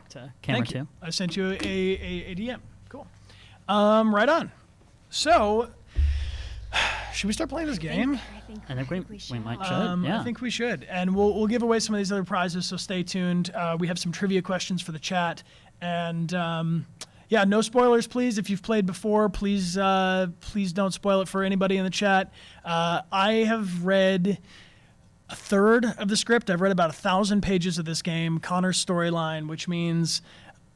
to camera Thank you. 2. I sent you a DM. Cool. Right on. So, should we start playing this game? I think we might should. I think we should, and we'll give away some of these other prizes. So stay tuned. We have some trivia questions for the chat, and yeah, no spoilers, please. If you've played before, please don't spoil it for anybody in the chat. I have read a third of the script. I've read about 1,000 pages of this game, Connor's storyline, which means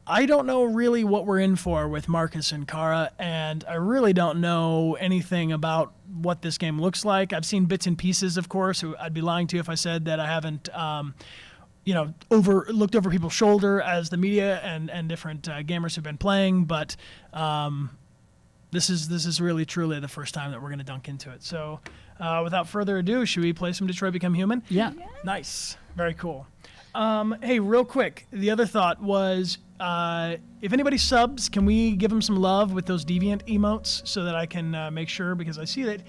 I don't know really what we're in for with Marcus and Kara, and I really don't know anything about what this game looks like. I've seen bits and pieces, of course. I'd be lying to you if I said that I haven't, looked over people's shoulder as the media and different gamers who've been playing. But this is really truly the first time that we're going to dunk into it. So, without further ado, should we play some Detroit Become Human? Yeah. Nice. Very cool. Hey, real quick, the other thought was, if anybody subs, can we give them some love with those deviant emotes so that I can make sure, because I see that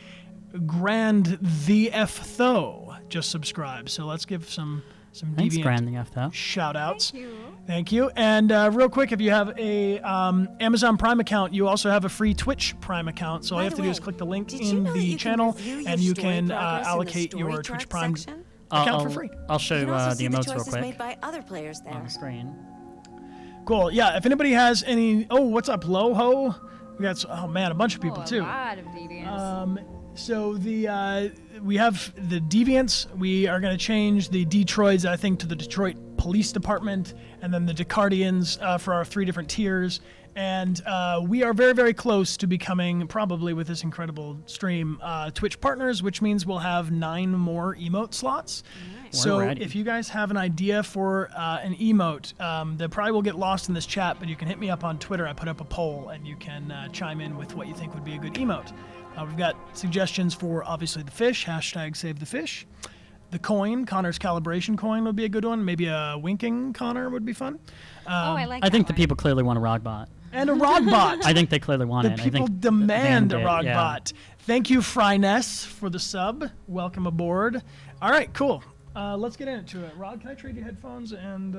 Grand the F Tho just subscribed. So let's give some Thanks, deviant Grand the F Tho. shout outs. Thank you. Thank you. And real quick, if you have a Amazon Prime account, you also have a free Twitch Prime account. So all you have to do is click the link in the channel, and you can allocate your Twitch Prime account for free. I'll show You can also the see the emotes real choices quick made by other players there. on the screen. Cool. Yeah, if anybody has any... Oh, what's up, Loho? We got, a bunch of people, too. A lot of deviants. So we have the Deviants. We are going to change the Detroits, I think, to the Detroit Police Department, and then the Decardians for our 3 different tiers. And we are very, very close to becoming, probably with this incredible stream, Twitch partners, which means we'll have 9 more emote slots. So if you guys have an idea for an emote, that probably will get lost in this chat, but you can hit me up on Twitter. I put up a poll, and you can chime in with what you think would be a good emote. We've got suggestions for, obviously, the fish, #SaveTheFish. The coin, Connor's calibration coin would be a good one. Maybe a winking Connor would be fun. I like I think that the people clearly want a Rogbot. And a Rogbot. I think they clearly want it. The people demand a Rogbot. Thank you, Fryness, for the sub. Welcome aboard. All right, cool. Let's get into it. Rod, can I trade you headphones and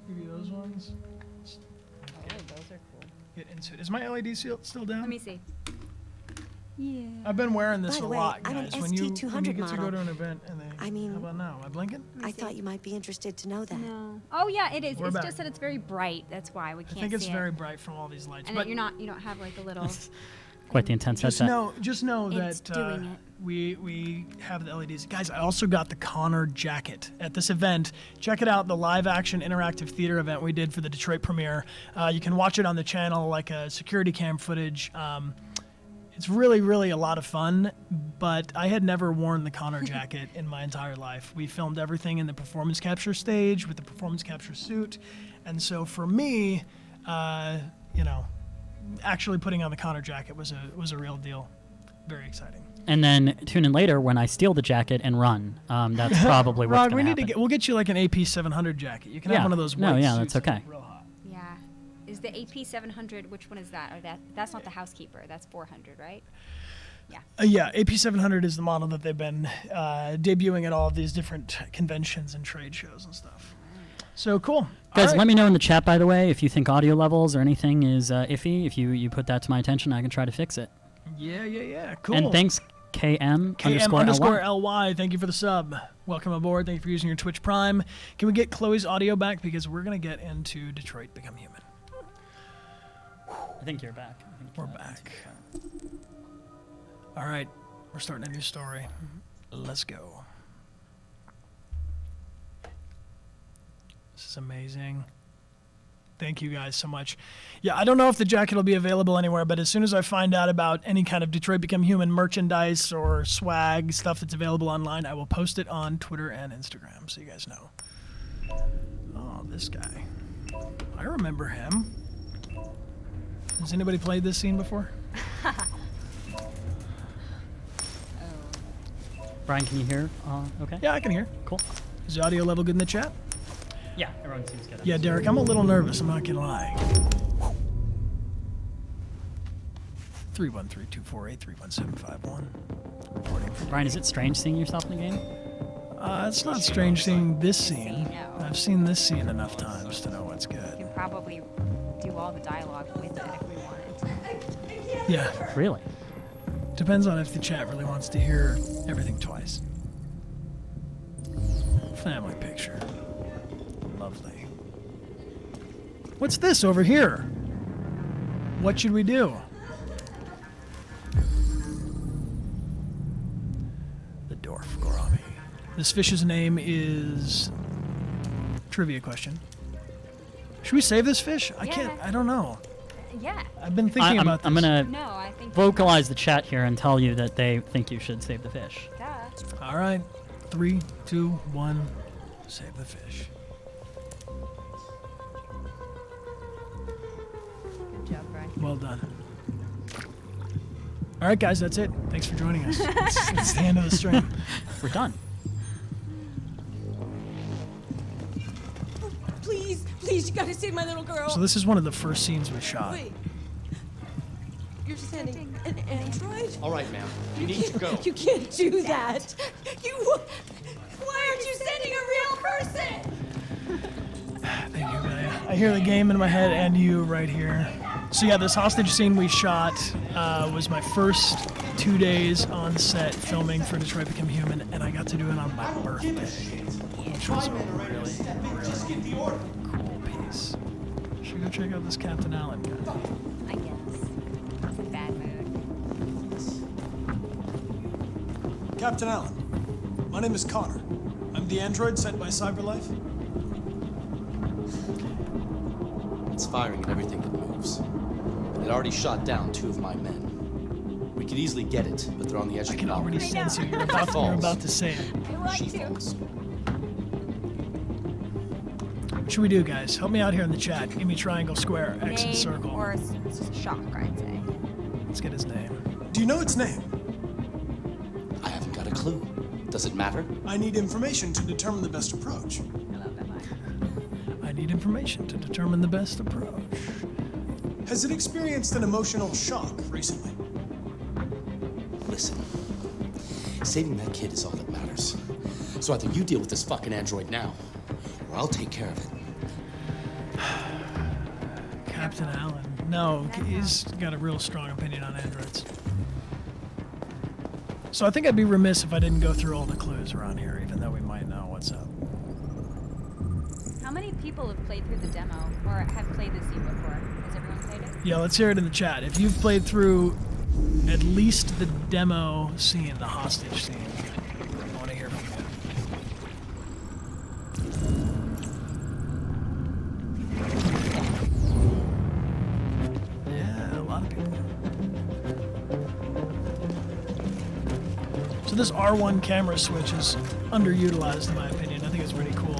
give you those ones? Oh, those are cool. Get into it. Is my LED still down? Let me see. Yeah. I've been wearing this By the a way, lot, I'm an guys. When you get ST200 to go model. to an event and they, I mean- how about now? Am I blinking? I thought you might be interested to know that. No. Oh yeah, it is. We're It's back. just that it's very bright. That's why we can't I think it's see very it. bright from all these lights. And But that you don't have like a little. Quite the intense just headset. know It's that doing it. we have the LEDs. Guys, I also got the Connor jacket at this event. Check it out, the live action interactive theater event we did for the Detroit premiere. You can watch it on the channel, like a security cam footage. It's really, really a lot of fun, but I had never worn the Connor jacket in my entire life. We filmed everything in the performance capture stage with the performance capture suit, and so for me, actually putting on the Connor jacket was a real deal. Very exciting. And then tune in later when I steal the jacket and run. That's probably what's Rod, going to happen. we'll get you like an AP 700 jacket. You can have one of those white yeah, suits that's okay. real hot. Yeah. Is the AP 700? Which one is that? Or that's not the housekeeper. That's 400, right? Yeah. Yeah, AP 700 is the model that they've been debuting at all of these different conventions and trade shows and stuff. So cool. Guys, All right. let me know in the chat, by the way, if you think audio levels or anything is iffy. If you put that to my attention, I can try to fix it. Yeah. Cool. And thanks, KM KM _LY. Thank you for the sub. Welcome aboard. Thank you for using your Twitch Prime. Can we get Chloe's audio back? Because we're going to get into Detroit Become Human. I think you're back. We're back. All right. We're starting a new story. Let's go. This is amazing. Thank you guys so much. Yeah, I don't know if the jacket will be available anywhere, but as soon as I find out about any kind of Detroit Become Human merchandise or swag, stuff that's available online, I will post it on Twitter and Instagram so you guys know. Oh, this guy. I remember him. Has anybody played this scene before? Brian, can you hear? Okay. Yeah, I can hear. Cool. Is the audio level good in the chat? Yeah, everyone seems good. Yeah, Derek, I'm a little nervous, I'm not gonna lie. 313-248-31751. Reporting for Brian, is it strange seeing yourself in the game? It's not strange seeing this scene. No. I've seen this scene enough times to know what's We good. can probably do all the dialogue with it if we wanted. Yeah, Really? depends on if the chat really wants to hear everything twice. Family picture. Lovely. What's this over here? What should we do? The dwarf Gorami. This fish's name is... Trivia question. Should we save this fish? I can't. I don't know. Yeah. I've been thinking about this. I'm gonna No, I think. vocalize the chat here and tell you that they think you should save the fish. Duh. All right. 3, 2, 1. Save the fish. Good job, Brian. Well done. All right, guys, that's it. Thanks for joining us. It's the end of the stream. We're done. Please, please, you gotta save my little girl. So this is one of the first scenes we shot. Wait. You're sending an android? All right, ma'am. You need to go. You can't do that. Why aren't you sending a real person? Thank you, Amelia. I hear the game in my head and you right here. So yeah, this hostage scene we shot was my first 2 days on set filming for Detroit Become Human, and I got to do it on my birthday, which was a really cool piece. Should we go check out this Captain Allen guy? I guess. It's a bad mood. Captain Allen, my name is Connor. I'm the android sent by CyberLife. It's firing at everything that moves. It already shot down 2 of my men. We could easily get it, but they're on the edge I of can the already mountain. sense it. You're about to say it. I want She to. falls. What should we do, guys? Help me out here in the chat. Give me triangle, square, X, and Name circle. or shock, I'd say. Let's get his name. Do you know its name? I haven't got a clue. Does it matter? I need information to determine the best approach. Hello, bye-bye. I need information to determine the best approach. Has it experienced an emotional shock recently? Listen. Saving that kid is all that matters. So either you deal with this fucking android now, or I'll take care of it. Captain Allen. No, he's got a real strong opinion on androids. So I think I'd be remiss if I didn't go through all the clues around here, even though we might know what's up. How many people have played through the demo or have played this scene before? Has everyone played it? Yeah, let's hear it in the chat. If you've played through at least the demo scene, the hostage scene, I want to hear from you. Yeah, a lot of people. So this R1 camera switch is underutilized in my opinion. I think it's pretty cool.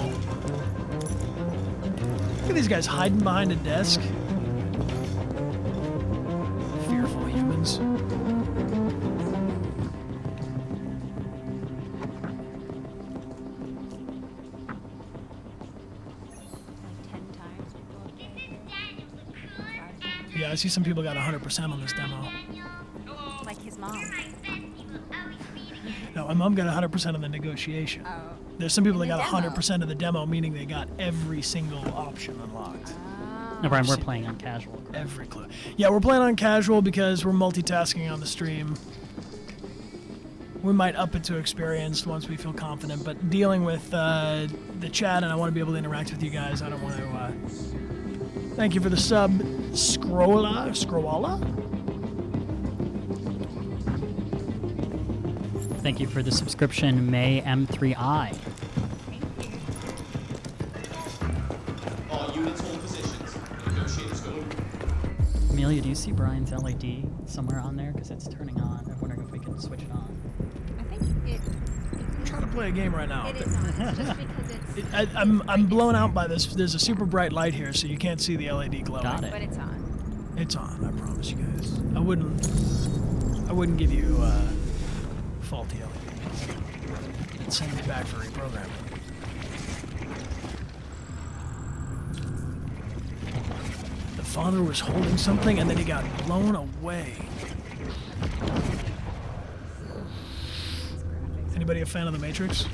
Look at these guys hiding behind a desk. Fearful humans. Like 10 times people have played. Yeah, I see some people got 100% on this demo. Like his mom. No, my mom got 100% on the negotiation. Oh. There's some people that In the got demo. 100% of the demo, meaning they got every single option unlocked. No, Brian, we're playing on casual. Every clue. Yeah, we're playing on casual because we're multitasking on the stream. We might up it to experienced once we feel confident, but dealing with the chat and I want to be able to interact with you guys, I don't want to... Thank you for the sub, Scrolla? Thank you for the subscription, May M3I. All units hold positions. Negotiators go. Amelia, do you see Brian's LED somewhere on there? Because it's turning on. I'm wondering if we can switch it on. I think it I'm trying to play a game right now. it is on. It's just because it's I'm blown out by this. There's a super bright light here, so you can't see the LED glowing. Got it. but it's on. It's on, I promise you guys. I wouldn't give you faulty LEDs. It'd send me back for reprogramming. The father was holding something and then he got blown away. Anybody a fan of The Matrix?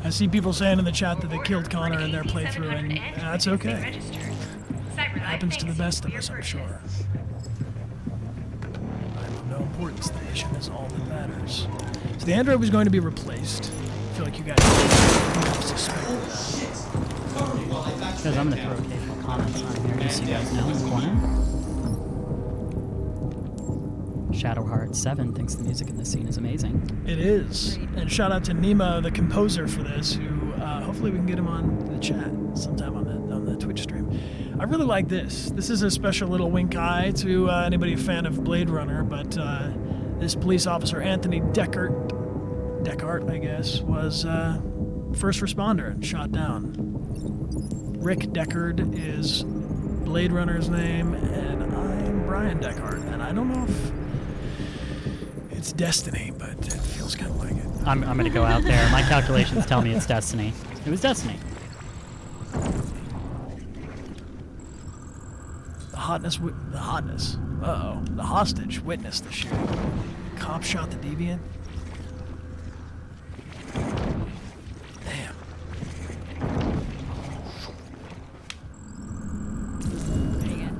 I see people saying in the chat that they killed Connor in their playthrough, and that's okay. Happens to the best of us, I'm sure. I'm of no importance. The mission is all that matters. So the android was going to be replaced. I feel like you guys suspected that. Because I'm going to throw occasional comments on here just so you guys know in the corner. Shadowheart7 thinks the music in this scene is amazing. It is. And shout out to Nemo, the composer for this, who hopefully we can get him on the chat sometime on the Twitch stream. I really like this. This is a special little wink eye to anybody a fan of Blade Runner, but this police officer, Anthony Deckard, I guess, was first responder and shot down. Rick Deckard is Blade Runner's name, and I'm Brian Deckard, and I don't know if it's Destiny, but it feels kind of like it. I'm going to go out there. My calculations tell me it's Destiny. It was Destiny. The hotness. Uh-oh. The hostage witnessed the shooting. Cop shot the deviant. Damn.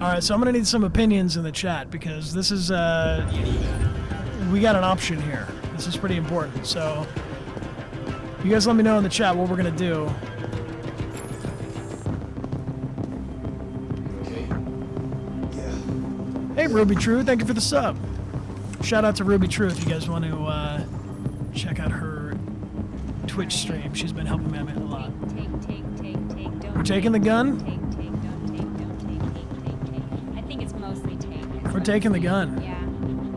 Alright, so I'm gonna need some opinions in the chat because this is, we got an option here. This is pretty important, so you guys let me know in the chat what we're gonna do. Hey, Ruby True, thank you for the sub. Shout out to Ruby True if you guys want to check out her Twitch stream. She's been helping me out a lot. Take. Don't We're taking the gun? Take. I think it's mostly take. We're taking the gun. Yeah.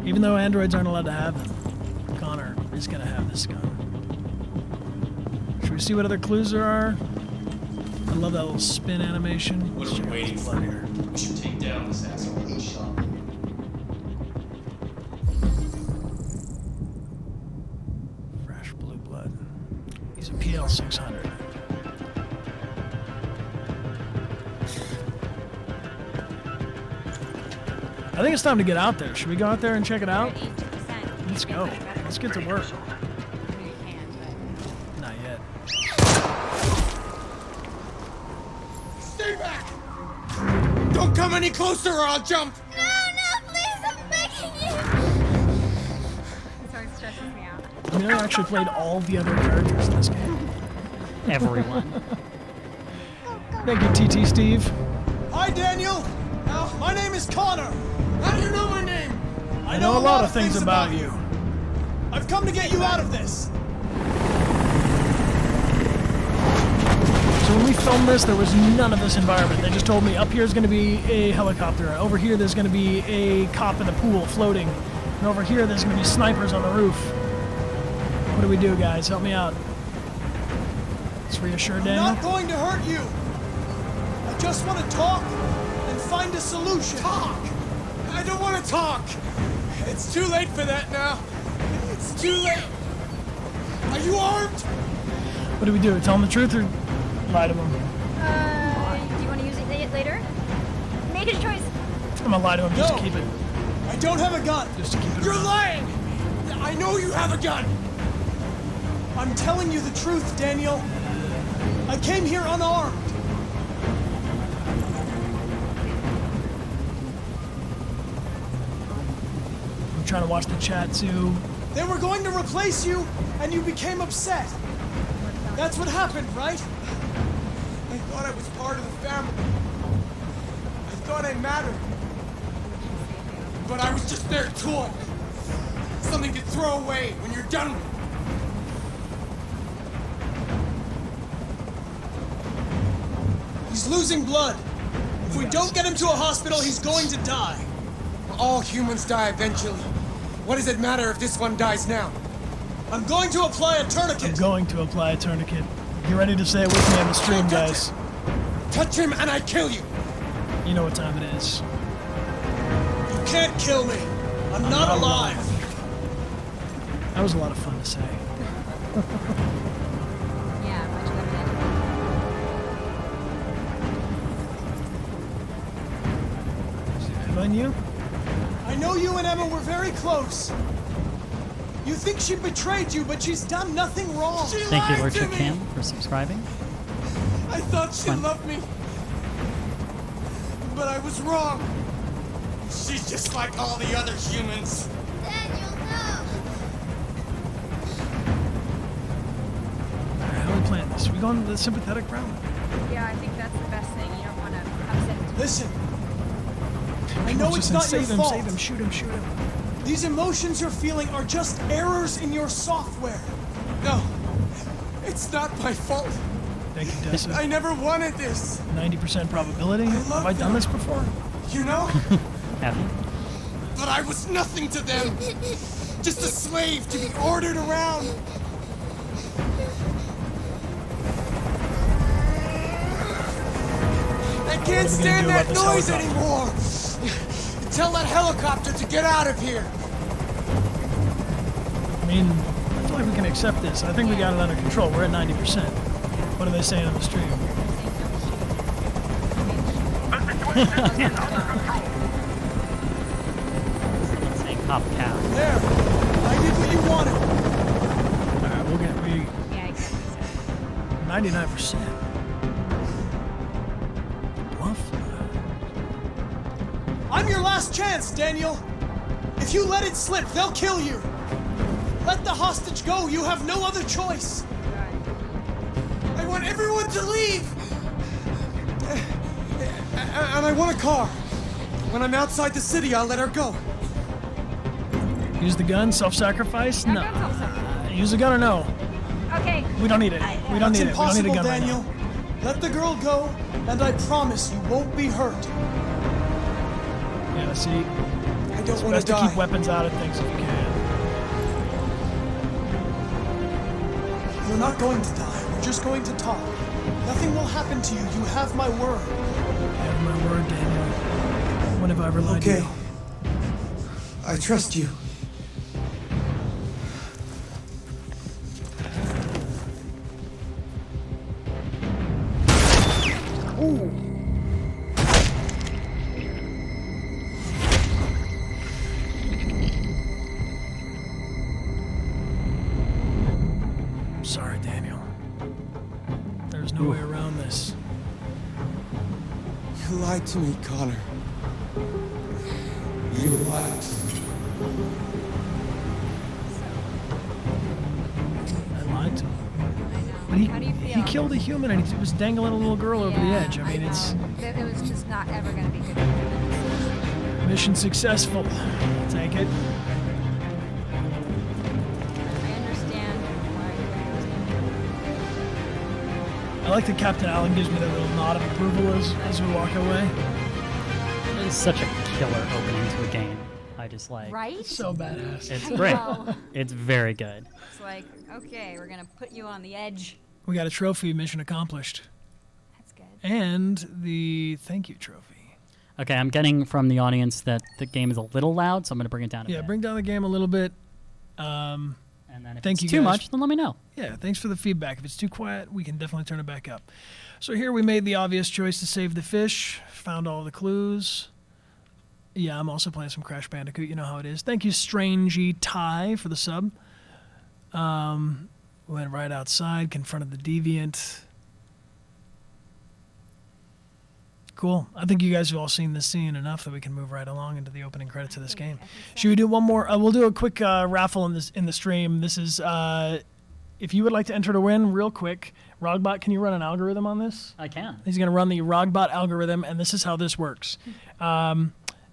Even though androids aren't allowed to have them. Connor is going to have this gun. Should we see what other clues there are? I love that little spin animation. What are we waiting for? Here. We should take down this asshole. Fresh blue blood. He's a PL 600. I think it's time to get out there. Should we go out there and check it out? 82%. Let's go. Let's get to work. You can, but Not yet. Stay back! Don't come any closer or I'll jump! No, please, I'm begging you. sorry, it stresses me out. I mean, I actually played all the other characters in this game. Everyone. Thank you, TT Steve. Hi, Daniel. My name is Connor. How do you know my name? I know a lot of things about you. I've come to get you out of this. So when we filmed this, there was none of this environment. They just told me up here is going to be a helicopter. Over here, there's going to be a cop in the pool floating. And over here, there's going to be snipers on the roof. What do we do, guys? Help me out. It's reassured, I'm Daniel. not going to hurt you. I just want to talk and find a solution. Talk! I don't want to talk! It's too late for that now. It's too late. Are you armed? What do we do? Tell them the truth or lie to them? Do you want to use it later? Make a choice. I'm going to lie to them just No. to keep it. I don't have a gun. Just to keep it You're around. lying! I know you have a gun! I'm telling you the truth, Daniel. I came here unarmed. I'm trying to watch the chat too. They were going to replace you, and you became upset. That's what happened, right? I thought I was part of the family. I thought I mattered. But I was just their toy. Something to throw away when you're done with it. He's losing blood. If we don't get him to a hospital, he's going to die. All humans die eventually. What does it matter if this one dies now? I'm going to apply a I'm tourniquet. going to apply a tourniquet. Get ready to say it with me on the stream, guys. Touch him and I kill you! You know what time it is. You can't kill me. I'm not alive. That was a lot of fun to say. Yeah, much better than Am I you? I know you and Emma were very close. You think she betrayed you, but she's done nothing wrong. She Thank you, lied Lord to me. Cam, for subscribing. I thought she Fine. loved me. But I was wrong. She's just like all the other humans. Daniel, no! How are we playing this? We going the sympathetic route? Yeah, I think that's the best thing. You don't want to upset. Listen. I know it's not your save fault. him, shoot him, shoot him. These emotions you're feeling are just errors in your software. No, it's not my fault. Thank you, Tessa. I never wanted this. 90% probability. love Have I done them. this before? You know? Have you? But I was nothing to them. Just a slave to be ordered around. I can't What are we gonna stand do about that this noise helicopter? anymore. Tell that helicopter to get out of here. I mean, I feel like we can accept this. I think we got it under control. We're at 90%. What are they saying on the stream? Saying cop cow. There. I did what you wanted. Alright, we'll get Yeah, exactly. 99%. Bluff. I'm your last chance, Daniel. If you let it slip, they'll kill you. Let the hostage go. You have no other choice. I want everyone to leave. And I want a car. When I'm outside the city, I'll let her go. Use the gun, self-sacrifice? No. That's also- Use the gun or no? Okay. We don't need it. We don't It's need it. We don't need a impossible, gun Daniel. right now. Let the girl go, and I promise you won't be hurt. Yeah, see, I it's don't want best to to die. keep weapons out of things if you can. You're not going to die. We're just going to talk. Nothing will happen to you. You have my word. Have my word, Daniel. When have I ever lied to Okay. you? I trust you. Sorry, Daniel. There's no way around this. You lied to me, Connor. You lied to me. I lied to him. But How do you he feel? killed a human and he was dangling a little girl over the Yeah, edge. I mean, it's know. It was just not ever going to be good. mission successful. Take it. I understand why you're I like that Captain Allen gives me that little nod of approval as we walk away. It's such a killer opening to a game. I just like. right? So badass. It's I great. know. It's very good. It's like, okay, we're going to put you on the edge. We got a trophy, mission accomplished. That's good. And the thank you trophy. Okay, I'm getting from the audience that the game is a little loud, so I'm going to bring it down a Yeah, bit. bring down the game a little bit. And then if Thank it's you, too guys. much, then let me know. Yeah, thanks for the feedback. If it's too quiet, we can definitely turn it back up. So here we made the obvious choice to save the fish, found all the clues. Yeah, I'm also playing some Crash Bandicoot. You know how it is. Thank you, Strangey Ty, for the sub. Went right outside, confronted the deviant. Cool. I think you guys have all seen this scene enough that we can move right along into the opening credits of this game. Should we do one more? We'll do a quick raffle in the stream. This is if you would like to enter to win, real quick. Rogbot, can you run an algorithm on this? I can. He's going to run the Rogbot algorithm, and this is how this works.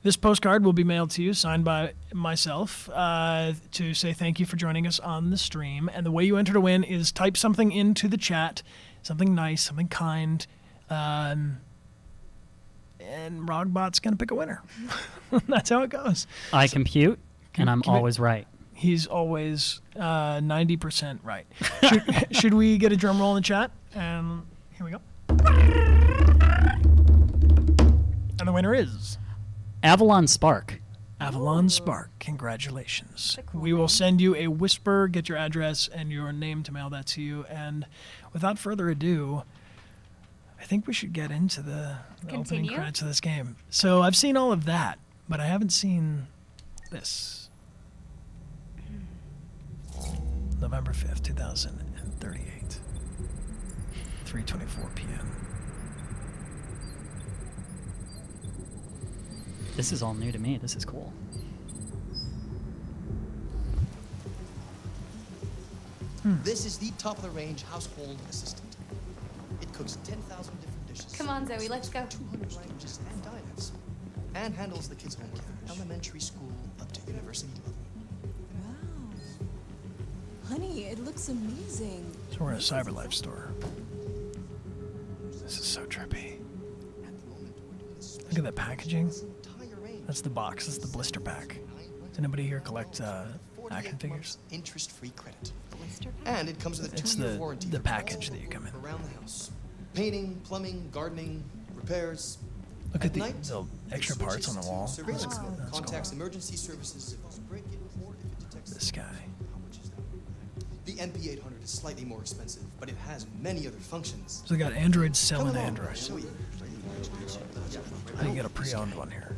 This postcard will be mailed to you, signed by myself, to say thank you for joining us on the stream. And the way you enter to win is type something into the chat, something nice, something kind, and Rogbot's going to pick a winner. That's how it goes. I compute, and I'm Can I- always right. He's always 90% right. Should we get a drum roll in the chat? And here we go. And the winner is Avalon Spark. Avalon Spark. Congratulations. That's a cool We will name. send you a whisper, get your address and your name to mail that to you. And without further ado, I think we should get into the opening Continue? credits of this game. So I've seen all of that, but I haven't seen this. November 5th, 2038. 3:24 p.m. This is all new to me. This is cool. This is the top-of-the-range household assistant. It cooks 10,000 different dishes. Come on, Zoe, let's go. 200 languages and dialects. And handles the kids' home care, elementary school up to university level. Wow. Honey, it looks amazing. So we're in a CyberLife store. This is so trippy. At the moment, we're doing this Look at the packaging. entire range. That's the box. That's the blister pack. Does anybody here collect action 48 figures? months interest-free credit. Blister pack? And it comes with a It's 2-year the- warranty the for package all that you come in. around the house. Painting, plumbing, gardening, repairs. Look at the night, the it extra parts on the switches to wall. surveillance That's mode. that's Contacts cool. emergency services if there's a break-in or if it detects This guy. How much is that? The NP800 is slightly more expensive, but it has many other functions. So they got Androids Come selling along, I'll Androids. show you. How do you get a pre-owned one here?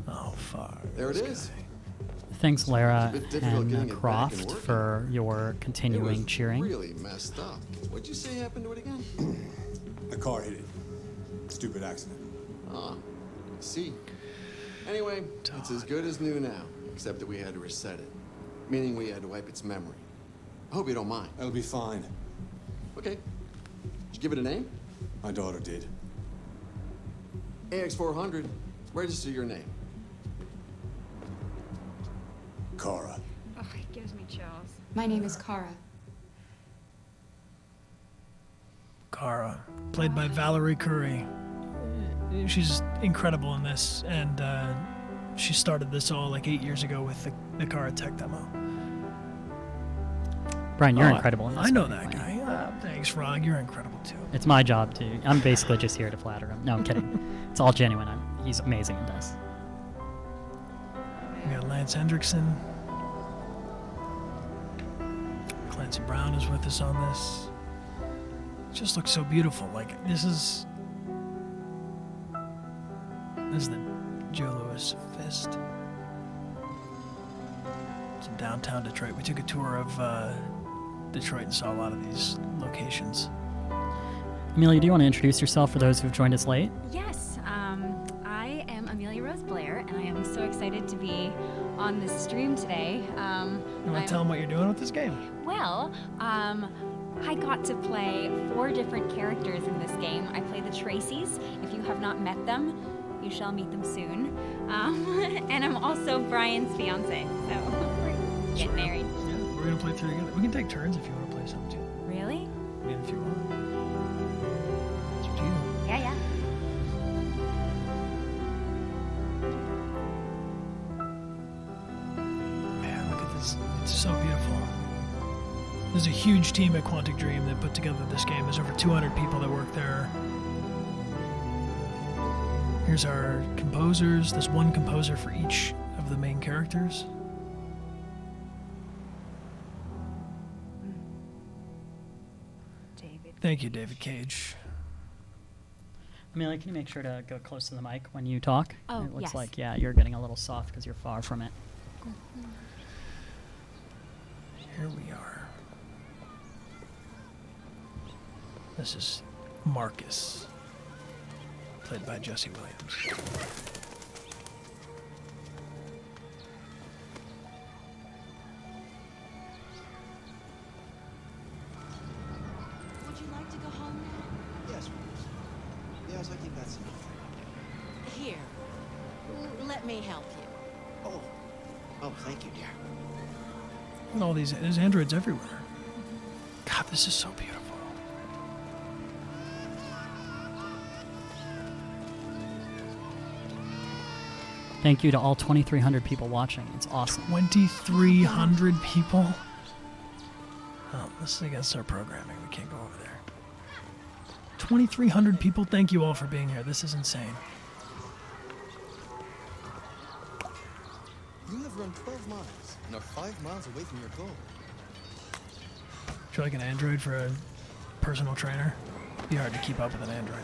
Oh, fuck. There it this is. guy. Thanks, Lara It's a bit difficult getting and it back Croft, and working. for your It continuing was cheering. really messed up. What'd you say happened to it again? A car hit it. Stupid accident. Ah, I see. Anyway, it's as good as new now, except that we had to reset it. Meaning we had to wipe its memory. I hope you don't mind. That'll be fine. Okay. Did you give it a name? My daughter did. AX400. Register your name. Kara. Oh, it gives me chills. My name is Kara. Kara, played by Valerie Curry. She's incredible in this, and she started this all like 8 years ago with the Kara tech demo. Brian, you're Oh, incredible in this. I know by the that way. guy. Thanks, Rog. You're incredible too. It's my job to. I'm basically just here to flatter him. No, I'm kidding. It's all genuine. He's amazing in this. We got Lance Hendrickson. Clancy Brown is with us on this. It just looks so beautiful. Like this is the Joe Louis fist. It's in downtown Detroit. We took a tour of Detroit and saw a lot of these locations. Amelia, do you want to introduce yourself for those who've joined us late? Yes, I am Amelia Rose Blair, and I am so excited to be on this stream today. You want I'm- to tell them what you're doing with this game? Well, I got to play 4 different characters in this game. I play the Tracis. If you have not met them, you shall meet them soon. And I'm also Brian's fiance, so we're getting married. Yeah, we're gonna play through together. We can take turns if you want to play something too. Really? I mean, if you want. It's up to you. Yeah, yeah. Man, look at this. It's so beautiful. There's a huge team at Quantic Dream that put together this game. There's over 200 people that work there. Here's our composers. There's one composer for each of the main characters. David. Thank you, David Cage. Amelia, can you make sure to go close to the mic when you talk? Oh, It looks yes. like, yeah, you're getting a little soft because you're far from it. Here we are. This is Marcus, played by Jesse Williams. Would you like to go home now? Yes, Rose. Yes, I think that's enough. Here. Let me help you. Oh, thank you, dear. And all these, there's androids everywhere. God, this is so beautiful. Thank you to all 2,300 people watching. It's awesome. 2,300 people? Oh, this is against our programming. We can't go over there. 2,300 people? Thank you all for being here. This is insane. You have run 12 miles and are 5 miles away from your goal. Would you like an android for a personal trainer? It'd be hard to keep up with an android.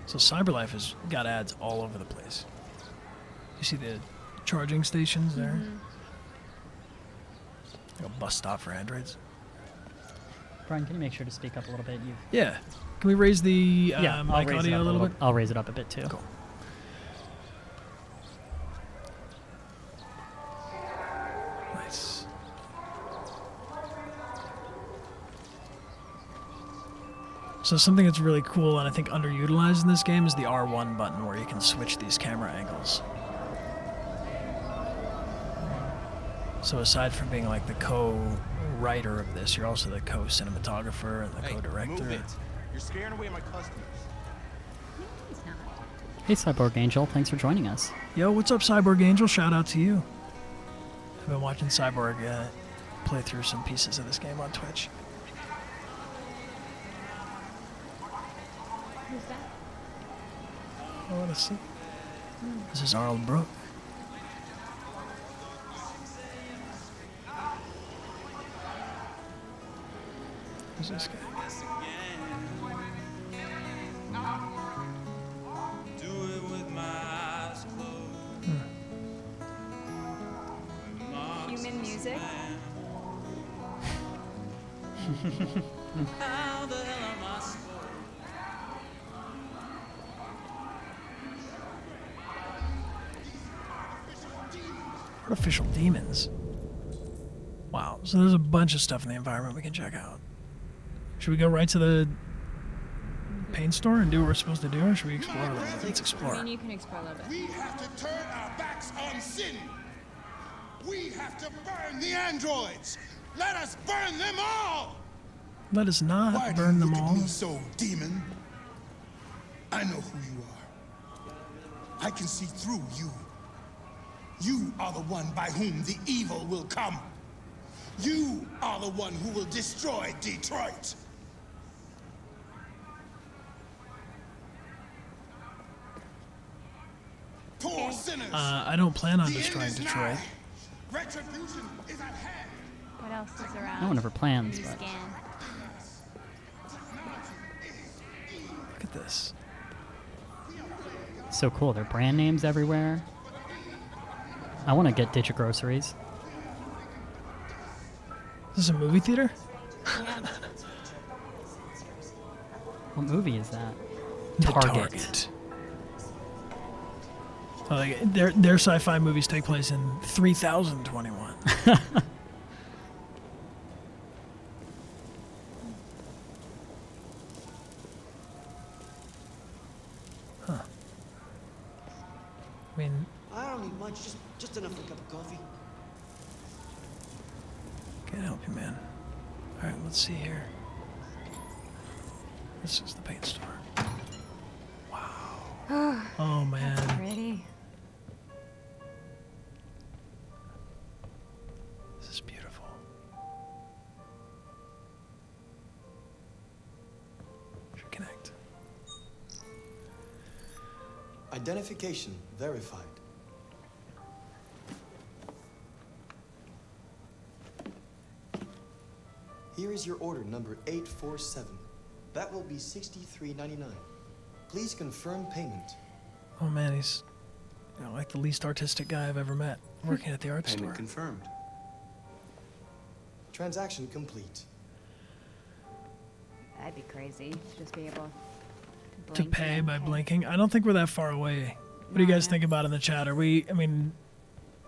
So CyberLife has got ads all over the place. You see the charging stations there? Like a bus stop for androids. Brian, can you make sure to speak up a little bit? Yeah. Can we raise the I'll mic raise it audio up a little bit? I'll raise it up a bit too. Cool. Nice. So something that's really cool and I think underutilized in this game is the R1 button where you can switch these camera angles. So aside from being like the co-writer of this, you're also the co-cinematographer and the co-director. Move it. You're scaring away my customers. Hey, Cyborg Angel, thanks for joining us. Yo, what's up, Cyborg Angel? Shout out to you. I've been watching Cyborg play through some pieces of this game on Twitch. Who's that? I want to see. This is Arnold Brooke. Who's this guy? Human music. Artificial demons. Wow. So there's a bunch of stuff in the environment we can check out. Should we go right to the paint store and do what we're supposed to do, or should we explore a little bit? Let's explore. I mean, you can explore a little bit. We have to turn our backs on sin. We have to burn the androids. Let us burn them all. Let us not Why burn do you them look all. at me so, demon? I know who you are. I can see through you. You are the one by whom the evil will come. You are the one who will destroy Detroit. Poor sinners. I don't plan on The end destroying is Detroit. nigh. Retribution is at hand. What else is around? No one ever plans, You but scan. Look at this. so cool. There are brand names everywhere. I want to get Digit Groceries. Is this a movie theater? What movie is that? The Target. Oh, like, their sci-fi movies take place in 3021. Huh. I mean, I don't need much, just enough for a cup of coffee. can't help you, man. All right, let's see here. This is the paint store. Wow. Oh, man. Pretty. This is beautiful. Should connect. Identification verified. Here is your order number 847. That will be $63.99. Please confirm payment. Oh man, he's like the least artistic guy I've ever met working at the art store. Payment confirmed. Transaction complete. That'd be crazy. Just be able to To blink pay and by pay. blinking. I don't think we're that far away. What do you No, guys no. think about in the chat? I mean,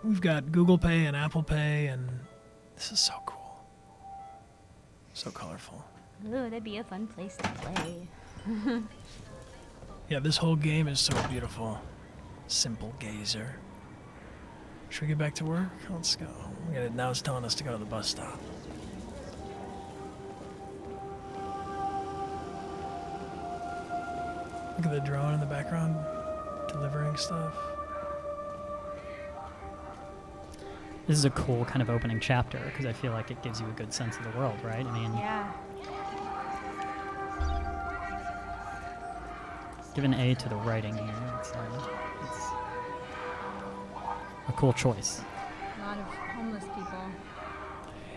we've got Google Pay and Apple Pay, and this is so cool. So colorful. Ooh, that'd be a fun place to play. Yeah, this whole game is so beautiful. Simple gazer. Should we get back to work? Let's go. Now it's telling us to go to the bus stop. Look at the drone in the background, delivering stuff. This is a cool kind of opening chapter because I feel like it gives you a good sense of the world, right? I mean, Yeah. give an A to the writing here. It's a cool choice. A lot of homeless people.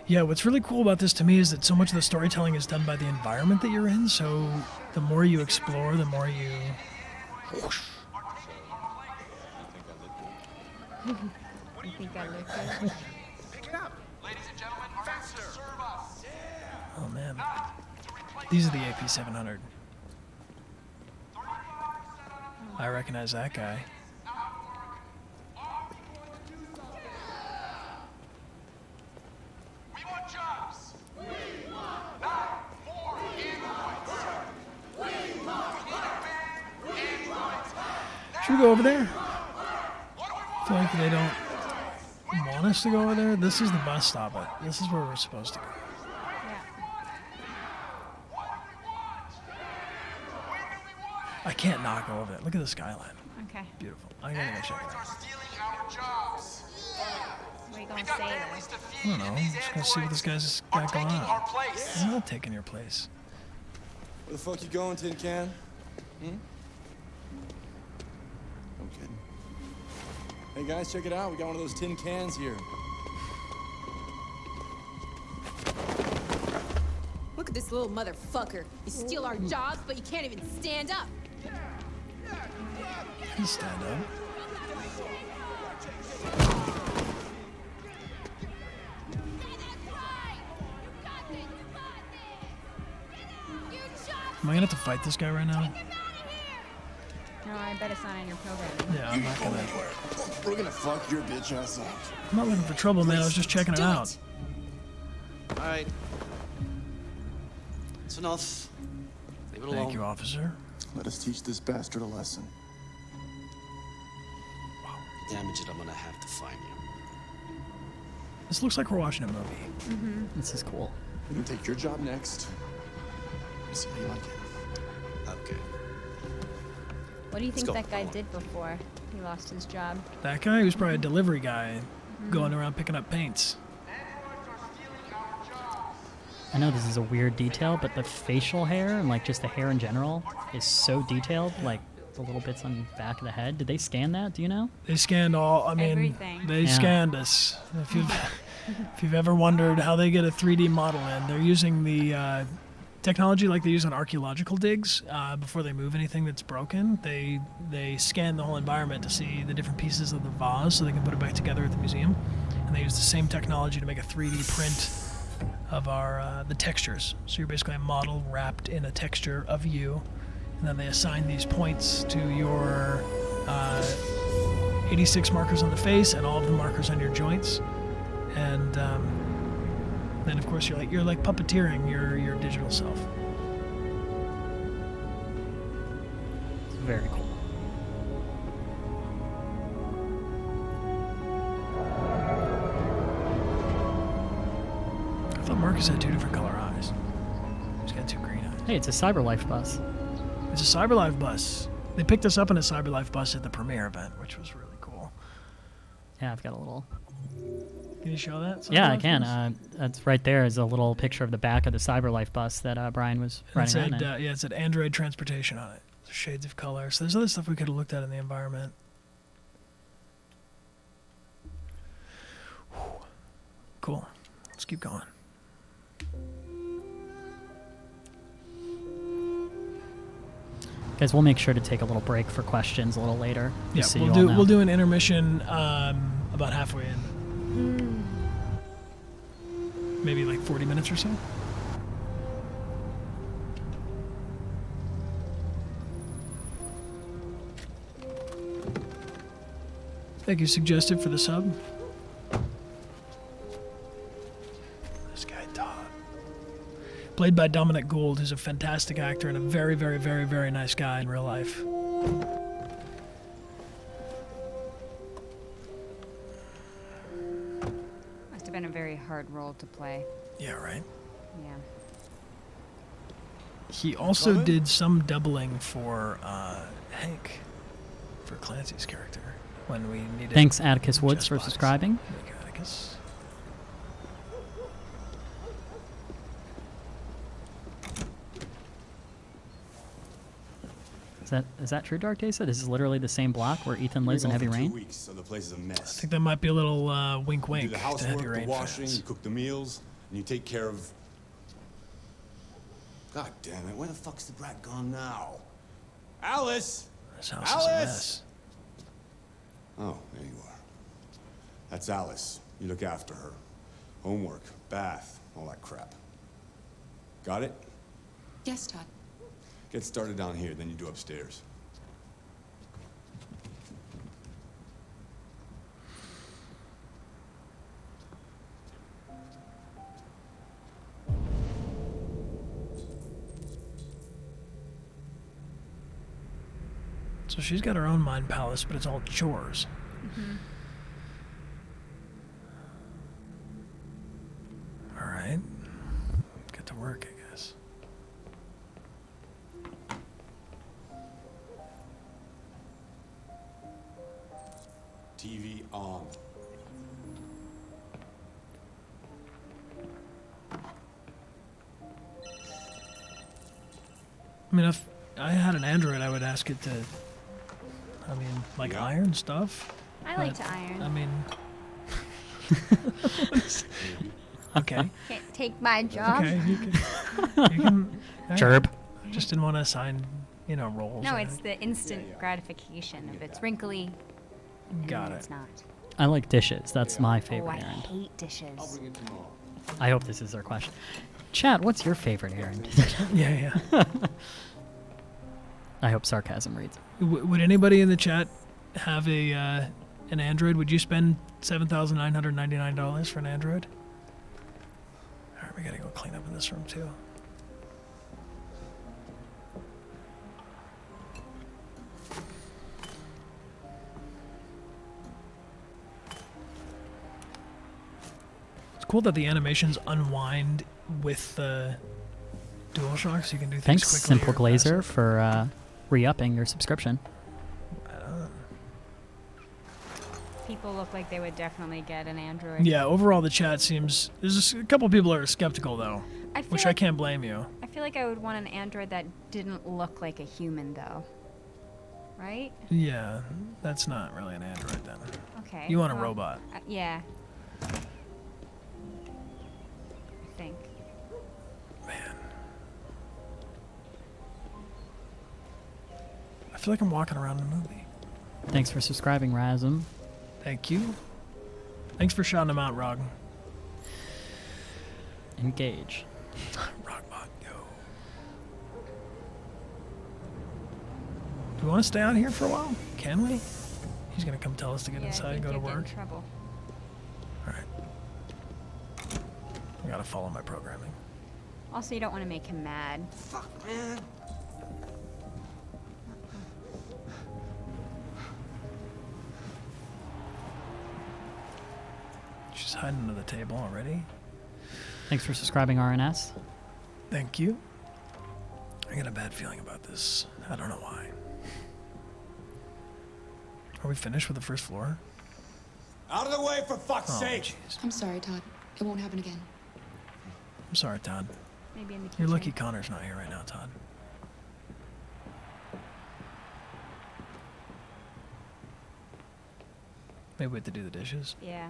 Yeah, what's really cool about this to me is that so much of the storytelling is done by the environment that you're in. So the more you explore, the more you You think I look good? Oh man, these are the AP 700. I recognize that guy. Should we go over there? I feel like they don't want us to go over there. This is the bus stop. This is where we're supposed to go. I can't not go over there. Look at the skyline. Okay. Beautiful. I gotta go check it out. What are you going to say, though? I don't know. I'm just gonna see what this guy's got going on. I'm not taking your place. Where the fuck you going, Tin Can? I'm kidding. Hey guys, check it out. We got one of those tin cans here. Look at this little motherfucker. You steal our jobs, but you can't even stand up. He's stand up. Am I gonna have to fight this guy right now? No, I bet it's not in your program. Yeah, I'm not gonna. We're gonna fuck your bitch ass up. I'm not looking for trouble, man. I was just checking it out. All right. That's enough. Leave it alone. Thank you, officer. Let us teach this bastard a lesson. Damage it, I'm gonna have to find you. This looks like we're watching a movie. This is cool. We're gonna take your job next. See how you like it. Okay. What do you think go. that guy did before he lost his job? That guy was probably a delivery guy going around picking up paints. I know this is a weird detail, but the facial hair and like just the hair in general is so detailed. Like the little bits on the back of the head. Did they scan that? Do you know? They scanned all. I mean, Everything. they Yeah. scanned us. If you've ever wondered how they get a 3D model in, they're using the technology like they use on archaeological digs. Before they move anything that's broken, they scan the whole environment to see the different pieces of the vase so they can put it back together at the museum. And they use the same technology to make a 3D print of our the textures. So you're basically a model wrapped in a texture of you, and then they assign these points to your 86 markers on the face and all of the markers on your joints, and then of course you're like puppeteering your digital self. It's very cool. I thought Marcus had two different color eyes. He's got two green eyes. Hey, it's a CyberLife bus. It's a CyberLife bus. They picked us up in a CyberLife bus at the premiere event, which was really cool. Yeah, I've got a little. Can you show that? Yeah, I CyberLife can. bus? That's right there is a little picture of the back of the CyberLife bus that Brian was It riding said, around in. it said Android transportation on it. Shades of color. So there's other stuff we could have looked at in the environment. Whew. Cool. Let's keep going. Guys, we'll make sure to take a little break for questions a little later. Yeah, just so you all know. we'll do an intermission about halfway in. Maybe like 40 minutes or so. Thank you, Suggested, for the sub. This guy, Todd. Played by Dominic Gould, who's a fantastic actor and a very, very, very, very nice guy in real life. Must have been a very hard role to play. Yeah, right? Yeah. He also did some doubling for Hank, for Clancy's character, when we needed. Thanks, Atticus Woods, chest for bodies. subscribing. Thank you, Atticus. Is that true, Dark Desa? This is literally the same block where Ethan lives in Heavy 2 Rain? weeks, so the place is a mess. I think that might be a little wink You wink do the to housework, Heavy the Rain washing, fans. you cook the meals, and you take care of... God damn it, where the fuck's the brat gone now? Alice! This house is a mess. Oh, there you are. That's Alice. You look after her. Homework, bath, all that crap. Got it? Yes, Todd. Get started down here, then you do upstairs. So she's got her own mind palace, but it's all chores. All right. Get to work, I guess. TV on. I mean, if I had an Android, I would ask it to, I mean, like Yeah. iron stuff. I like but, to iron. I mean, okay. Can't take my job. Okay, you can. All Gerb. right. Just didn't want to assign, roles. No, or it's the instant gratification. If it's wrinkly, and Got then it. it's not. I like dishes. That's my Oh, favorite I errand. hate dishes. I hope this is their question. Chat, what's your favorite errand? Yeah, yeah. I hope sarcasm reads. Would anybody in the chat have an Android? Would you spend $7,999 for an Android? All right, we gotta go clean up in this room too. It's cool that the animations unwind with the DualShock, so you can do things Thanks, quickly. Simple or faster. Glazer, for re-upping your subscription. People look like they would definitely get an Android. Yeah, overall the chat seems. There's a couple people that are skeptical though, I feel which like, I can't blame you. I feel like I would want an Android that didn't look like a human, though. Right? Yeah, that's not really an Android then. Okay. You want a well, robot. Yeah. I think. Man. I feel like I'm walking around the movie. Thanks for subscribing, Razum. Thank you. Thanks for shouting them out, Rog. Engage. Rogbot, go. Do we want to stay out here for a while? Can we? He's gonna come tell us to get Yeah, I inside and think go to you'll get work. in trouble. Alright. I gotta follow my programming. Also, you don't want to make him mad. Fuck, man. She's hiding under the table already. Thanks for subscribing, RNS. Thank you. I got a bad feeling about this. I don't know why. Are we finished with the first floor? Out of the way, for fuck's Oh, sake! jeez. I'm sorry, Todd. It won't happen again. I'm sorry, Todd. Maybe in the kitchen. You're lucky Connor's not here right now, Todd. Maybe we have to do the dishes. Yeah.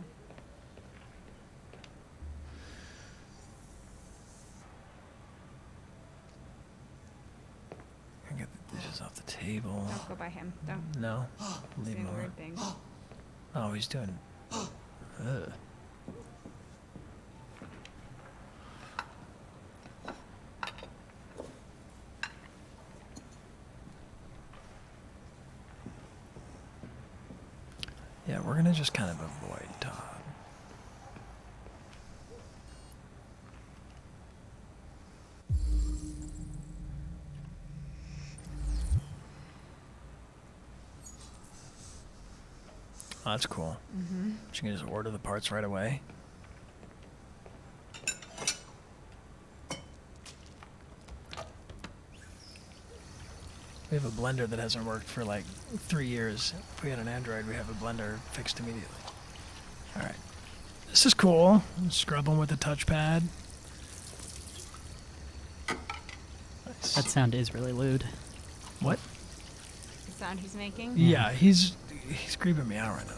I get the dishes off the table. Don't go by him. Don't No? Leave say him the alone. weird things. Oh, he's doing. Ugh. Yeah, we're gonna just kind of avoid Todd. Oh, that's cool. Mm-hmm. She can just order the parts right away. We have a blender that hasn't worked for like 3 years. If we had an Android, we have a blender fixed immediately. All right. This is cool. Scrub them with the touchpad. Nice. That sound is really lewd. What? The sound he's making? Yeah, he's creeping me out right now.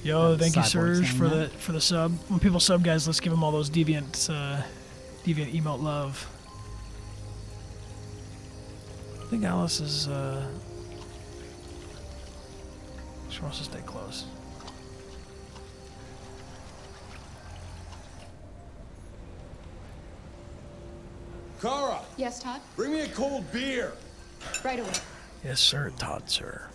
Yo, thank you, Cyborg Serge, saying for that. the sub. When people sub, guys, let's give them all those deviant emote love. I think Alice is, she wants to stay close. Kara, Yes, Todd? bring me a cold beer. Right away. Yes, sir, Todd, sir.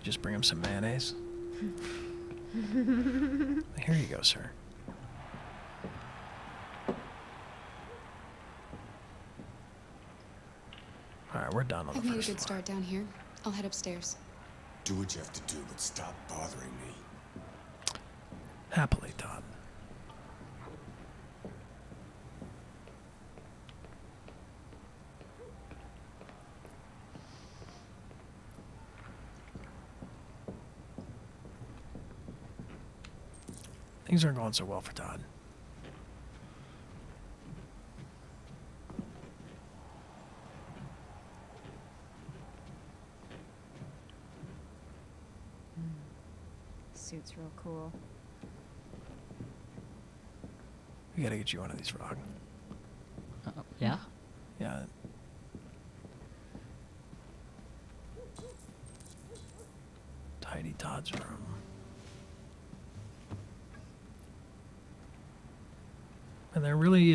Just bring him some mayonnaise. Here you go, sir. All right, we're done on the I've made a first good floor. start down here. I'll head upstairs. Do what you have to do, but stop bothering me. Happily, Todd. Things aren't going so well for Todd. Suit's real cool. We gotta get you one of these, Frog. Yeah? Yeah. Tidy Todd's room. And they're really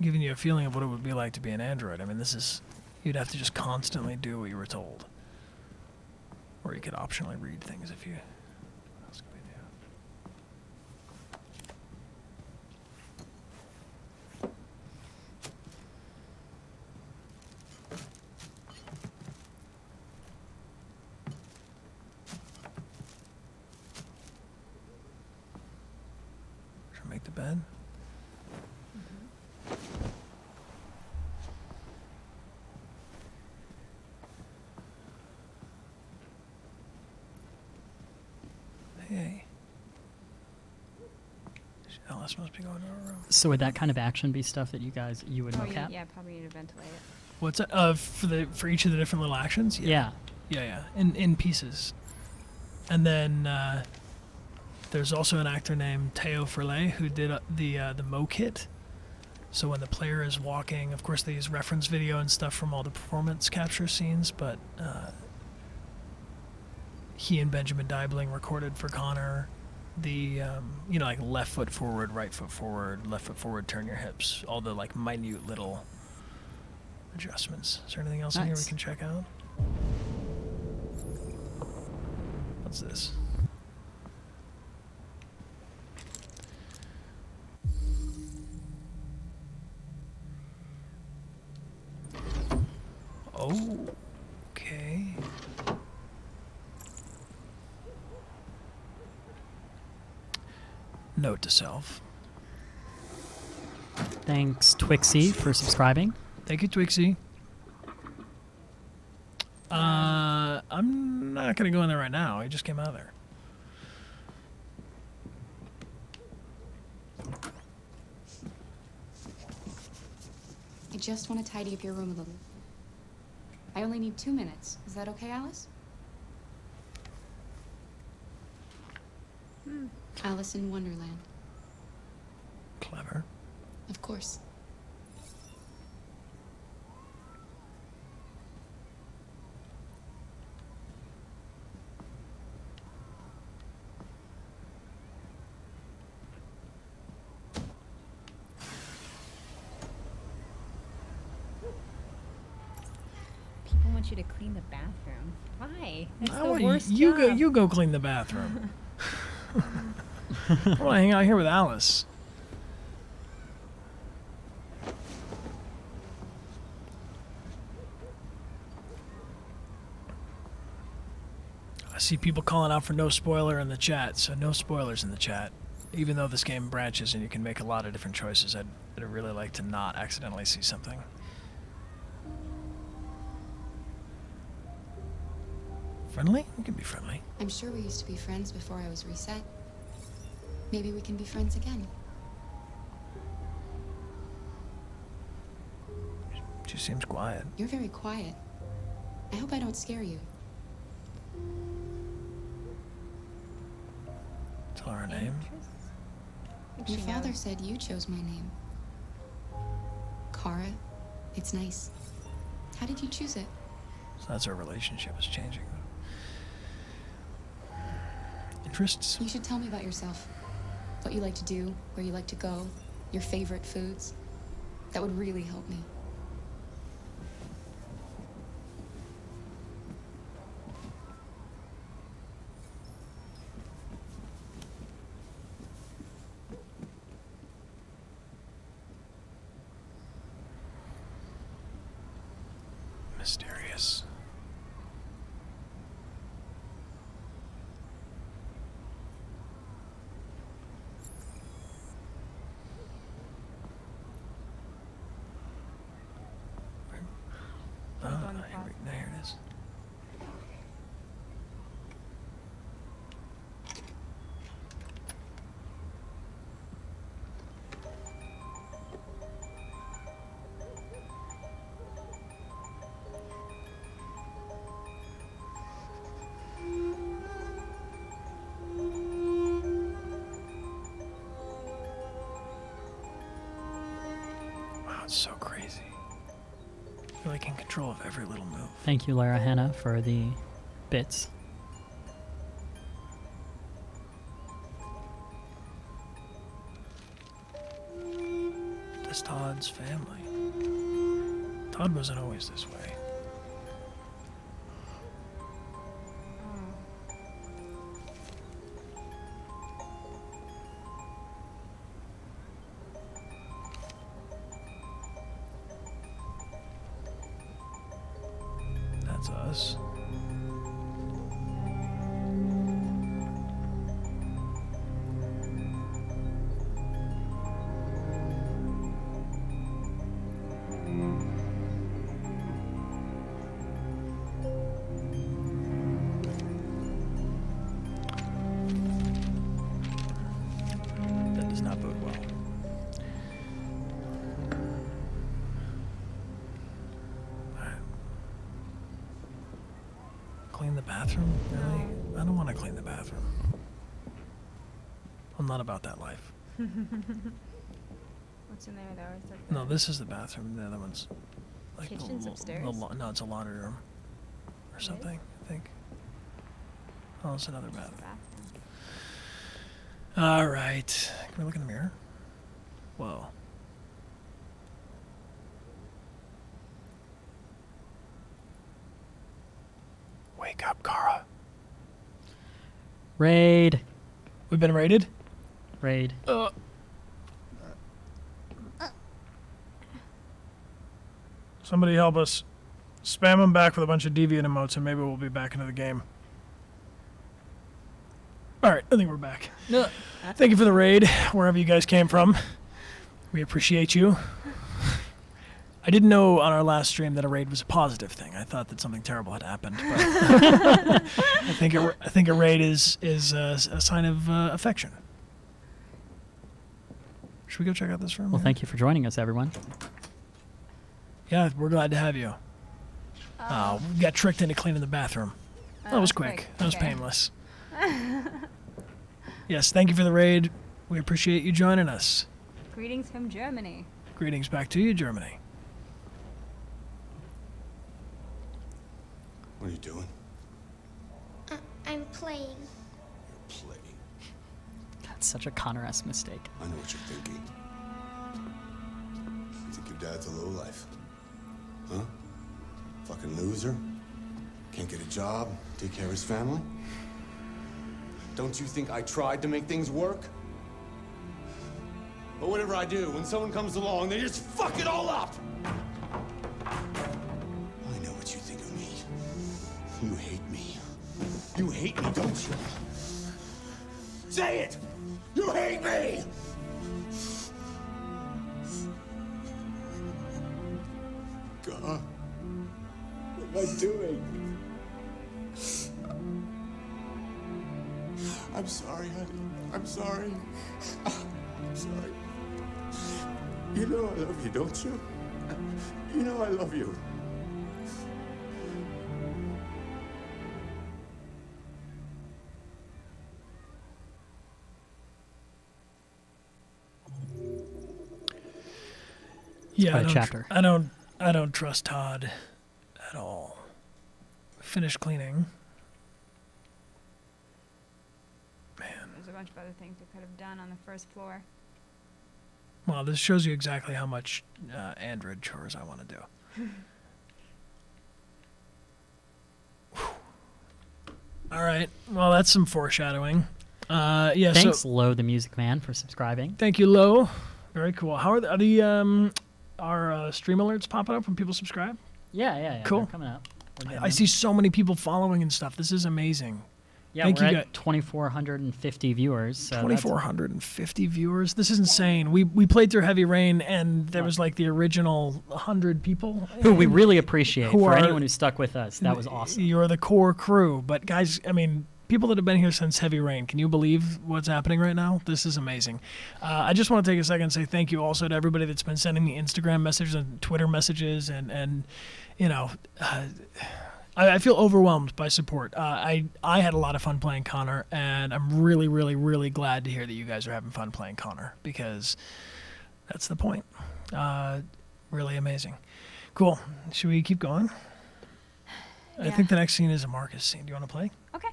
giving you a feeling of what it would be like to be an android. I mean, this is, you'd have to just constantly do what you were told. Or you could optionally read things if you... What else could we do? Should I make the bed? Hey. Alice must be going to her room. So would that kind of action be stuff that you would Oh, look at? yeah, probably need to ventilate it. What's that? For each of the different little actions? Yeah. Yeah. In pieces. And then there's also an actor named Teo Ferlet who did the Mo kit. So when the player is walking, of course they use reference video and stuff from all the performance capture scenes, but he and Benjamin Deibling recorded for Connor the like left foot forward, right foot forward, left foot forward, turn your hips, all the like minute little adjustments. Is there anything else in here we Nice. can check out? What's this? Oh, okay. Note to self. Thanks, Twixie, for subscribing. Thank you, Twixie. I'm not gonna go in there right now. I just came out of there. I just want to tidy up your room a little. I only need 2 minutes. Is that okay, Alice? Alice in Wonderland. Clever. Of course. People want you to clean the bathroom. Why? That's I the want worst you job. go. You go clean the bathroom. I want to hang out here with Alice. I see people calling out for no spoiler in the chat, so no spoilers in the chat. Even though this game branches and you can make a lot of different choices, I'd really like to not accidentally see something. Friendly? We can be friendly. I'm sure we used to be friends before I was reset. Maybe we can be friends again. She seems quiet. You're very quiet. I hope I don't scare you. Tell her her name. Your father said you chose my name. Kara, it's nice. How did you choose it? So that's our relationship is changing. Interests? You should tell me about yourself. What you like to do, where you like to go, your favorite foods. That would really help me. Mysterious. There it is. Wow, it's so crazy. You're like in control of every little move. Thank you, Lara Hannah, for the bits. This Todd's family. Todd wasn't always this way. That's us. That does not bode well. Clean the bathroom? Really? I don't want to clean the bathroom. I'm not about that life. What's in there though? Is that No, this is the bathroom. The other one's like Kitchen's upstairs? no, it's a laundry room or something. I think. Oh, it's another bathroom. All right. Can we look in the mirror? Whoa. Wake up, Kara. Raid. We've been raided? Raid. Somebody help us. Spam them back with a bunch of deviant emotes and maybe we'll be back into the game. Alright, I think we're back. Thank you for the raid, wherever you guys came from. We appreciate you. I didn't know on our last stream that a raid was a positive thing. I thought that something terrible had happened. But I think a raid is a sign of affection. Should we go check out this room? Well, thank you for joining us, everyone. Yeah, we're glad to have you. We got tricked into cleaning the bathroom. That was quick. That was painless. Yes, thank you for the raid. We appreciate you joining us. Greetings from Germany. Greetings back to you, Germany. What are you doing? I'm playing. Playing. That's such a Connor-esque mistake. I know what you're thinking. You think your dad's a lowlife? Huh? Fucking loser? Can't get a job, take care of his family? Don't you think I tried to make things work? But whatever I do, when someone comes along, they just fuck it all up! I know what you think of me. You hate me. You hate me, don't you? Say it! You hate me! God. What am I doing? I'm sorry, honey. I'm sorry. I'm sorry. You know I love you, don't you? You know I love you. Yeah, quite a chapter. I don't trust Todd at all. Finish cleaning. There's a bunch of other things we could have done on the first floor. Well, this shows you exactly how much android chores I want to do. All right. Well, that's some foreshadowing. Yeah. Thanks, Lo the Music Man, for subscribing. Thank you, Lo. Very cool. How are our stream alerts popping up when people subscribe? Yeah. Cool. They're coming up. I see so many people following and stuff. This is amazing. Yeah, Thank we're you at 2,450 viewers. So 2,450 viewers. This is insane. We played through Heavy Rain, and there was like the original 100 people who we really appreciate. Who For are- anyone who stuck with us, that was awesome. You're the core crew. But guys, I mean, people that have been here since Heavy Rain, can you believe what's happening right now? This is amazing. I just want to take a second and say thank you also to everybody that's been sending me Instagram messages and Twitter messages, and you know. I feel overwhelmed by support. I had a lot of fun playing Connor, and I'm really, really, really glad to hear that you guys are having fun playing Connor, because that's the point. Really amazing. Cool. Should we keep going? I think the next scene is a Marcus scene. Do you want to play? Okay.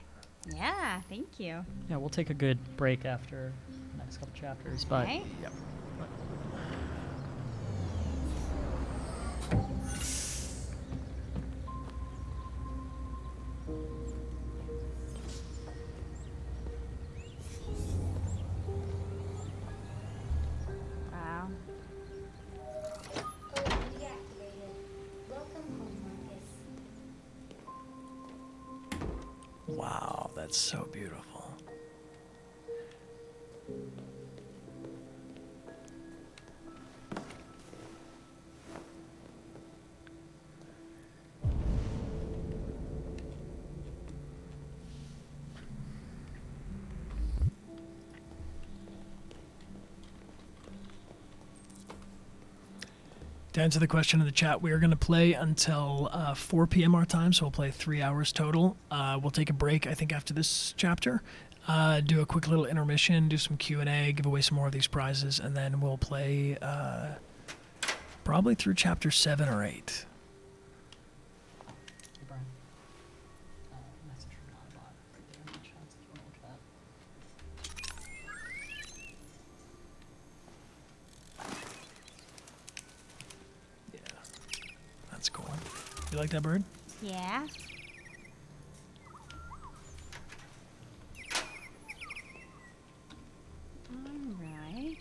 Yeah, thank you. Yeah, we'll take a good break after the next couple chapters. But Okay. Yep. Wow. Wow, that's so beautiful. To answer the question in the chat, we are going to play until 4 p.m. our time, so we'll play 3 hours total. We'll take a break, I think, after this chapter, do a quick little intermission, do some Q&A, give away some more of these prizes, and then we'll play probably through chapter 7 or 8. That's cool. You like that bird? Yeah. All right.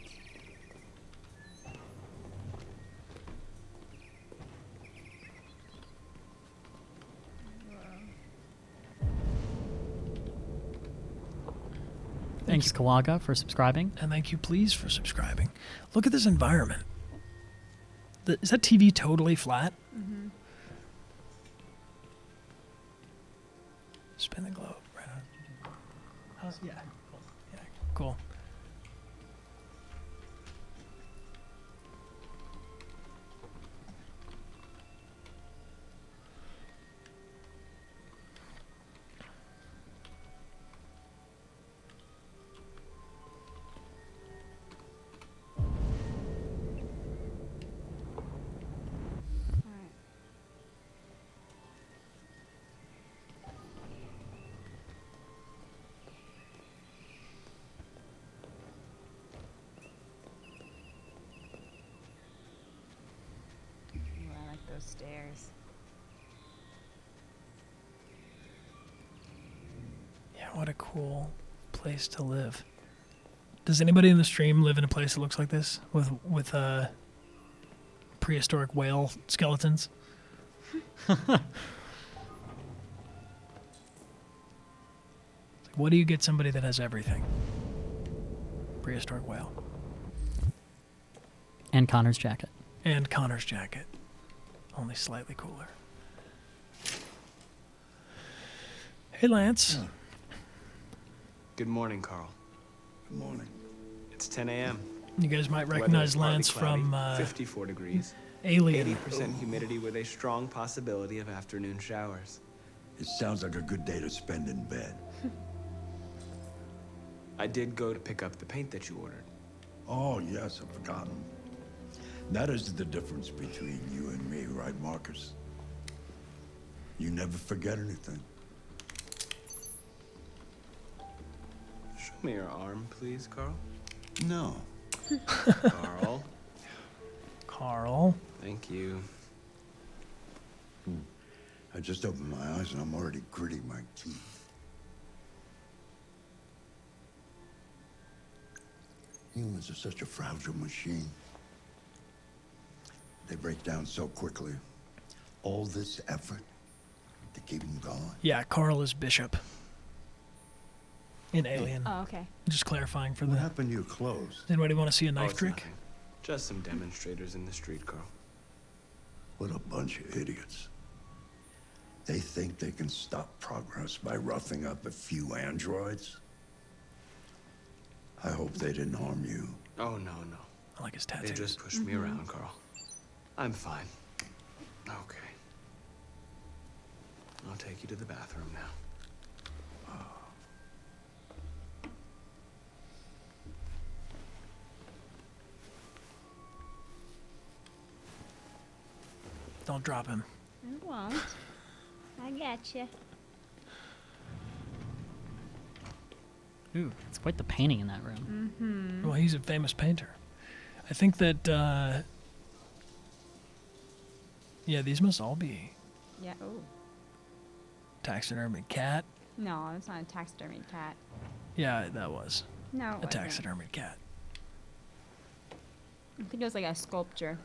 thanks, Kawaga, for subscribing. And thank you, please, for subscribing. Look at this environment. Is that TV totally flat? Mm-hmm. Spin the globe. Right on. Yeah. Cool. Yeah. Cool. I like those stairs. Yeah, what a cool place to live. Does anybody in the stream live in a place that looks like this with prehistoric whale skeletons? What do you get somebody that has everything? Prehistoric whale. And Connor's jacket. And Connor's jacket. Only slightly cooler. Hey, Lance. Yeah. Good morning, Carl. Good morning. It's 10 a.m. You guys might Weather recognize is partly Lance cloudy, from 54 degrees. Alien. 80% humidity with a strong possibility of afternoon showers. It sounds like a good day to spend in bed. I did go to pick up the paint that you ordered. Oh, yes, I've forgotten. That is the difference between you and me, right, Marcus? You never forget anything. Show me your arm, please, Carl. No. Carl. Carl. Thank you. I just opened my eyes and I'm already gritting my teeth. Humans are such a fragile machine. They break down so quickly. All this effort to keep them going. Yeah, Carl is Bishop. In Alien. Oh, okay. Just clarifying for What the... happened to your clothes? Anybody want to see a knife it's trick? nothing. Just some demonstrators in the street, Carl. What a bunch of idiots. They think they can stop progress by roughing up a few androids. I hope they didn't harm you. Oh, no, no. I like his They tattoos. just pushed me around, Carl. I'm fine. Okay. I'll take you to the bathroom now. Don't drop him. I won't. I gotcha. Ooh, it's quite the painting in that room. Mm-hmm. Well, he's a famous painter. I think that, yeah, these must all be Yeah. Oh. taxidermy cat. No, it's not a taxidermy cat. Yeah, that was. No, it a wasn't. taxidermy cat. I think it was like a sculpture.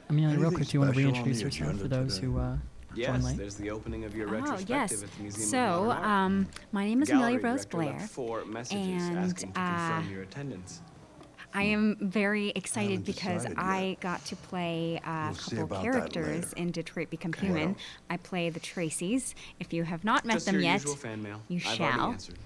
Amelia, real Anything quick, do you want to special on reintroduce the yourself agenda for those today? who joined Yes, late? there's the opening of your Oh, retrospective yes. at the Museum So, of Modern Art. my name is Gallery Amelia Rose director left Blair, 4 messages and asking to confirm your attendance. I am very excited haven't because decided I yet. got to play a We'll see couple about that characters later. in Detroit Become Okay, what Human. else? I play the Tracies. If you have not met Just them your yet, usual fan mail. you I've already shall. answered.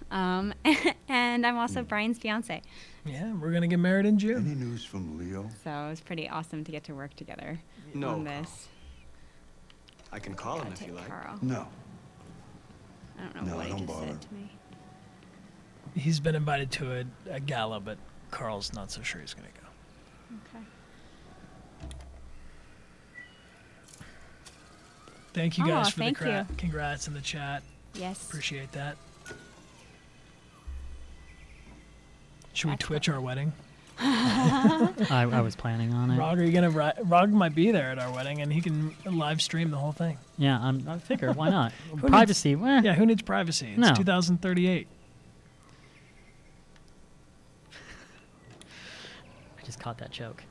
And I'm also Brian's fiance. Yeah, we're gonna get married in June. Any news from Leo? So it's pretty awesome to get to work together No, on Carl. this. I can call him Gotta if you take like. Carl. No. I don't know No, what he don't just bother. said to me. He's been invited to a gala, but Carl's not so sure he's gonna go. Okay. Thank you guys Aw, for thank the you. congrats in the chat. Yes. Appreciate that. Should we Excellent. Twitch our wedding? I was planning on it. Rog, are you gonna? Rog might be there at our wedding, and he can live stream the whole thing. Yeah, I figure, why not? Who Privacy, Needs, yeah, who needs privacy? It's No. 2038. I just caught that joke.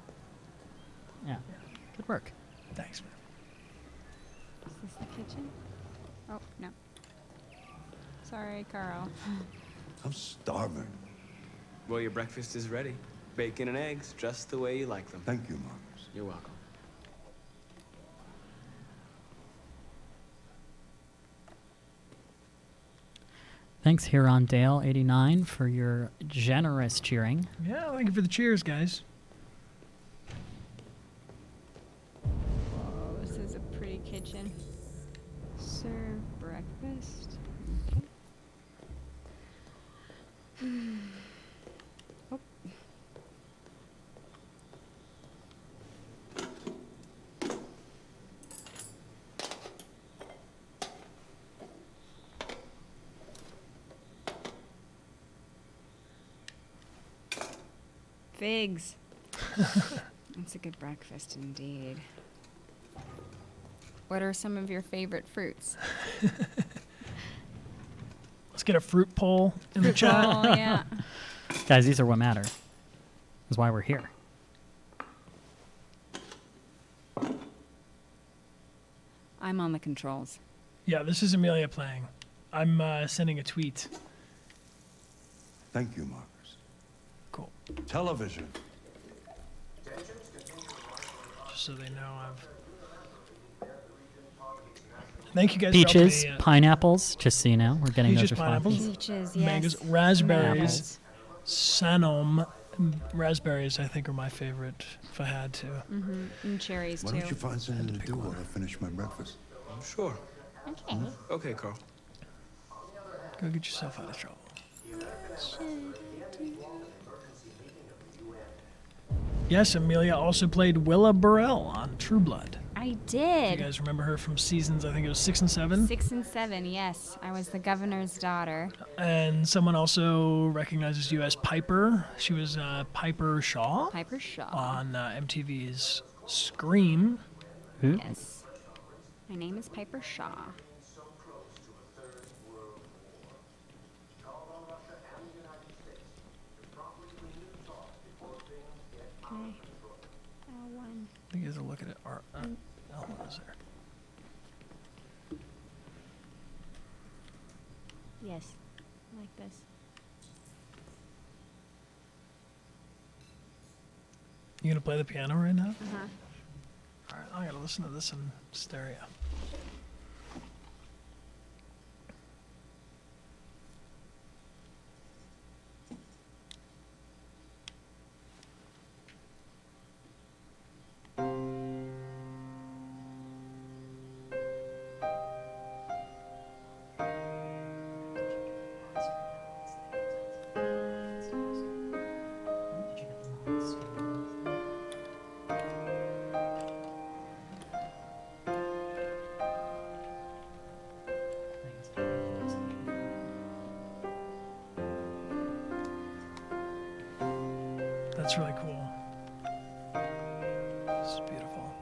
Yeah, good work. Thanks, man. Is this the kitchen? Oh, no. Sorry, Carl. I'm starving. Well, your breakfast is ready. Bacon and eggs, just the way you like them. Thank you, Marcus. You're welcome. Thanks, Huron Dale 89 for your generous cheering. Yeah, thank you for the cheers, guys. Whoa, this is a pretty kitchen. Serve breakfast. Okay. Oh. Figs. That's a good breakfast indeed. What are some of your favorite fruits? Let's get a fruit poll in the chat. Oh, yeah. Guys, these are what matter. That's why we're here. I'm on the controls. Yeah, this is Amelia playing. I'm sending a tweet. Thank you, Marcus. Cool. Television. Just so they know I've. Thank you guys. Peaches, for helping me, pineapples, just so you know, we're getting peaches, those pineapples, responses. Peaches, mangoes, yes. raspberries, Apples. sanum, Raspberries, I think, are my favorite, if I had to. Mm-hmm. And cherries, Why too. don't you find something to do while I finish my breakfast? Sure. Okay. Okay, Carl. Go get yourself out of trouble. Yes, Amelia also played Willa Burrell on True Blood. I did. You guys remember her from seasons, I think it was 6 and 7? 6 and 7, yes. I was the governor's daughter. And someone also recognizes you as Piper. She was Piper Shaw. Piper Shaw. On MTV's Scream. Yes. My name is Piper Shaw. Okay. L1. I think you have to look at it. L1 is there. Yes. Like this. You gonna play the piano right now? Uh-huh. All right, I gotta listen to this in stereo. That's really cool. This is beautiful.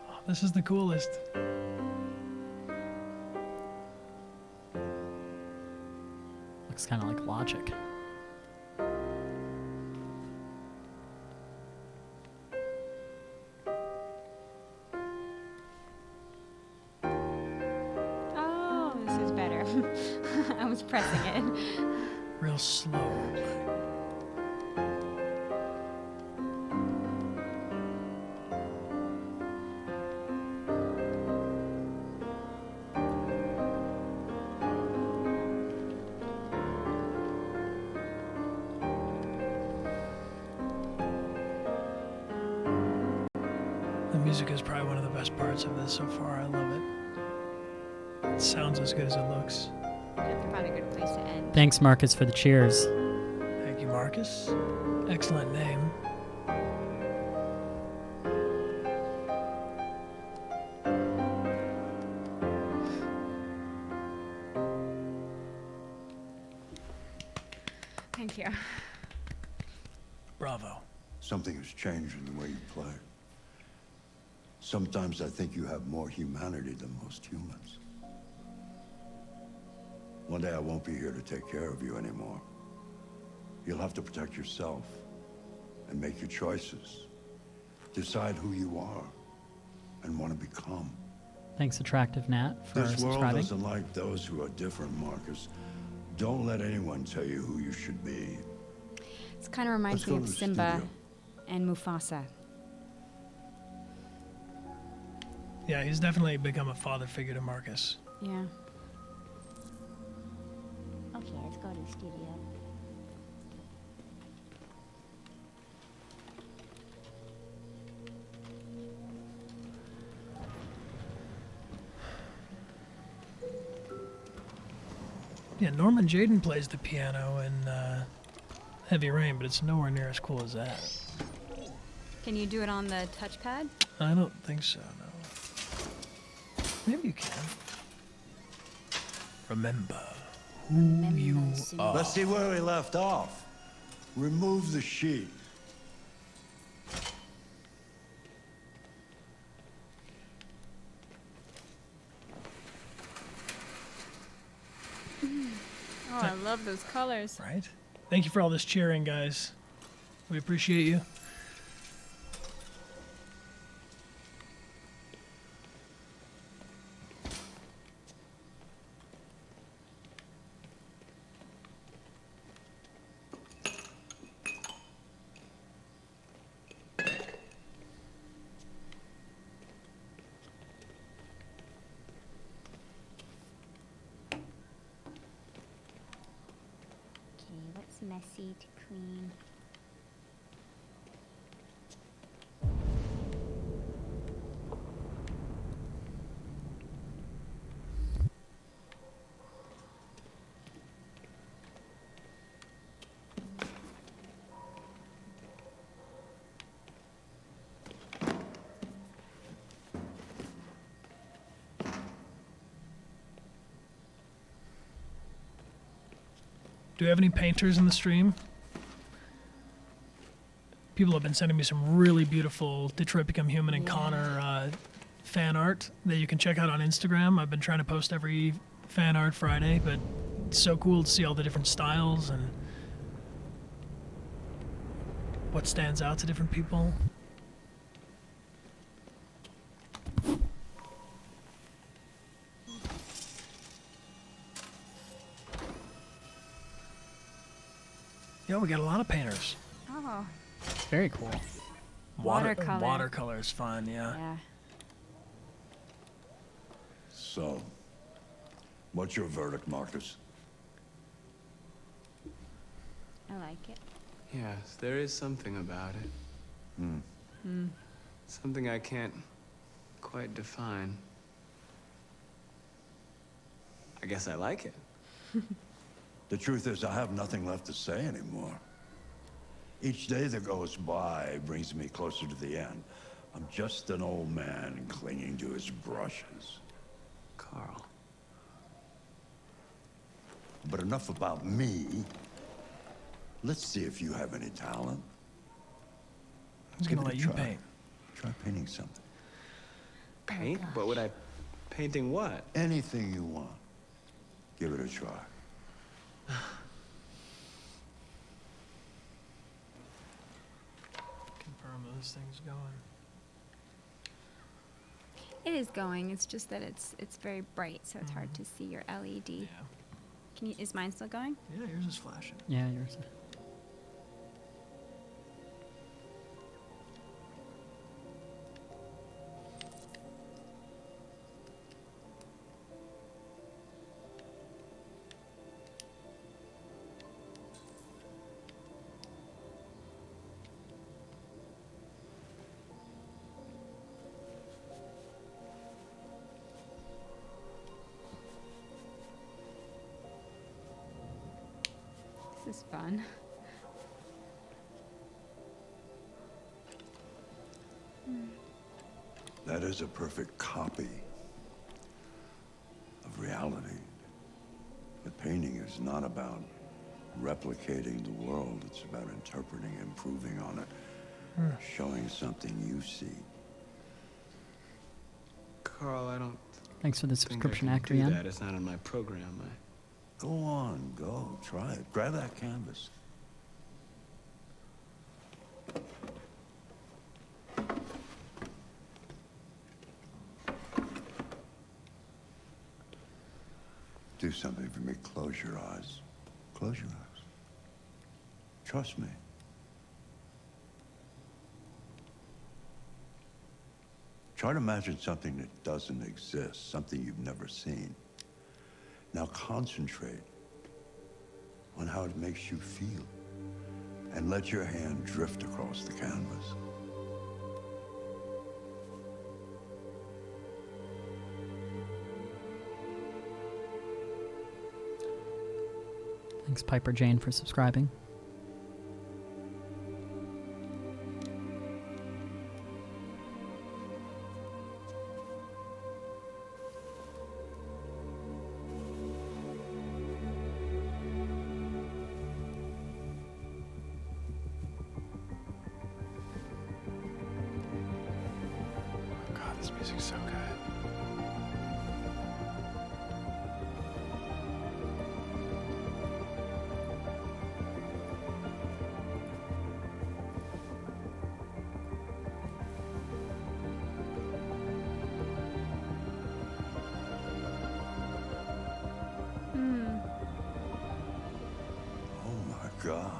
Oh, this is the coolest. Looks kind of like Logic. Oh, this is better. I was pressing it. Real slow. The music is probably one of the best parts of this so far. I love it. It sounds as good as it looks. I have to find a good place to end. Thanks, Marcus, for the cheers. Thank you, Marcus. Excellent name. Thank you. Bravo. Something has changed in the way you play. Sometimes I think you have more humanity than most humans. One day I won't be here to take care of you anymore. You'll have to protect yourself and make your choices. Decide who you are and want to become. Thanks, Attractive Nat, for This world subscribing. doesn't like those who are different, Marcus. Don't let anyone tell you who you should be. This kind of reminds Let's go me of to the Simba studio. and Mufasa. Yeah, he's definitely become a father figure to Marcus. Yeah. Okay, let's go to the studio. Yeah, Norman Jaden plays the piano in Heavy Rain, but it's nowhere near as cool as that. Can you do it on the touchpad? I don't think so, no. Maybe you can. Remember who you are. Let's see where we left off. Remove the sheet. Oh, I love those colors. Right? Thank you for all this cheering, guys. We appreciate you. messy to clean. Do we have any painters in the stream? People have been sending me some really beautiful Detroit Become Human and Connor fan art that you can check out on Instagram. I've been trying to post every fan art Friday, but it's so cool to see all the different styles and what stands out to different people. Yeah, we got a lot of painters. Oh. Very cool. Watercolor. Watercolor is fun, yeah. Yeah. So, what's your verdict, Marcus? I like it. Yes, there is something about it. Something I can't quite define. I guess I like it. The truth is, I have nothing left to say anymore. Each day that goes by brings me closer to the end. I'm just an old man clinging to his brushes. Carl. But enough about me. Let's see if you have any talent. Who's gonna let you paint? Try painting something. Paint? What would I... Painting what? Anything you want. Give it a try. Confirm those things going. It is going. It's just that it's very bright, so it's hard to see your LED. Yeah. Can you? Is mine still going? Yeah, yours is flashing. Yeah, yours. This is fun. That is a perfect copy of reality. But painting is not about replicating the world. It's about interpreting, improving on it, showing something you see. Carl, I don't Thanks for the think I subscription, can do Acreon. that. It's not in my program. Go on, go. Try it. Grab that canvas. Do something for me. Close your eyes. Close your eyes. Trust me. Try to imagine something that doesn't exist, something you've never seen. Now concentrate on how it makes you feel, and let your hand drift across the canvas. Thanks, Piper Jane, for subscribing. God, this music's so good. Oh my God.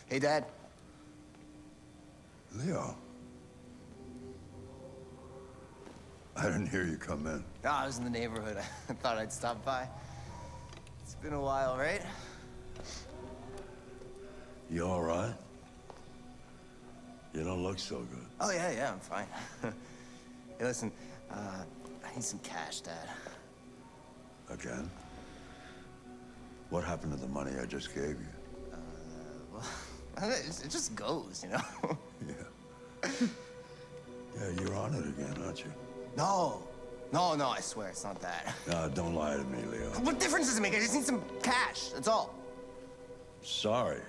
Hey, Dad. Leo. I didn't hear you come in. No, I was in the neighborhood. I thought I'd stop by. It's been a while, right? You all right? You don't look so good. Oh, yeah, I'm fine. Hey, listen, I need some cash, Dad. Again? What happened to the money I just gave you? Well, it just goes, you know? Yeah, you're on it again, aren't you? No, I swear it's not that. No, don't lie to me, Leo. What difference does it make? I just need some cash, that's all. Sorry.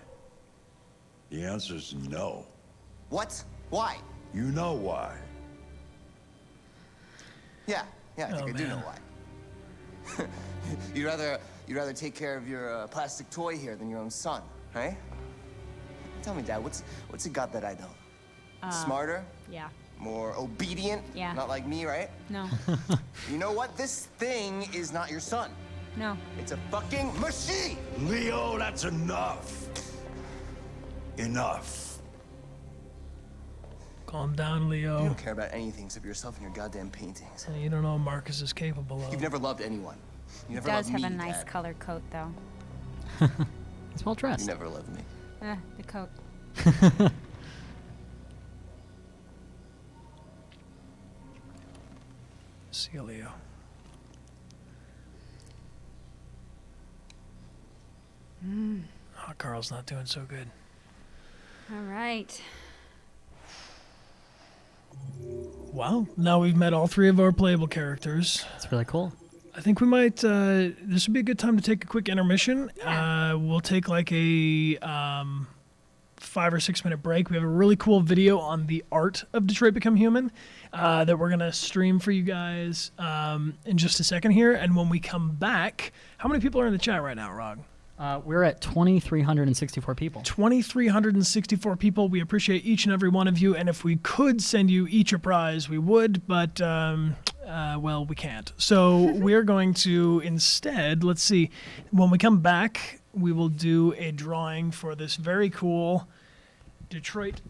The answer's no. What? Why? You know why. Yeah, I think I do know why. You'd rather take care of your plastic toy here than your own son, right? Tell me, Dad, what's it got that I don't? Smarter? Yeah. More obedient? Yeah. Not like me, right? No. You know what? This thing is not your son. No. It's a fucking machine! Leo, that's enough. Enough. Calm down, Leo. You don't care about anything except yourself and your goddamn paintings. You don't know what Marcus is capable of. You've never loved anyone. You never Does loved have me, a nice Dad. colored coat, though. He's well dressed. You never loved me. The coat. See you, Leo. Oh, Carl's not doing so good. All right. Wow. Now we've met all three of our playable characters. That's really cool. I think we might, this would be a good time to take a quick intermission. We'll take like a 5 or 6 minute break. We have a really cool video on the art of Detroit Become Human that we're going to stream for you guys in just a second here. And when we come back, how many people are in the chat right now, Rog? We're at 2,364 people. 2,364 people. We appreciate each and every one of you. And if we could send you each a prize, we would. But, well, we can't. So we're going to instead, let's see, when we come back, we will do a drawing for this very cool Detroit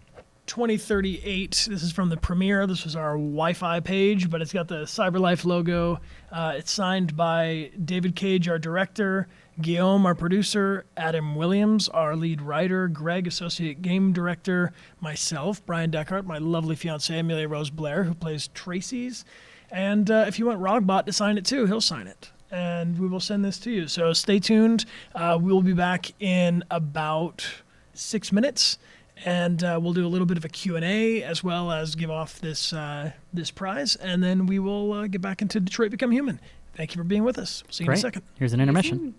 2038. This is from the premiere. This was our Wi-Fi page, but it's got the CyberLife logo. It's signed by David Cage, our director, Guillaume, our producer, Adam Williams, our lead writer, Greg, associate game director, myself, Brian Deckard, my lovely fiancée, Amelia Rose Blair, who plays Tracy's. And if you want Rogbot to sign it too, he'll sign it. And we will send this to you. So stay tuned. We'll be back in about 6 minutes. And we'll do a little bit of a Q&A as well as give off this this prize. And then we will get back into Detroit Become Human. Thank you for being with us. We'll see you in a second. Here's an intermission.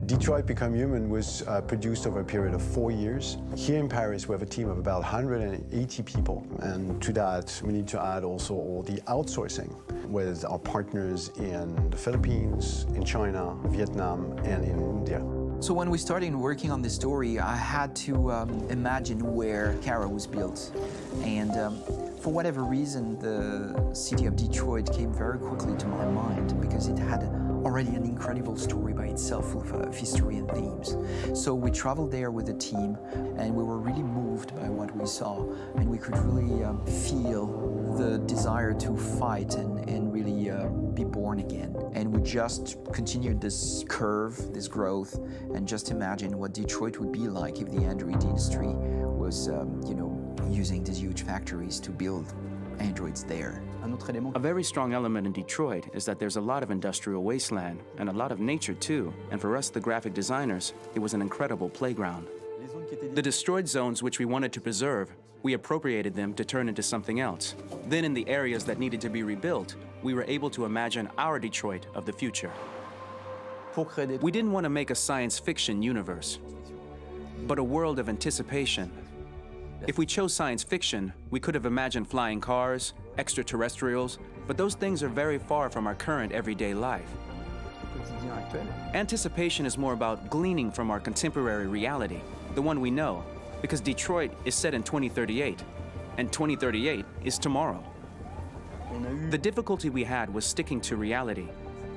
Detroit Become Human was produced over a period of 4 years. Here in Paris, we have a team of about 180 people. And to that, we need to add also all the outsourcing with our partners in the Philippines, in China, Vietnam, and in India. So when we started working on this story, I had to imagine where Kara was built. And for whatever reason, the city of Detroit came very quickly to my mind because it had already an incredible story by itself full of history and themes. So we traveled there with the team and we were really moved by what we saw, and we could really feel the desire to fight and really be born again. And we just continued this curve, this growth, and just imagine what Detroit would be like if the android industry was, using these huge factories to build androids there. A very strong element in Detroit is that there's a lot of industrial wasteland and a lot of nature too. And for us, the graphic designers, it was an incredible playground. The destroyed zones which we wanted to preserve, we appropriated them to turn into something else. Then in the areas that needed to be rebuilt, we were able to imagine our Detroit of the future. We didn't want to make a science fiction universe, but a world of anticipation. If we chose science fiction, we could have imagined flying cars, extraterrestrials, but those things are very far from our current everyday life. Anticipation is more about gleaning from our contemporary reality, the one we know, because Detroit is set in 2038, and 2038 is tomorrow. The difficulty we had was sticking to reality.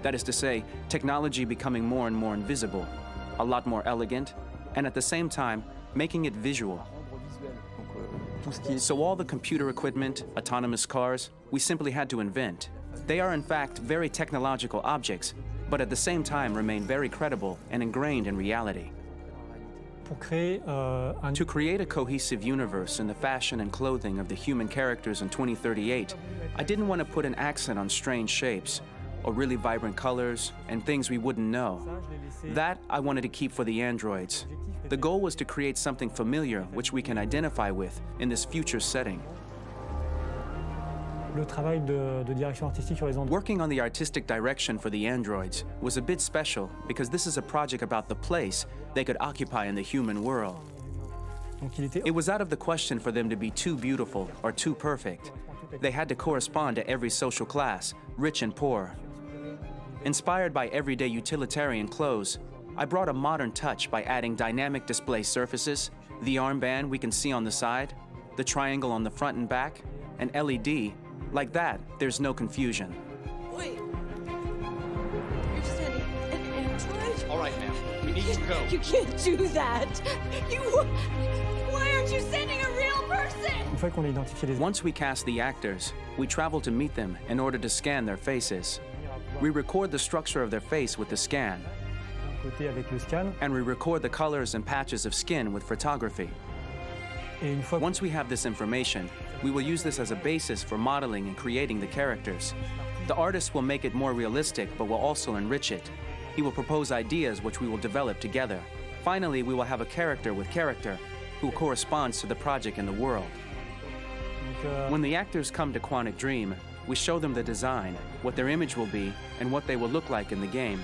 That is to say, technology becoming more and more invisible, a lot more elegant, and at the same time, making it visual. So all the computer equipment, autonomous cars, we simply had to invent. They are in fact very technological objects, but at the same time remain very credible and ingrained in reality. To create a cohesive universe in the fashion and clothing of the human characters in 2038, I didn't want to put an accent on strange shapes, or really vibrant colors, and things we wouldn't know. That I wanted to keep for the androids. The goal was to create something familiar which we can identify with in this future setting. Working on the artistic direction for the androids was a bit special because this is a project about the place they could occupy in the human world. It was out of the question for them to be too beautiful or too perfect. They had to correspond to every social class, rich and poor. Inspired by everyday utilitarian clothes, I brought a modern touch by adding dynamic display surfaces, the armband we can see on the side, the triangle on the front and back, an LED. Like that, there's no confusion. Wait. You're sending an android? All right, ma'am. We need to go. You can't do that. Why aren't you sending a real person? Once we cast the actors, we travel to meet them in order to scan their faces. We record the structure of their face with the scan. And we record the colors and patches of skin with photography. Once we have this information, we will use this as a basis for modeling and creating the characters. The artist will make it more realistic, but will also enrich it. He will propose ideas which we will develop together. Finally, we will have a character with character who corresponds to the project and the world. When the actors come to Quantic Dream, we show them the design, what their image will be, and what they will look like in the game.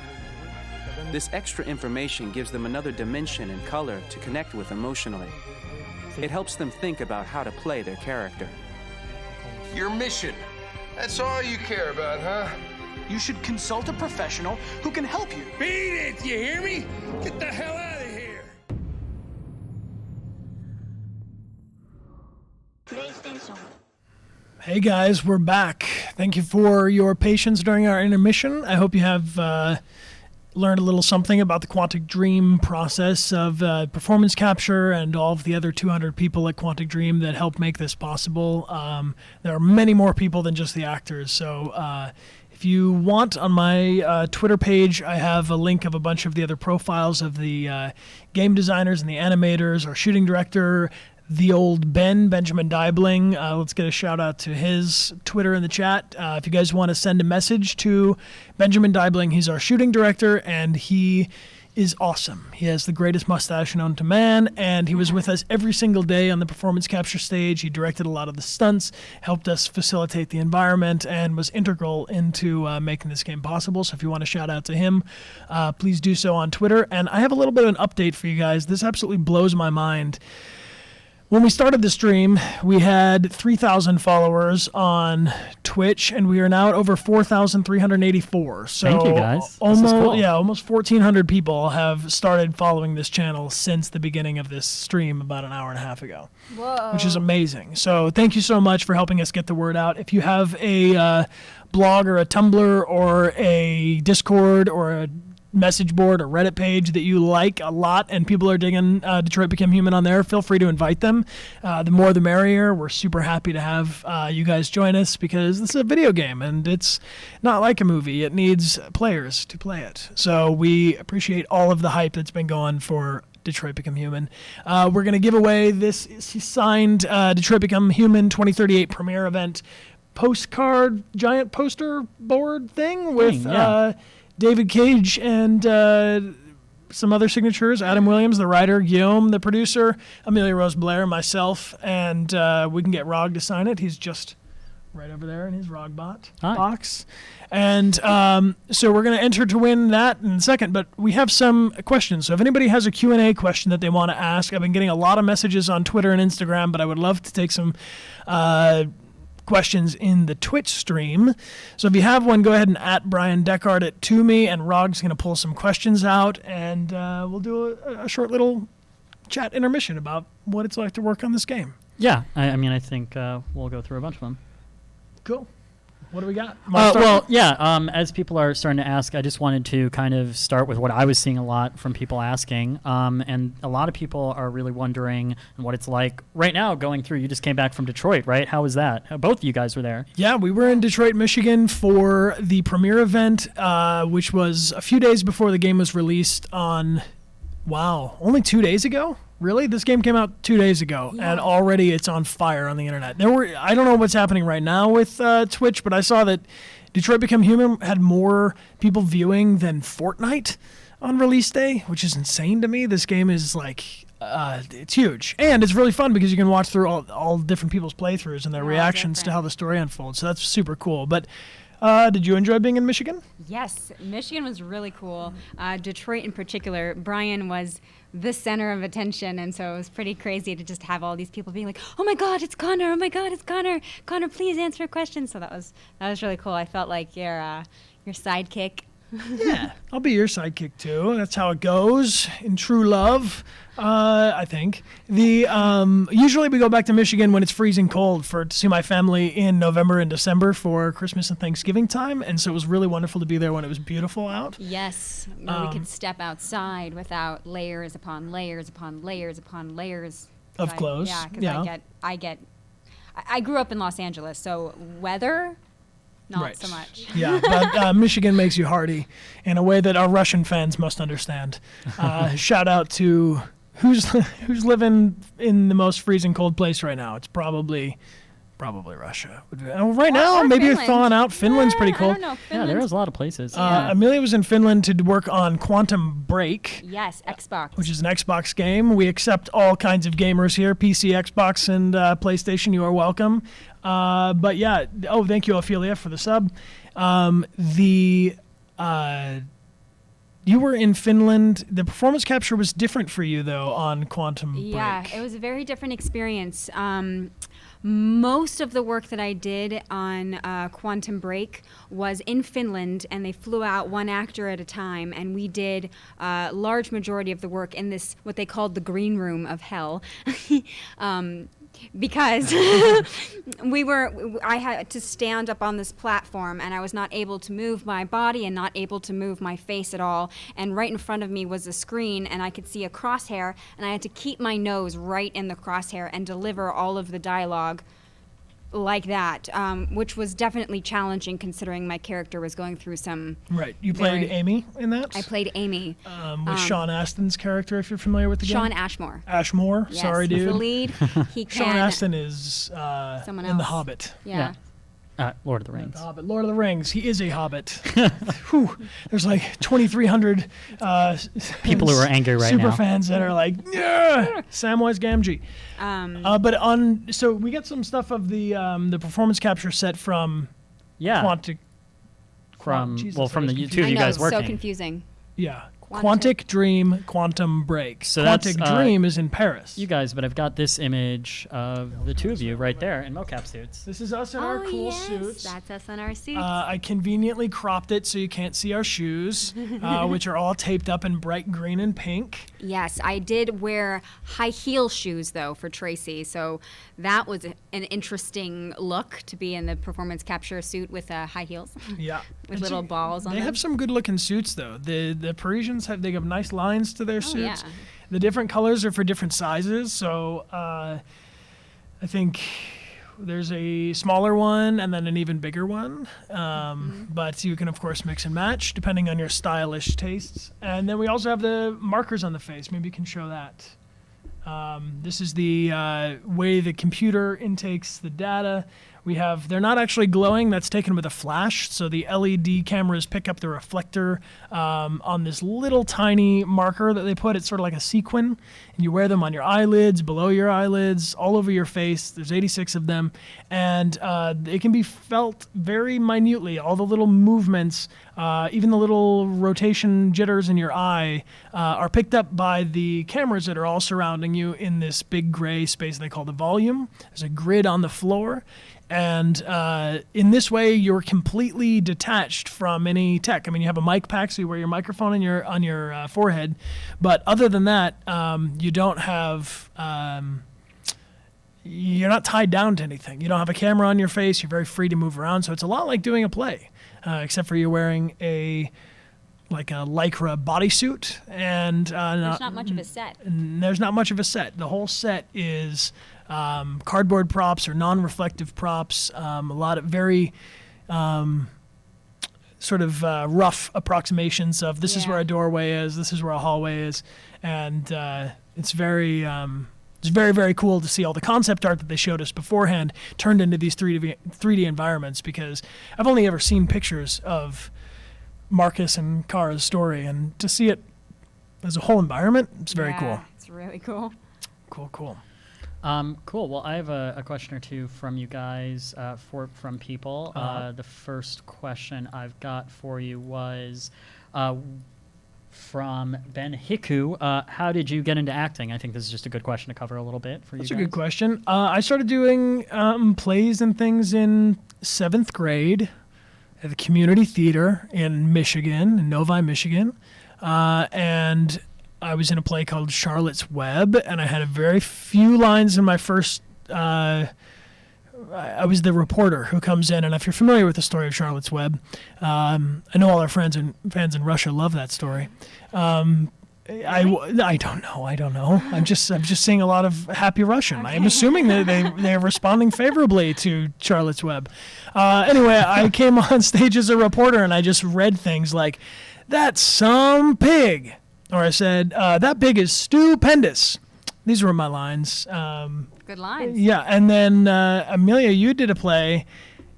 This extra information gives them another dimension and color to connect with emotionally. It helps them think about how to play their character. Your mission. That's all you care about, huh? You should consult a professional who can help you. Beat it, you hear me? Get the hell out of here! PlayStation. Hey guys, we're back. Thank you for your patience during our intermission. I hope you have learned a little something about the Quantic Dream process of performance capture and all of the other 200 people at Quantic Dream that helped make this possible. There are many more people than just the actors, so if you want, on my Twitter page, I have a link of a bunch of the other profiles of the game designers and the animators, our shooting director, the old Benjamin Deibling. Let's get a shout out to his Twitter in the chat. If you guys want to send a message to Benjamin Deibling, he's our shooting director, and he is awesome. He has the greatest mustache known to man, and he was with us every single day on the performance capture stage. He directed a lot of the stunts, helped us facilitate the environment, and was integral into making this game possible. So if you want to shout out to him, please do so on Twitter. And I have a little bit of an update for you guys. This absolutely blows my mind. When we started the stream, we had 3,000 followers on Twitch, and we are now at over 4,384. So thank you, guys. Almost, cool. yeah, almost 1,400 people have started following this channel since the beginning of this stream about an hour and a half ago. Whoa. Which is amazing. So thank you so much for helping us get the word out. If you have a blog or a Tumblr or a Discord or a message board or Reddit page that you like a lot and people are digging Detroit Become Human on there, feel free to invite them. The more the merrier. We're super happy to have you guys join us because this is a video game and it's not like a movie. It needs players to play it. So we appreciate all of the hype that's been going for Detroit Become Human. We're going to give away this signed Detroit Become Human 2038 premiere event postcard, giant poster board thing with David Cage and some other signatures, Adam Williams, the writer, Guillaume, the producer, Amelia Rose Blair, myself, and we can get Rog to sign it. He's just right over there in his Rogbot box. And so we're going to enter to win that in a second, but we have some questions. So if anybody has a Q&A question that they want to ask, I've been getting a lot of messages on Twitter and Instagram, but I would love to take some questions in the Twitch stream. So if you have one, go ahead and @Brian Deckard it to me, and Rog's going to pull some questions out, and we'll do a short little chat intermission about what it's like to work on this game. Yeah, I mean, I think we'll go through a bunch of them. Cool. What do we got? As people are starting to ask, I just wanted to kind of start with what I was seeing a lot from people asking. And a lot of people are really wondering what it's like right now going through. You just came back from Detroit, right? How was that? Both of you guys were there. Yeah, we were in Detroit, Michigan for the premiere event, which was a few days before the game was released on, only 2 days ago? Really? This game came out 2 days ago, and already it's on fire on the internet. I don't know what's happening right now with Twitch, but I saw that Detroit Become Human had more people viewing than Fortnite on release day, which is insane to me. This game is it's huge. And it's really fun because you can watch through all different people's playthroughs and their reactions to how the story unfolds. So that's super cool. But did you enjoy being in Michigan? Yes, Michigan was really cool. Detroit in particular, Brian was the center of attention, and so it was pretty crazy to just have all these people being like, "Oh my God, it's Connor! Oh my God, it's Connor! Connor, please answer a question." So that was really cool. I felt like your sidekick. Yeah, I'll be your sidekick too. That's how it goes in true love. I think usually we go back to Michigan when it's freezing cold to see my family in November and December for Christmas and Thanksgiving time, and so it was really wonderful to be there when it was beautiful out. Yes, where we could step outside without layers upon layers upon layers upon layers of clothes. Yeah, because I grew up in Los Angeles, so weather. Not so much. Yeah, but Michigan makes you hardy in a way that our Russian fans must understand. Shout out to who's living in the most freezing cold place right now. It's probably Russia. Right now, maybe Finland. you're thawing out. Finland's pretty cold. I don't know. Yeah, there's a lot of places. Amelia was in Finland to work on Quantum Break. Yes, Xbox. Which is an Xbox game. We accept all kinds of gamers here, PC, Xbox, and PlayStation. You are welcome. But yeah, thank you, Ophelia, for the sub. You were in Finland. The performance capture was different for you, though, on Quantum Break. Yeah, it was a very different experience. Most of the work that I did on Quantum Break was in Finland, and they flew out one actor at a time, and we did a large majority of the work in this, what they called the green room of hell. Because I had to stand up on this platform, and I was not able to move my body and not able to move my face at all. And right in front of me was a screen, and I could see a crosshair, and I had to keep my nose right in the crosshair and deliver all of the dialogue like that, which was definitely challenging considering my character was going through some... Right. You played Amy in that? I played Amy. With Sean Astin's character, if you're familiar with the game? Sean Ashmore. Ashmore? Yes, sorry, dude. He's the lead. Sean Astin is someone in else. The Hobbit. Yeah. Lord of the Rings. The Hobbit. Lord of the Rings. He is a Hobbit. Whew. There's like 2,300 people who are angry right now. Super fans that are like, yeah, Samwise Gamgee. So we get some stuff of the performance capture set from Quantic. From the two of you guys working. So confusing. Yeah. Quantic Dream, Quantum Break. So Quantic Dream is in Paris. You guys, but I've got this image of the two of you right there in mocap suits. This is us in our cool suits. That's us in our suits. I conveniently cropped it so you can't see our shoes, which are all taped up in bright green and pink. Yes, I did wear high heel shoes, though, for Traci, so that was an interesting look to be in the performance capture suit with high heels. Yeah. With little balls on them. They have some good-looking suits, though. The Parisians have nice lines to their suits. Yeah. The different colors are for different sizes, so I think there's a smaller one and then an even bigger one. But you can, of course, mix and match depending on your stylish tastes. And then we also have the markers on the face. Maybe you can show that. This is the way the computer intakes the data. They're not actually glowing, that's taken with a flash, so the LED cameras pick up the reflector on this little tiny marker that they put. It's sort of like a sequin, and you wear them on your eyelids, below your eyelids, all over your face. There's 86 of them, and it can be felt very minutely. All the little movements, even the little rotation jitters in your eye are picked up by the cameras that are all surrounding you in this big gray space they call the volume. There's a grid on the floor. And in this way, you're completely detached from any tech. I mean, you have a mic pack, so you wear your microphone on your forehead. But other than that, you don't have you're not tied down to anything. You don't have a camera on your face. You're very free to move around. So it's a lot like doing a play, except for you're wearing a lycra bodysuit, and There's not much of a set. There's not much of a set. The whole set is cardboard props or non-reflective props. A lot of very sort of rough approximations of this is where a doorway is, this is where a hallway is, and it's very, very cool to see all the concept art that they showed us beforehand turned into these 3D environments, because I've only ever seen pictures of Marcus and Kara's story, and to see it as a whole environment, it's very cool. It's really cool. Cool. Cool. Well, I have a question or two from you guys, from people. The first question I've got for you was from Ben Hiku. How did you get into acting? I think this is just a good question to cover a little bit for you guys. That's a good question. I started doing plays and things in 7th grade at the community theater in Michigan, in Novi, Michigan. And I was in a play called Charlotte's Web, and I had a very few lines in my first... I was the reporter who comes in, and if you're familiar with the story of Charlotte's Web, I know all our fans in Russia love that story. I don't know. I'm just seeing a lot of happy Russian. I'm assuming that they're responding favorably to Charlotte's Web. Anyway, I came on stage as a reporter, and I just read things like, "That's some pig," or I said, "That pig is stupendous." These were my lines. Good lines. Yeah, and then Amelia, you did a play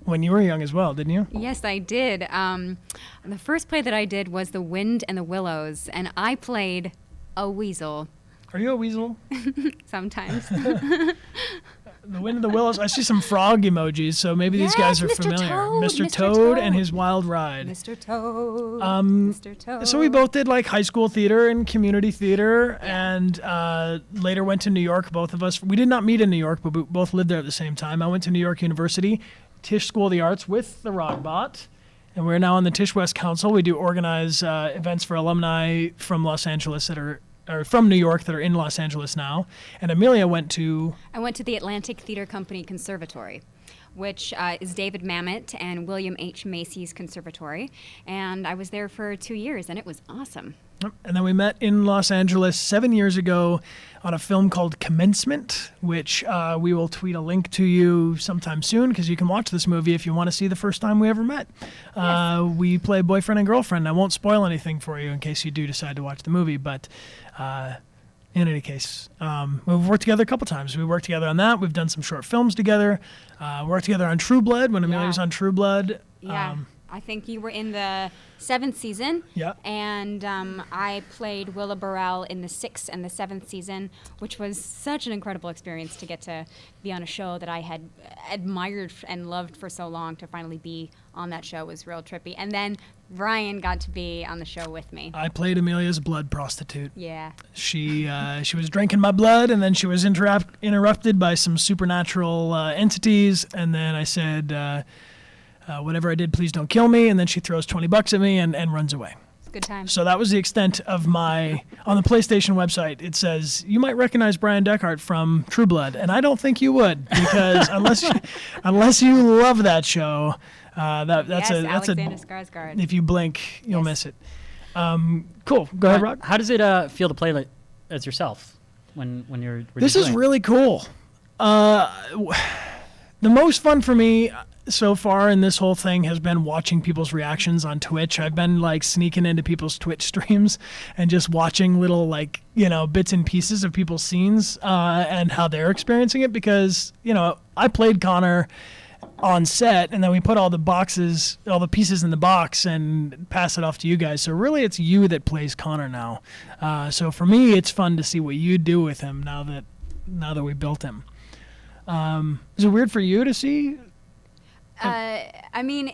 when you were young as well, didn't you? Yes, I did. The first play that I did was The Wind and the Willows, and I played a weasel. Are you a weasel? Sometimes. The Wind and the Willows. I see some frog emojis, so maybe these guys are Mr. familiar. Toad, Mr. Mr. Toad and Toad. his wild ride. Mr. Toad. Mr. Toad. So we both did like high school theater and community theater, and later went to New York. Both of us. We did not meet in New York, but we both lived there at the same time. I went to New York University, Tisch School of the Arts with the Rogbot, and we're now on the Tisch West Council. We do organize events for alumni from Los Angeles or from New York that are in Los Angeles now. And Amelia went to... I went to the Atlantic Theater Company Conservatory, which is David Mamet and William H. Macy's conservatory. And I was there for 2 years, and it was awesome. And then we met in Los Angeles 7 years ago on a film called Commencement, which we will tweet a link to you sometime soon, because you can watch this movie if you want to see the first time we ever met. Yes. We play boyfriend and girlfriend. I won't spoil anything for you in case you do decide to watch the movie, but in any case, we've worked together a couple times. We worked together on that. We've done some short films together. Worked together on True Blood when Amelia was on True Blood. Yeah. I think you were in the 7th season. Yeah. And I played Willa Burrell in the 6th and the 7th season, which was such an incredible experience to get to be on a show that I had admired and loved for so long. To finally be on that show was real trippy. And then Brian got to be on the show with me. I played Amelia's blood prostitute. Yeah. She was drinking my blood, and then she was interrupted by some supernatural entities, and then I said... whatever I did, please don't kill me. And then she throws $20 at me and runs away. It's a good time. So that was the extent of my... On the PlayStation website, it says, you might recognize Brian Deckhart from True Blood. And I don't think you would, because unless you love that show, that's Alexander Skarsgård. If you blink, you'll miss it. Cool. Go ahead, Rock. How does it feel to play as yourself when you're... This is really cool. The most fun for me... so far in this whole thing has been watching people's reactions on Twitch. I've been like sneaking into people's Twitch streams and just watching little bits and pieces of people's scenes and how they're experiencing it, because I played Connor on set, and then we put all the pieces in the box and pass it off to you guys. So really it's you that plays Connor now. So for me it's fun to see what you do with him now that we built him. Is it weird for you to see? I mean,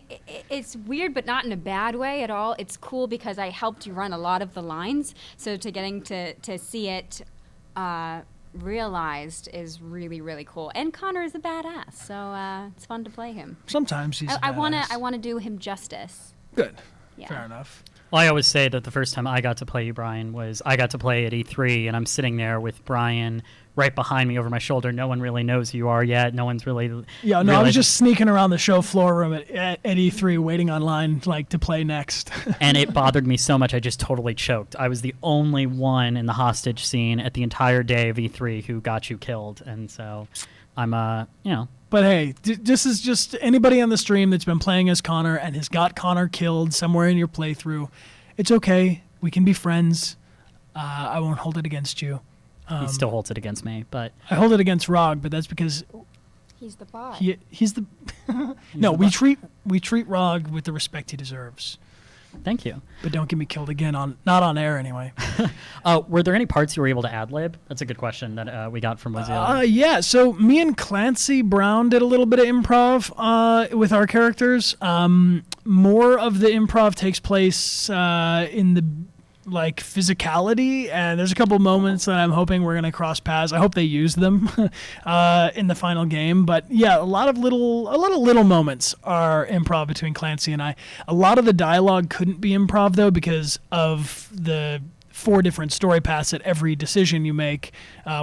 it's weird, but not in a bad way at all. It's cool because I helped you run a lot of the lines, so getting to see it realized is really, really cool. And Connor is a badass, so it's fun to play him. Sometimes he's. I want to do him justice. Good. Yeah. Fair enough. Well, I always say that the first time I got to play you, Brian, was I got to play at E3, and I'm sitting there with Brian right behind me over my shoulder. No one really knows who you are yet. No one's really... Yeah, no, I was just sneaking around the show floor room at E3 waiting online to play next. And it bothered me so much I just totally choked. I was the only one in the hostage scene at the entire day of E3 who got you killed. And so I'm, But hey, this is just anybody on the stream that's been playing as Connor and has got Connor killed somewhere in your playthrough. It's okay. We can be friends. I won't hold it against you. He still holds it against me, but... I hold it against Rog, but that's because... He's the boss. He's the... No, we treat Rog with the respect he deserves. Thank you. But don't get me killed again, not on air anyway. Were there any parts you were able to ad-lib? That's a good question that we got from Wazil. Yeah, so me and Clancy Brown did a little bit of improv with our characters. More of the improv takes place in the physicality, and there's a couple moments that I'm hoping we're going to cross paths. I hope they use them in the final game. But yeah, a lot of little moments are improv between Clancy and I. A lot of the dialogue couldn't be improv though because of the 4 different story paths at every decision you make,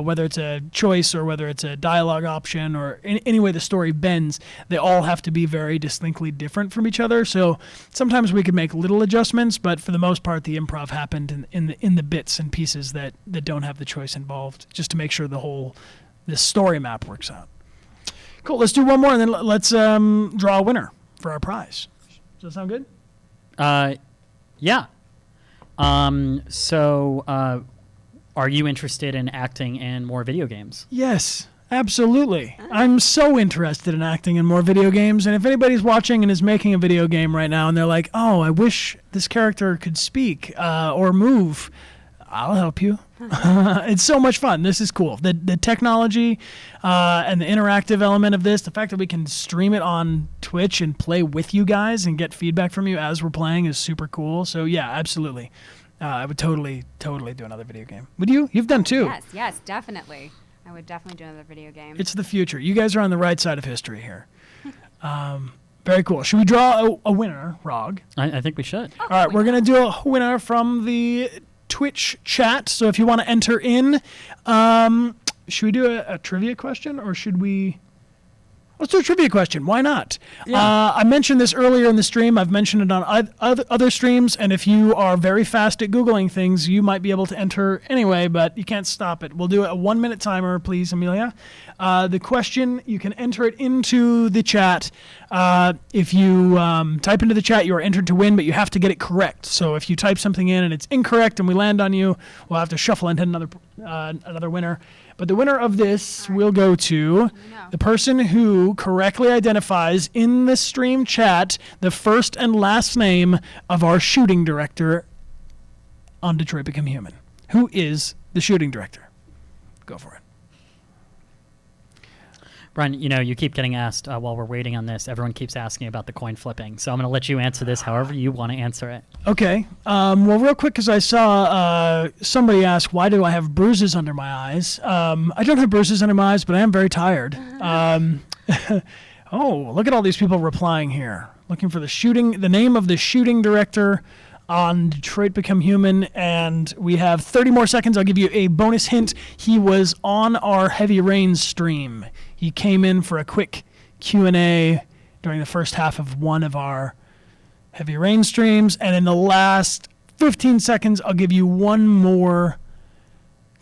whether it's a choice or whether it's a dialogue option or any way the story bends. They all have to be very distinctly different from each other. So sometimes we could make little adjustments, but for the most part, the improv happened in the bits and pieces that don't have the choice involved, just to make sure this story map works out. Cool. Let's do one more, and then let's draw a winner for our prize. Does that sound good? Yeah. Are you interested in acting in more video games? Yes, absolutely. I'm so interested in acting in more video games, and if anybody's watching and is making a video game right now and they're like, oh, I wish this character could speak or move, I'll help you. It's so much fun. This is cool. The technology and the interactive element of this, the fact that we can stream it on Twitch and play with you guys and get feedback from you as we're playing is super cool. So yeah, absolutely. I would totally do another video game. Would you? You've done 2. Yes, definitely. I would definitely do another video game. It's the future. You guys are on the right side of history here. Very cool. Should we draw a winner, Rog? I think we should. All right, we're going to do a winner from the Twitch chat. So if you want to enter in, should we do a trivia question or should we... Let's do a trivia question. Why not? Yeah. I mentioned this earlier in the stream. I've mentioned it on other streams, and if you are very fast at Googling things, you might be able to enter anyway, but you can't stop it. We'll do a 1-minute timer, please, Amelia. The question, you can enter it into the chat. If you type into the chat, you are entered to win, but you have to get it correct. So if you type something in and it's incorrect and we land on you, we'll have to shuffle into another winner. But the winner of this will go to the person who correctly identifies in the stream chat the first and last name of our shooting director on Detroit Become Human. Who is the shooting director? Go for it. Brian, you keep getting asked while we're waiting on this. Everyone keeps asking about the coin flipping. So I'm going to let you answer this however you want to answer it. Okay. Well, real quick, because I saw somebody ask, why do I have bruises under my eyes? I don't have bruises under my eyes, but I am very tired. Oh, look at all these people replying here. Looking for the name of the shooting director on Detroit Become Human, and we have 30 more seconds. I'll give you a bonus hint. He was on our Heavy Rain stream. He came in for a quick Q&A during the first half of one of our Heavy Rain streams, and in the last 15 seconds, I'll give you one more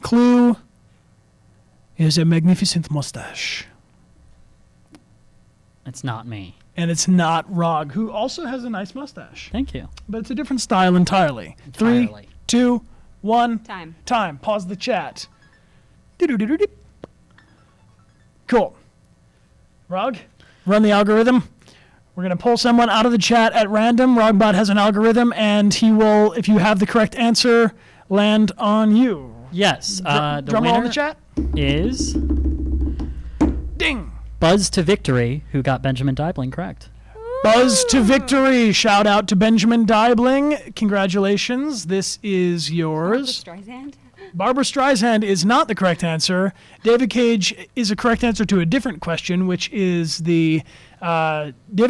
clue. He has a magnificent mustache. It's not me. And it's not Rog, who also has a nice mustache. Thank you. But it's a different style entirely. 3, 2, 1. Time. Pause the chat. Do-do-do-do-do. Cool. Rog, run the algorithm. We're going to pull someone out of the chat at random. Rogbot has an algorithm, and he will, if you have the correct answer, land on you. Yes. The drum roll in the chat is... Ding. Buzz to Victory, who got Benjamin Dibling correct. Buzz to Victory. Shout out to Benjamin Dibling. Congratulations. This is yours. Streisand? Barbara Streisand is not the correct answer. David Cage is a correct answer to a different question, which is David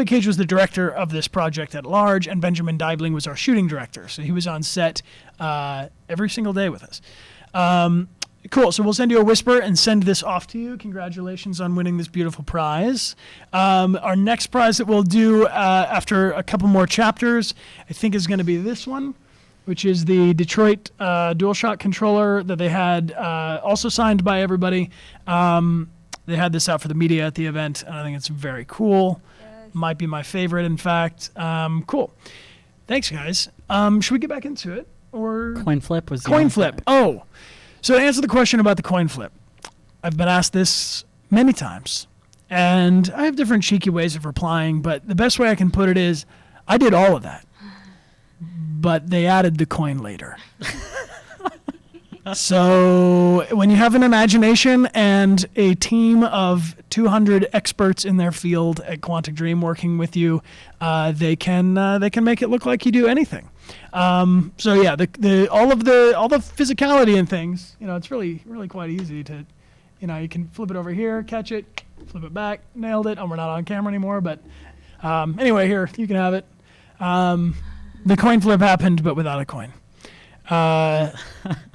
Cage was the director of this project at large, and Benjamin Deibling was our shooting director. So he was on set every single day with us. Cool. So we'll send you a whisper and send this off to you. Congratulations on winning this beautiful prize. Our next prize that we'll do after a couple more chapters, I think, is going to be this one, which is the Detroit DualShock controller that they had also signed by everybody. They had this out for the media at the event, and I think it's very cool. Yes. Might be my favorite, in fact. Cool. Thanks, guys. Should we get back into it? Or Coin flip was the coin answer. flip. Oh. So to answer the question about the coin flip, I've been asked this many times, and I have different cheeky ways of replying, but the best way I can put it is I did all of that, but they added the coin later. So when you have an imagination and a team of 200 experts in their field at Quantic Dream working with you, they can make it look like you do anything. So yeah, all the physicality and things, it's really quite easy to, you can flip it over here, catch it, flip it back, nailed it. Oh, we're not on camera anymore, but anyway, here you can have it. The coin flip happened, but without a coin.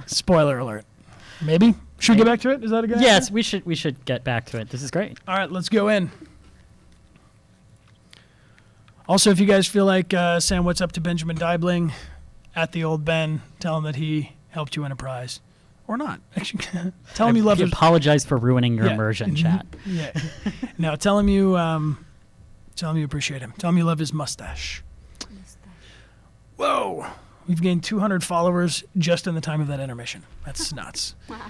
Spoiler alert. Maybe. Should we get back to it? Is that a good idea? Yes, we should get back to it. This is great. All right, let's go in. Also, if you guys feel like saying what's up to Benjamin Deibling at the old Ben, tell him that he helped you win a prize. Or not. Actually, tell him you love his... Apologize for ruining your immersion, chat. Yeah. No, tell him you appreciate him. Tell him you love his mustache. Whoa. We've gained 200 followers just in the time of that intermission. That's nuts. Wow.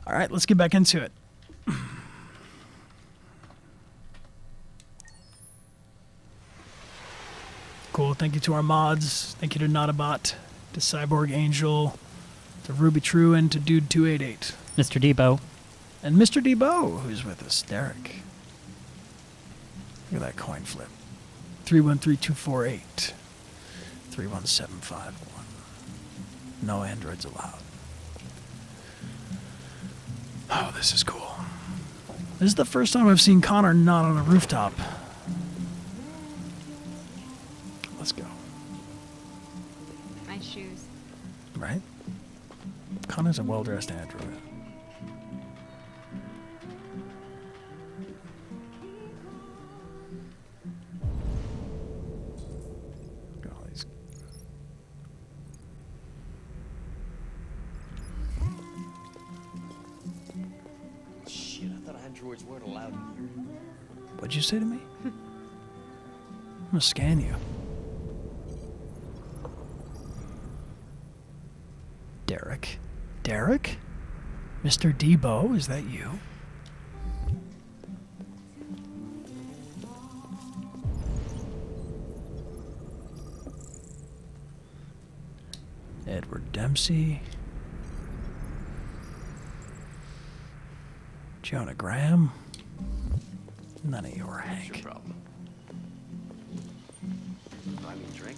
All right, let's get back into it. Cool. Thank you to our mods. Thank you to Notabot, to Cyborg Angel, to Ruby True, and to Dude288. Mr. Debo. And Mr. Debo, who's with us. Derek. Look at that coin flip. 313248. 31751. No androids allowed. Oh, this is cool. This is the first time I've seen Connor not on a rooftop. Let's go. Nice shoes. Right? Connor's a well-dressed android. Androids weren't allowed in here. What'd you say to me? I'm gonna scan you. Derek? Derek? Mr. Debo, is that you? Edward Dempsey. Jonah Graham. None of your Hank. What's your problem? Buy me a drink?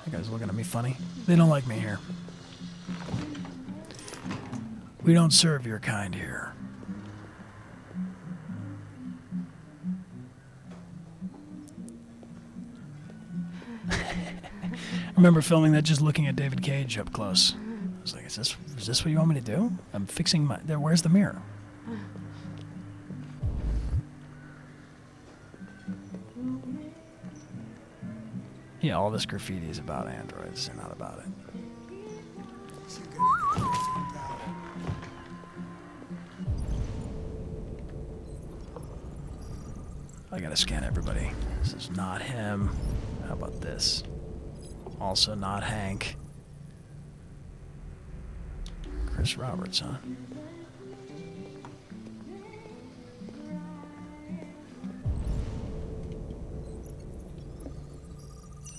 You guys looking at me funny? They don't like me here. We don't serve your kind here. I remember filming that just looking at David Cage up close. I was like, is this what you want me to do? I'm fixing my... Where's the mirror? Yeah, all this graffiti is about androids and not about it. I gotta scan everybody. This is not him. How about this? Also not Hank. Chris Roberts, huh?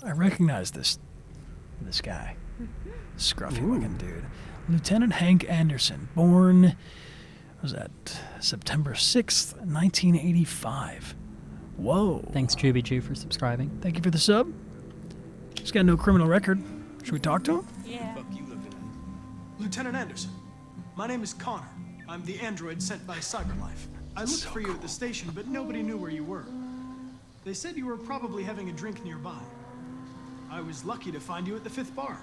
I recognize this guy. Scruffy looking dude. Lieutenant Hank Anderson, born, what was that, September 6th, 1985. Whoa. Thanks, Juby Jew, for subscribing. Thank you for the sub. He's got no criminal record. Should we talk to him? Yeah. Fuck Lieutenant Anderson, my name is Connor. I'm the android sent by CyberLife. I looked for you at the station, but nobody knew where you were. They said you were probably having a drink nearby. I was lucky to find you at the 5th bar.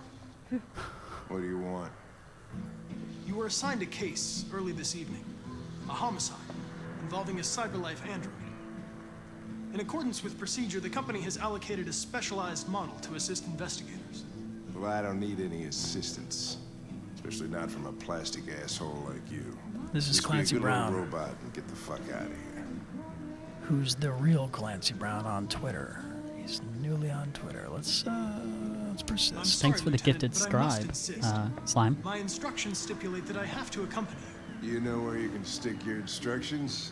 What do you want? You were assigned a case early this evening. A homicide involving a CyberLife android. In accordance with procedure, the company has allocated a specialized model to assist investigators. Well, I don't need any assistance. Especially not from a plastic asshole like you. This is Just Clancy be a good little Brown. robot and get the fuck out of here. Who's the real Clancy Brown on Twitter? He's newly on Twitter. Let's persist. Thanks for the gifted scribe, Slime. My instructions stipulate that I have to accompany you. You know where you can stick your instructions?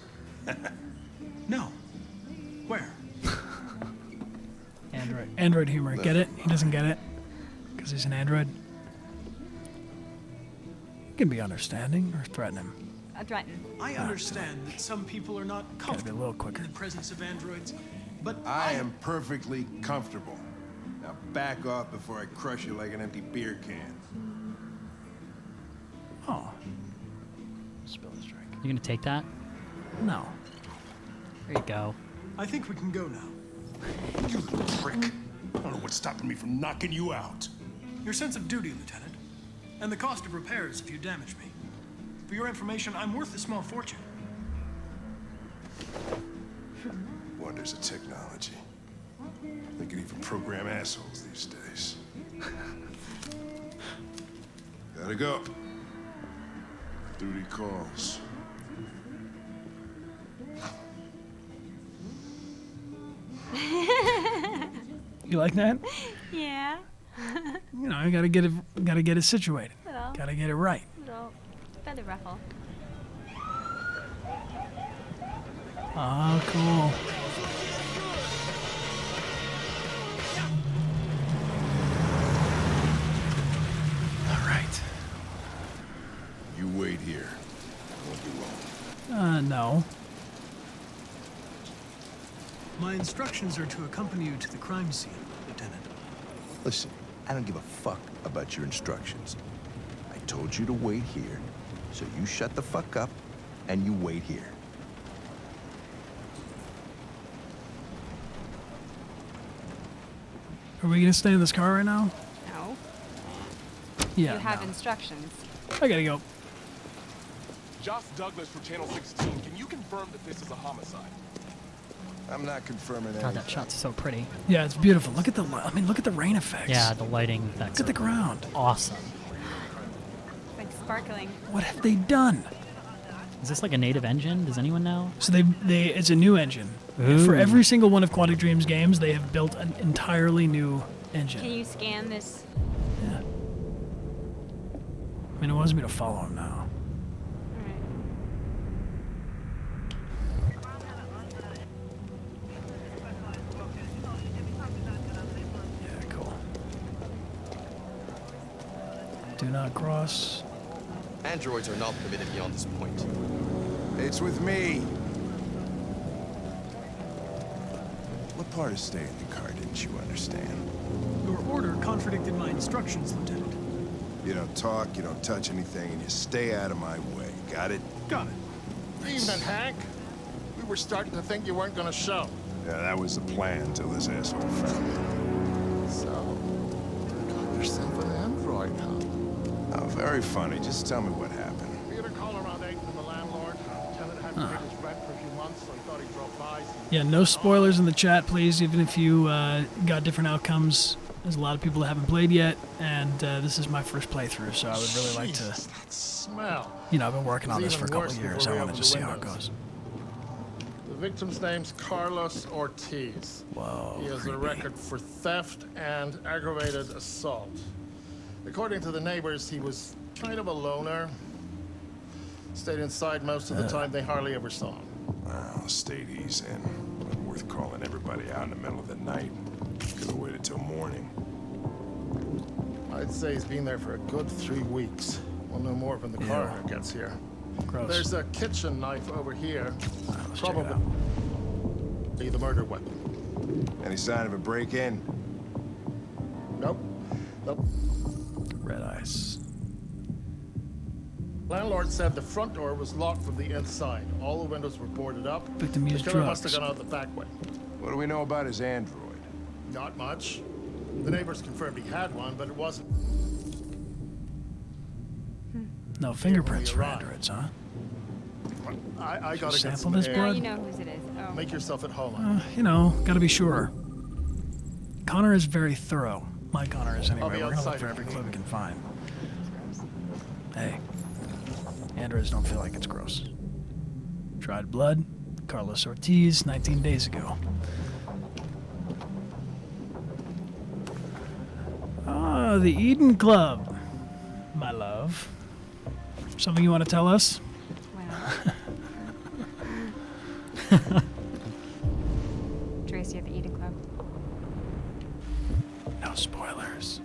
No. Where? Android humor. Get it? He doesn't get it because he's an android. You can be understanding or threaten him. Threaten. I understand that some people are not comfortable in the presence of androids, but I am perfectly comfortable. Now back off before I crush you like an empty beer can. Oh. Spill his drink. You gonna take that? No. There you go. I think we can go now. You little prick. I don't know what's stopping me from knocking you out. Your sense of duty, Lieutenant, and the cost of repairs if you damage me. For your information, I'm worth a small fortune. Wonders of technology. They can even program assholes these days. Gotta go. Duty calls. You like that? Yeah. You know, I gotta get it situated. Little. Gotta get it right. Little feather ruffle. Oh, cool. All right. You wait here. I won't be long. No. My instructions are to accompany you to the crime scene, Lieutenant. Listen, I don't give a fuck about your instructions. I told you to wait here, so you shut the fuck up and you wait here. Are we gonna stay in this car right now? No. Yeah. You have instructions. I gotta go. Josh Douglas from Channel 16. Can you confirm that this is a homicide? I'm not confirming God, that shot's so pretty. Yeah, it's beautiful. Look at the look at the rain effects. Yeah, the lighting effects. Look at the ground. Awesome. It's like sparkling. What have they done? Is this like a native engine? Does anyone know? So it's a new engine. Ooh. For every single one of Quantic Dream's games, they have built an entirely new engine. Can you scan this? Yeah. I mean, it wants me to follow him now. Yeah, cool. Do not cross. Androids are not permitted beyond this point. It's with me. What part of staying in the car didn't you understand? Your order contradicted my instructions, Lieutenant. You don't talk, you don't touch anything, and you stay out of my way. Got it? Got it. Evening, Hank. We were starting to think you weren't going to show. Yeah, that was the plan till this asshole found me. So, got yourself an android, huh? Oh, very funny. Just tell me what happened. We had a call around 8 from the landlord. Tenant hadn't paid his rent for a few months, so he thought he'd drop by. Yeah, no spoilers in the chat, please, even if you got different outcomes. There's a lot of people that haven't played yet, and this is my first playthrough, so I would really like to... That smell. You know, I've been working on It's this for a even couple worse of years. before I we want to open just the see how it windows. goes. The victim's name's Carlos Ortiz. Whoa, He has a record for theft and aggravated assault. According to the neighbors, he was kind of a loner. Stayed inside most of the time. They hardly ever saw him. Well, state he's in. Wasn't worth calling everybody out in the middle of the night. Could have waited till morning. I'd say he's been there for a good 3 weeks. We'll know more when the coroner gets here. Gross. There's a kitchen knife over here. Probably the murder weapon. Any sign of a break-in? Nope. Nope. Red ice. Landlord said the front door was locked from the inside. All the windows were boarded up. Victim used the killer must drugs. have gone out the back way. What do we know about his android? Not much. The neighbors confirmed he had one, but it wasn't. No fingerprints for androids, huh? I Should gotta get sample some this air. blood? You know whose it is. Oh. Make yourself at home. You know, gotta be sure. Connor is very thorough. My Connor is anyway. I'll be We're gonna look outside for if every you clue need we can find. Hey, androids don't feel like it's gross. Dried blood, Carlos Ortiz, 19 days ago. Ah, the Eden Club, my love. Something you want to tell us? Traci at the Eden Club. No spoilers.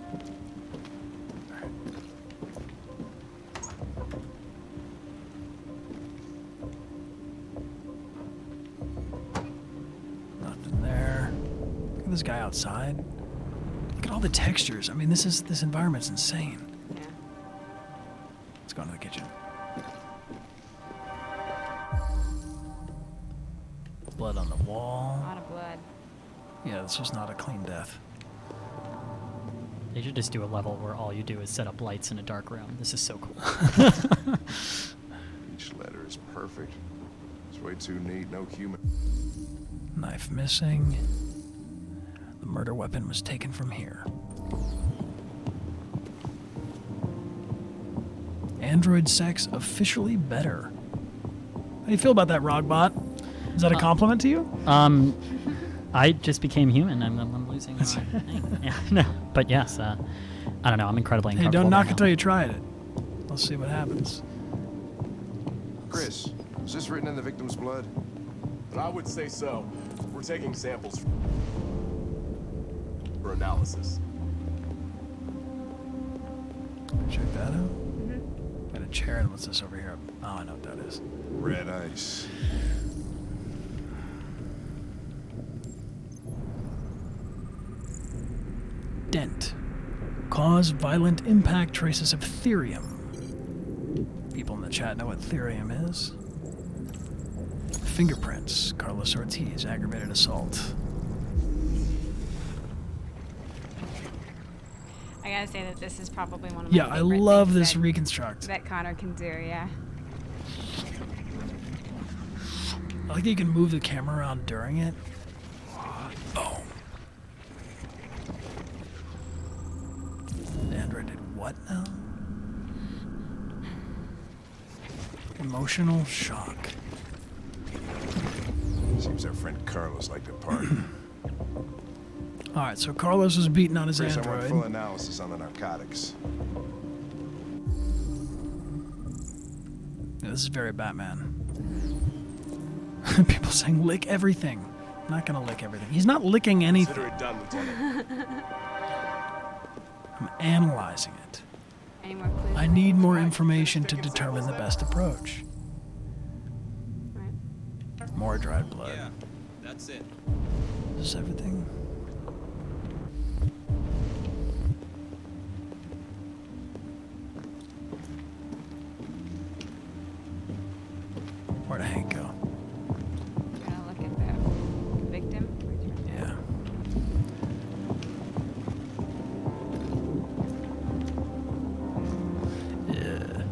Nothing there. Look at this guy outside. Look at all the textures. I mean, this environment's insane. Yeah. Let's go into the kitchen. Blood on the wall. A lot of blood. Yeah, this was not a clean death. They should just do a level where all you do is set up lights in a dark room. This is so cool. Each letter is perfect. It's way too neat, no human. Knife missing. The murder weapon was taken from here. Android sex officially better. How do you feel about that, Rogbot? Is that a compliment to you? I just became human. I'm losing my thing. Yeah, no, but yes, I don't know. I'm incredibly Hey, uncomfortable. don't knock right it now. till you tried it. Let's see what happens. Chris, is this written in the victim's blood? I would say so. We're taking samples for analysis. Check that out. Got a chair, and what's this over here? Oh, I know what that is. Red ice. Dent. Cause violent impact traces of therium. People in the chat know what therium is. Fingerprints. Carlos Ortiz, aggravated assault. I gotta say that this is probably one of my Yeah, I favorite love things this that- reconstruct. that Connor can do, yeah. I like that you can move the camera around during it. Oh. The android did what now? Emotional shock. Seems our friend Carlos liked to party. Alright, so Carlos was beaten on his Chris, I want android. full analysis on the narcotics. Yeah, this is very Batman. People saying lick everything. I'm not gonna lick everything. He's not licking anything. Consider it done, Lieutenant. I'm analyzing it. Any more clues? I need more information to determine the best approach. More dried blood. Yeah, that's it. Is this everything? Where'd Hank go? Gonna look at the victim. Yeah. Yeah.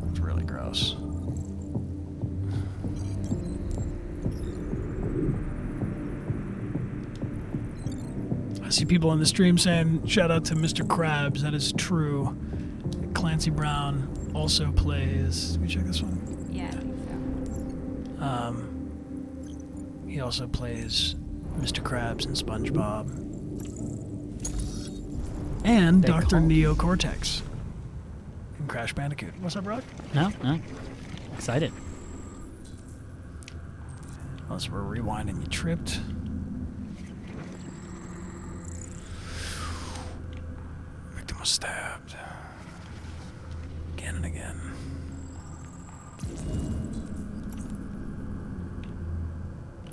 It's really gross. I see people in the stream saying, shout out to Mr. Krabs. That is true. Clancy Brown also plays. Did we check this one? Yeah, I think so. He also plays Mr. Krabs in SpongeBob. And They Dr. called- Neo Cortex in Crash Bandicoot. What's up, Rock? No. Excited. Unless we're rewinding, you tripped. Victim was stabbed. Again and again.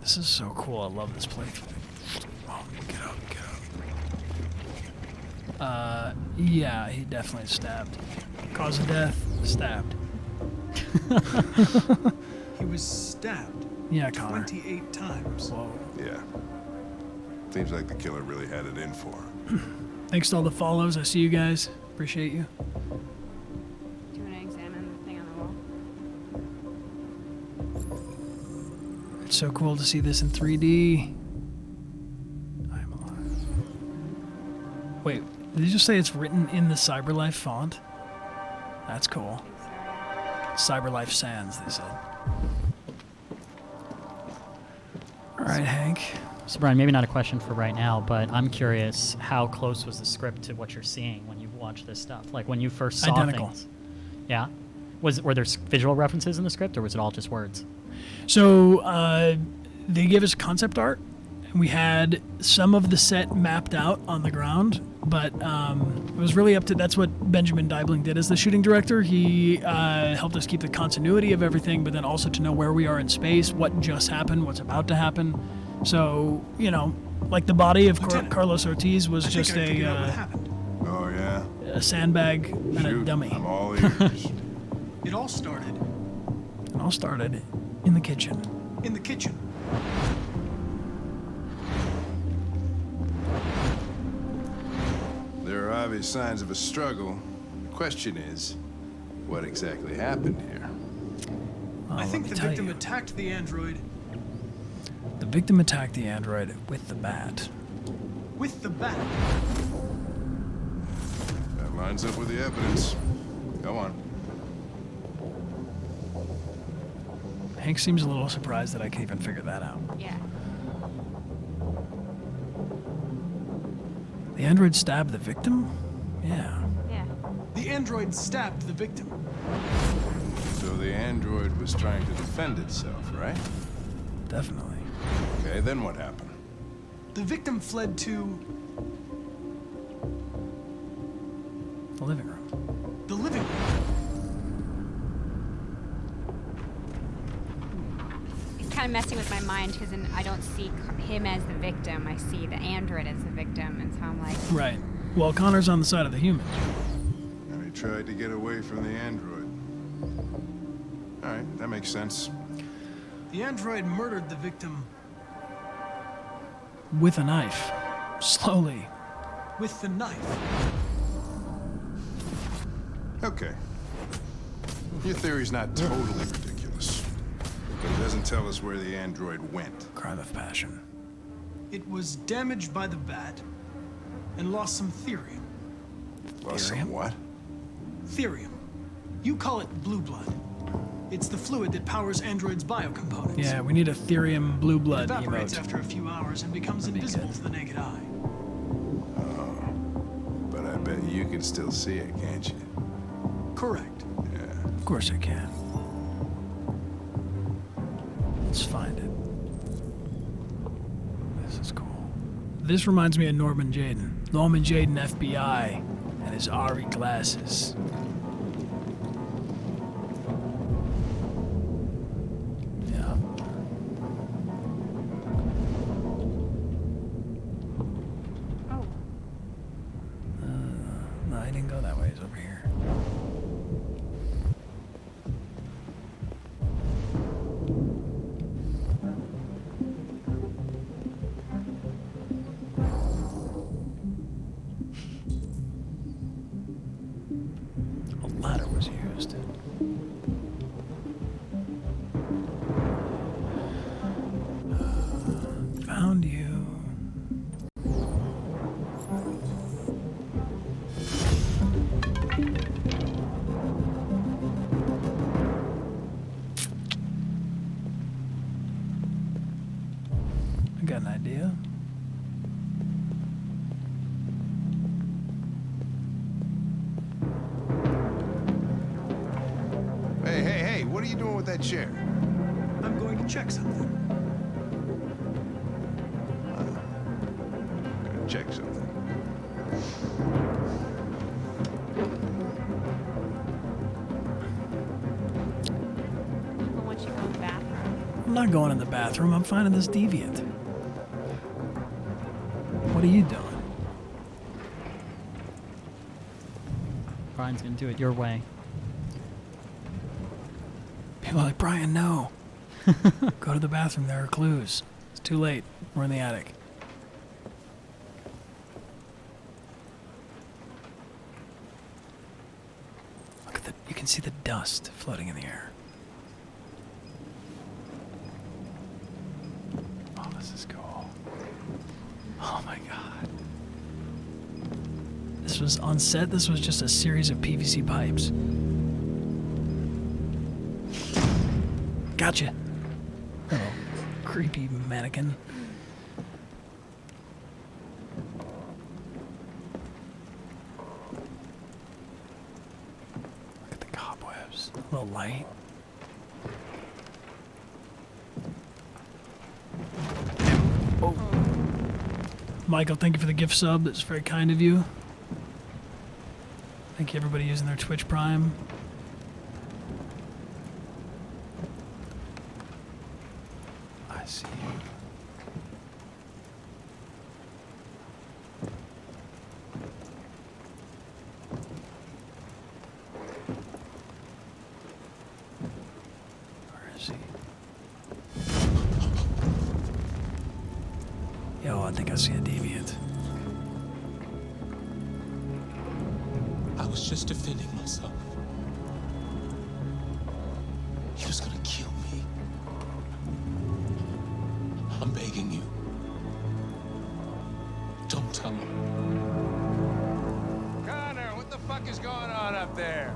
This is so cool. I love this playthrough. Oh, get up, get up. Yeah, he definitely stabbed. Cause of death, stabbed. He was stabbed. Yeah, Connor. 28 times. Whoa. Yeah. Seems like the killer really had it in for him. Thanks to all the follows. I see you guys. Appreciate you. Do you want to examine the thing on the wall? It's so cool to see this in 3D. I'm alive. Wait, did you just say it's written in the CyberLife font? That's cool. CyberLife Sans, they said. All right, Hank. So, Brian, maybe not a question for right now, but I'm curious, how close was the script to what you're seeing when you watch this stuff? Like, when you first saw things? Yeah? Were there visual references in the script, or was it all just words? So, they gave us concept art, and we had some of the set mapped out on the ground, but it was really up to, that's what Benjamin Deibling did as the shooting director. He helped us keep the continuity of everything, but then also to know where we are in space, what just happened, what's about to happen. So, you know, like the body of Carlos Ortiz was just Oh, yeah? a sandbag and a dummy. I'm all ears. It all started in the kitchen. in the kitchen. There are obvious signs of a struggle. The question is, what exactly happened here? I think the victim attacked the android The victim attacked the android with the bat. with the bat. That lines up with the evidence. Go on. Hank seems a little surprised that I can even figure that out. Yeah. The android stabbed the victim? Yeah. Yeah. The android stabbed the victim. So the android was trying to defend itself, right? Definitely. Okay, then what happened? The victim fled to The living room. the living room. It's kind of messing with my mind because I don't see him as the victim. I see the android as the victim, and so I'm like, Right. Well, Connor's on the side of the humans. And he tried to get away from the android. All right, that makes sense. The android murdered the victim With a knife. Slowly. with the knife. Okay. Your theory's not totally ridiculous. But it doesn't tell us where the android went. Crime of passion. It was damaged by the bat and lost some therium. Lost some what? Therium. You call it blue blood. It's the fluid that powers androids' biocomponents. Yeah, we need a therium blue blood It evaporates emote. after a few hours and becomes invisible to the naked eye. Oh. But I bet you can still see it, can't you? Correct. Yeah. Of course I can. Let's find it. This is cool. This reminds me of Norman Jayden. Norman Jayden, FBI, and his Ari glasses. Yeah. oh, No, I didn't go that way. It's over here. A ladder was used. Found you. I got an idea. Hey, what are you doing with that chair? I'm going to check something. Gonna check something. well, once you go in the bathroom. I'm not going in the bathroom. I'm finding this deviant. What are you doing? Brian's gonna do it your way. People are like, Brian, no. Go to the bathroom. There are clues. It's too late. We're in the attic. Look at you can see the dust floating in the air. Oh, this is cool. Oh my god. This was on set. This was just a series of PVC pipes. Gotcha. Oh, creepy mannequin. Look at the cobwebs. A little light. Oh. Michael, thank you for the gift sub. That's very kind of you. Thank you everybody using their Twitch Prime. I see you. Where is he? Yo, I think I see a deviant. I was just defending myself. He was gonna kill me. I'm begging you. Don't tell him. Connor, what the fuck is going on up there?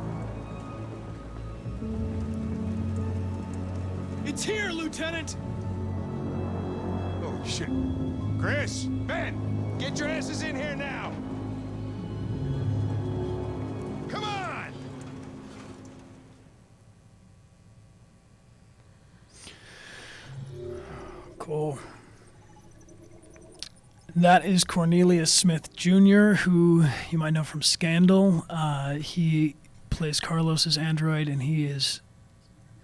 It's here, Lieutenant! Oh, shit. Chris, Ben, get your asses in here now. Come on! Cool. That is Cornelius Smith Jr., who you might know from Scandal. He plays Carlos's android, and he is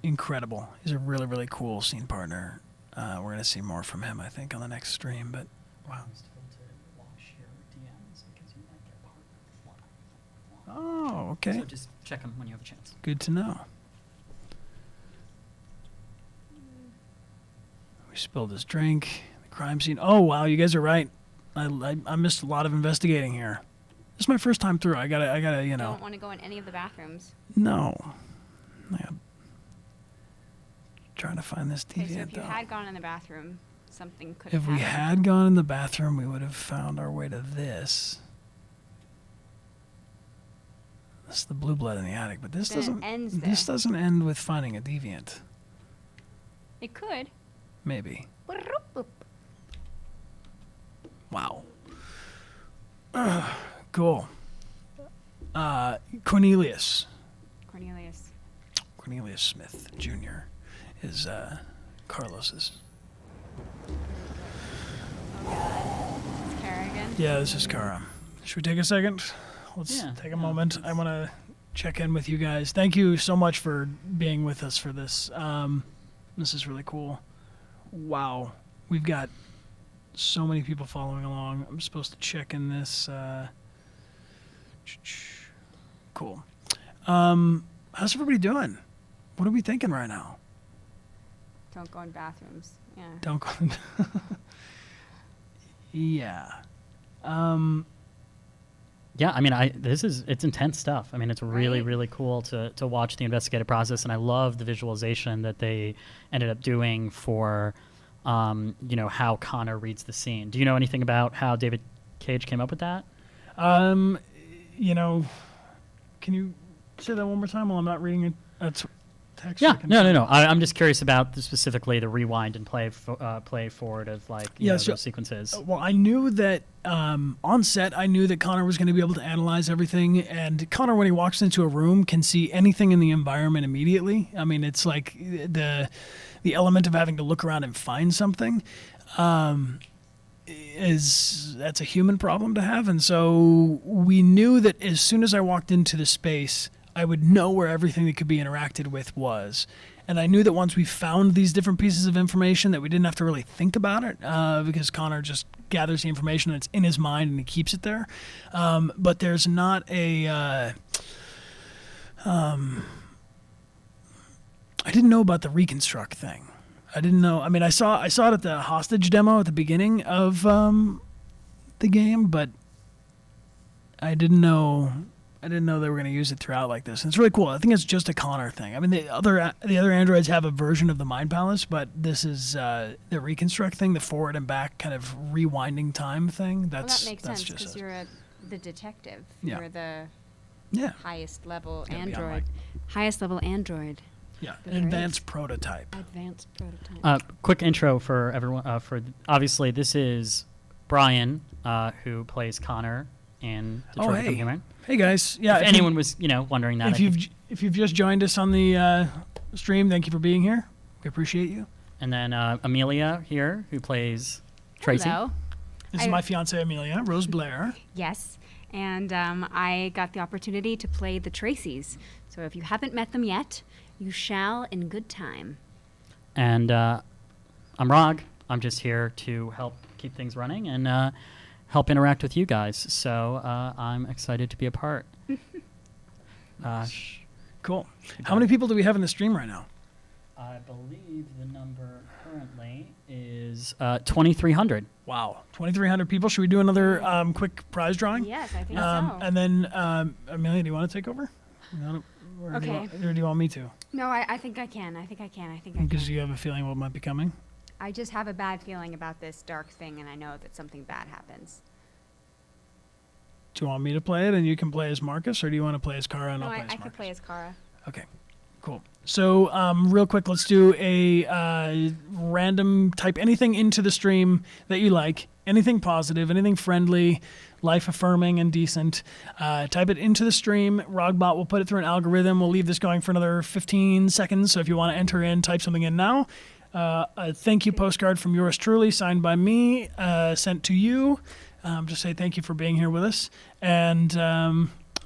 incredible. He's a really, really cool scene partner. We're going to see more from him, I think, on the next stream. But wow. Oh, okay. So just check them when you have a chance. Good to know. We spilled his drink. The crime scene. Oh, wow, you guys are right. I missed a lot of investigating here. This is my first time through. I gotta, you know. I don't want to go in any of the bathrooms. No. Trying to find this Okay, deviant, so if you though. had gone in the bathroom, something could have If we happened. had gone in the bathroom, we would have found our way to this. This is the blue blood in the attic, but this Then it doesn't. ends This there. doesn't end with finding a deviant. It could. Maybe. Wow. Cool. Cornelius Smith Jr. is Carlos's. Kara again? Yeah, this is Kara. Should we take a second? Let's Yeah, take a moment. I want to check in with you guys. Thank you so much for being with us for this. This is really cool. Wow. We've got so many people following along. I'm supposed to check in this. Cool. How's everybody doing? What are we thinking right now? Don't go in bathrooms. Yeah. Don't go. Yeah. Yeah, I mean, it's intense stuff. I mean, it's really, really cool to watch the investigative process, and I love the visualization that they ended up doing for, how Connor reads the scene. Do you know anything about how David Cage came up with that? Can you say that one more time while I'm not reading a text? Yeah, no. I'm just curious about specifically the rewind and play forward of those sequences. Well, I knew that on set, I knew that Connor was going to be able to analyze everything, and Connor, when he walks into a room, can see anything in the environment immediately. I mean, it's like the element of having to look around and find something. That's a human problem to have, and so we knew that as soon as I walked into the space, I would know where everything that could be interacted with was. And I knew that once we found these different pieces of information that we didn't have to really think about it because Connor just gathers the information that's in his mind and he keeps it there. But there's not a I didn't know about the reconstruct thing. I didn't know. I mean, I saw it at the hostage demo at the beginning of the game, but I didn't know they were going to use it throughout like this. And it's really cool. I think it's just a Connor thing. I mean, the other androids have a version of the Mind Palace, but this is the reconstruct thing, the forward and back kind of rewinding time thing. That makes sense because you're the detective. Yeah. You're the highest level Gotta be on android. Highest level android. Yeah, an advanced prototype. Advanced prototype. Quick intro for everyone. Obviously, this is Brian, who plays Connor in Detroit Become Human. Hey guys, yeah. If anyone was, wondering that. If you've just joined us on the stream, thank you for being here. We appreciate you. And then Amelia here, who plays Traci. Hello. This is my fiance Amelia, Rose Blair. Yes, and I got the opportunity to play the Tracis. So if you haven't met them yet, you shall in good time. And I'm Rog. I'm just here to help keep things running and help interact with you guys. So I'm excited to be a part. Cool. How many people do we have in the stream right now? I believe the number currently is 2,300. Wow, 2,300 people. Should we do another quick prize drawing? Yes, I think so. And then, Amelia, do you want to take over? Or Okay. Do you want me to? No, I think I can. I think I can. Because you have a feeling what might be coming? I just have a bad feeling about this dark thing, and I know that something bad happens. Do you want me to play it and you can play as Marcus, or do you want to play as Kara and No, I'll play I as Marcus? could play as Kara. Okay, cool. So real quick, let's do a random type anything into the stream that you like, anything positive, anything friendly, life-affirming and decent. Type it into the stream. Rogbot will put it through an algorithm. We'll leave this going for another 15 seconds. So if you want to enter in, type something in now. A thank you postcard from yours truly, signed by me, sent to you. Just say thank you for being here with us. And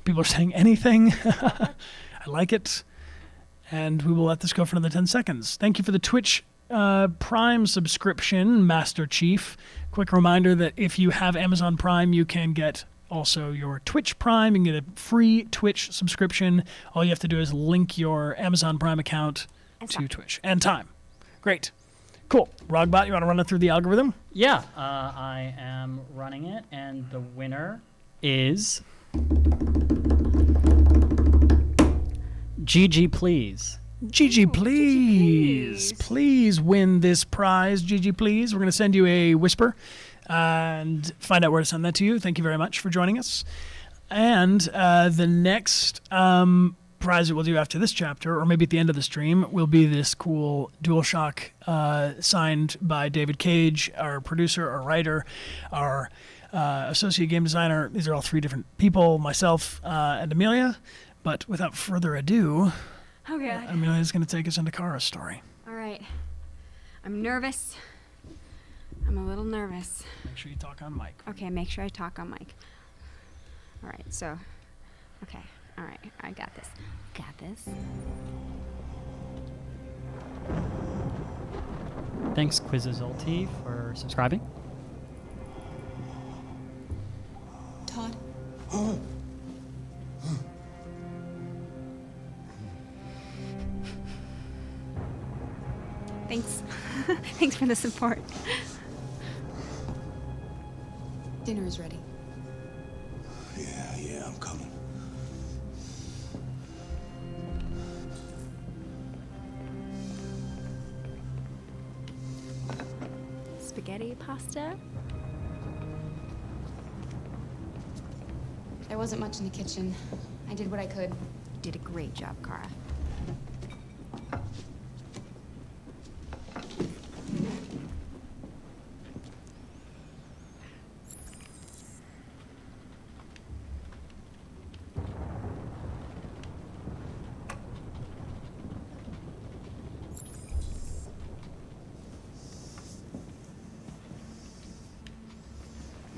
people are saying anything. I like it. And we will let this go for another 10 seconds. Thank you for the Twitch Prime subscription, Master Chief. Quick reminder that if you have Amazon Prime, you can get also your Twitch Prime. You can get a free Twitch subscription. All you have to do is link your Amazon Prime account to Twitch. And time. Great. Cool. Rogbot, you want to run it through the algorithm? Yeah, I am running it, and the winner is GG Please. GG Please. Please win this prize, GG Please. We're going to send you a whisper and find out where to send that to you. Thank you very much for joining us. And the next prize that we'll do after this chapter, or maybe at the end of the stream, will be this cool DualShock signed by David Cage, our producer, our writer, our associate game designer. These are all three different people, myself and Amelia. But without further ado, Amelia's going to take us into Kara's story. All right. I'm nervous. I'm a little nervous. Make sure you talk on mic. Okay, make sure I talk on mic. All right, so, okay. All right, I got this. Got this. Thanks, Quizizulti, for subscribing. Todd? Thanks. Thanks for the support. Dinner is ready. Yeah, I'm coming. Spaghetti pasta? There wasn't much in the kitchen. I did what I could. You did a great job, Kara.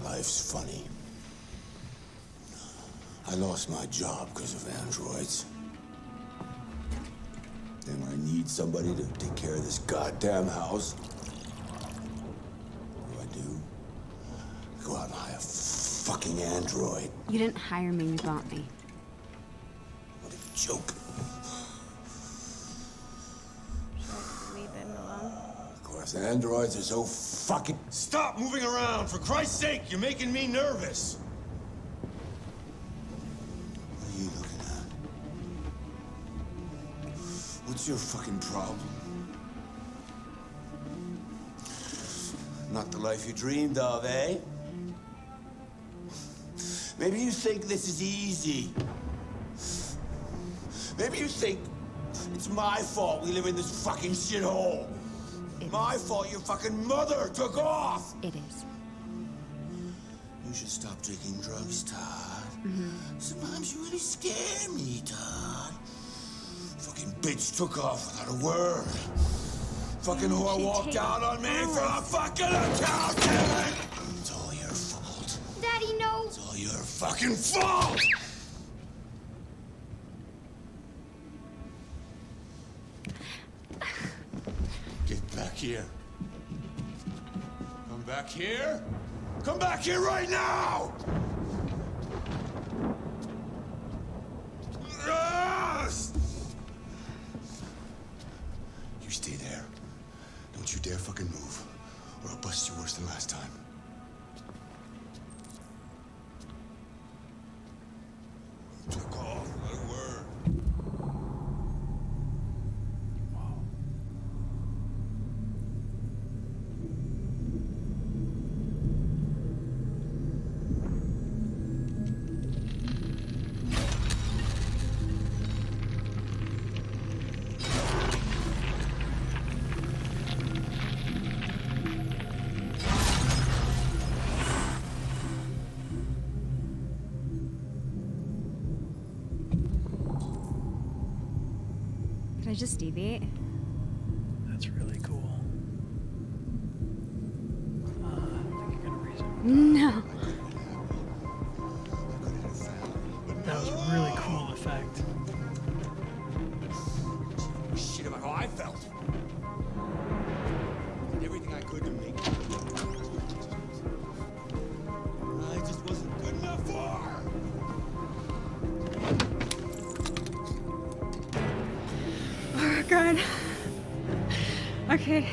Life's funny. I lost my job because of androids. And I need somebody to take care of this goddamn house. What do? Go out and hire a fucking android. You didn't hire me, you bought me. joke. Leave him alone. Of course, androids are so fucking... Stop moving around! For Christ's sake, you're making me nervous! What are you looking at? What's your fucking problem? Not the life you dreamed of, eh? Maybe you think this is easy. Maybe you think it's my fault we live in this fucking shithole. My fault your fucking mother took off. It is. You should stop taking drugs, Todd. Sometimes you really scare me, Todd. Fucking bitch took off without a word. Fucking whore walked out on me for a fucking accountant! It's all your fault. Daddy, no! It's all your fucking fault! Get back here. Come back here. Come back here right now! Yes! You stay there. Don't you dare fucking move, or I'll bust you worse than last time. Took off without a word. Can I just deviate? That's really cool. I think you're gonna reason. No. That was a really cool effect. Shit about how I felt. Did everything I could to make it. I just wasn't good enough for her. Oh, God. Okay.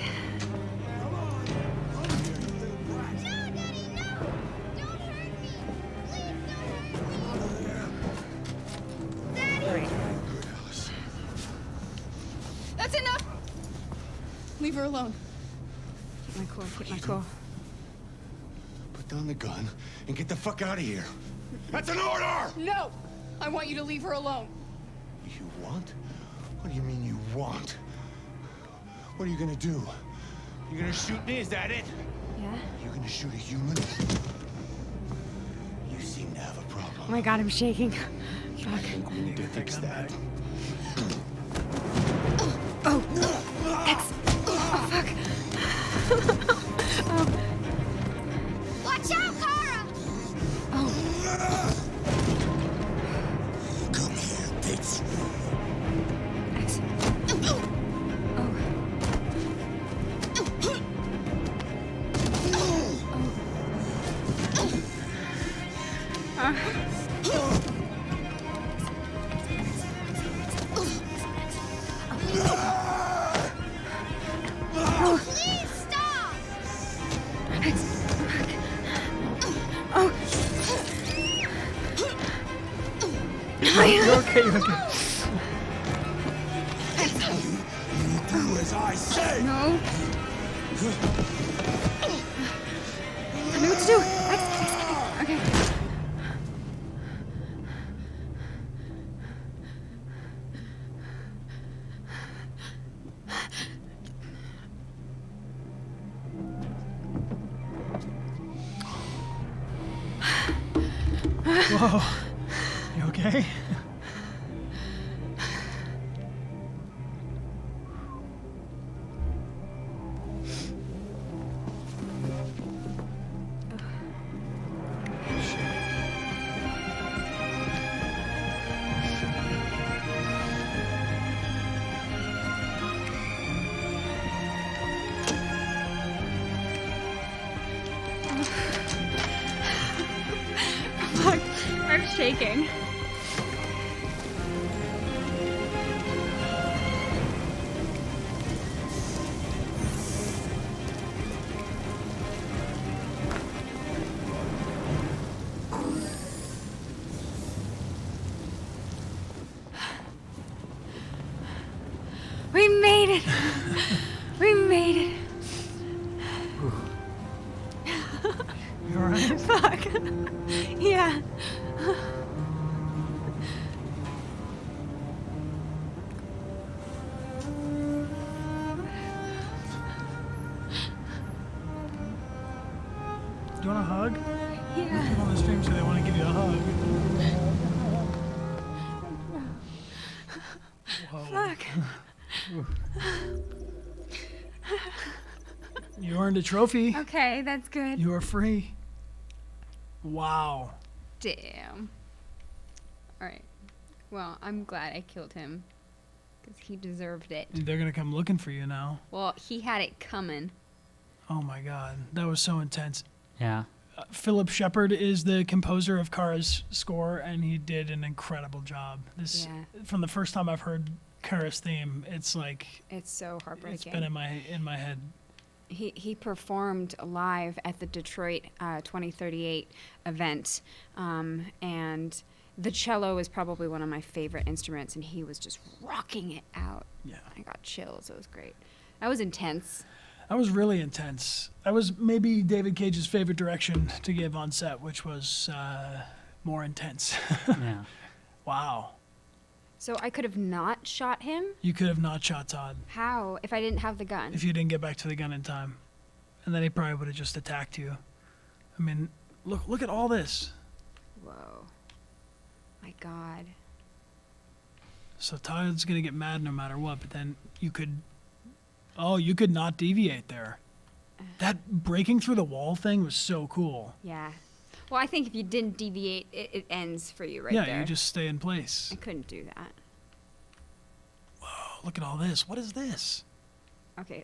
That's enough! Leave her alone. Keep my cool, keep my cool. Put down the gun and get the fuck out of here. That's an order! No! I want you to leave her alone. You want? What do you mean you want? What are you gonna do? You gonna shoot me? Is that it? Yeah? You're gonna shoot a human? You seem to have a problem. Oh my God, I'm shaking. Fuck. I think we need to fix that. Oh! X! Oh, fuck! Oh. Watch out, Kara! Oh. Come here, bitch. X. Oh. Please stop! You're okay, you're okay. You do as I say! No. I know what to do. Okay. Whoa. You okay? Fuck. I'm shaking. We made it. We made it. You alright? Fuck. Yeah. Do you want a hug? Yeah. People on the stream say they want to give you a hug. Whoa. Fuck. You earned a trophy. Okay, that's good. You are free. Wow. Damn. Alright. Well, I'm glad I killed him. Because he deserved it. They're going to come looking for you now. Well, he had it coming. Oh my god. That was so intense. Yeah. Philip Shepard is the composer of Kara's score, and he did an incredible job. This, from the first time I've heard Kara's theme, it's like it's so heartbreaking. It's been in my head. He performed live at the Detroit 2038 event, and the cello is probably one of my favorite instruments, and he was just rocking it out. Yeah, I got chills. It was great. That was intense. That was really intense. That was maybe David Cage's favorite direction to give on set, which was more intense. Yeah. Wow. So I could have not shot him? You could have not shot Todd. How? If I didn't have the gun? If you didn't get back to the gun in time. And then he probably would have just attacked you. I mean, look at all this. Whoa. My God. So Todd's going to get mad no matter what, but then you could... Oh, you could not deviate there. That breaking through the wall thing was so cool. Yeah. Well, I think if you didn't deviate, it ends for you right there. Yeah, you just stay in place. I couldn't do that. Whoa, look at all this. What is this? Okay,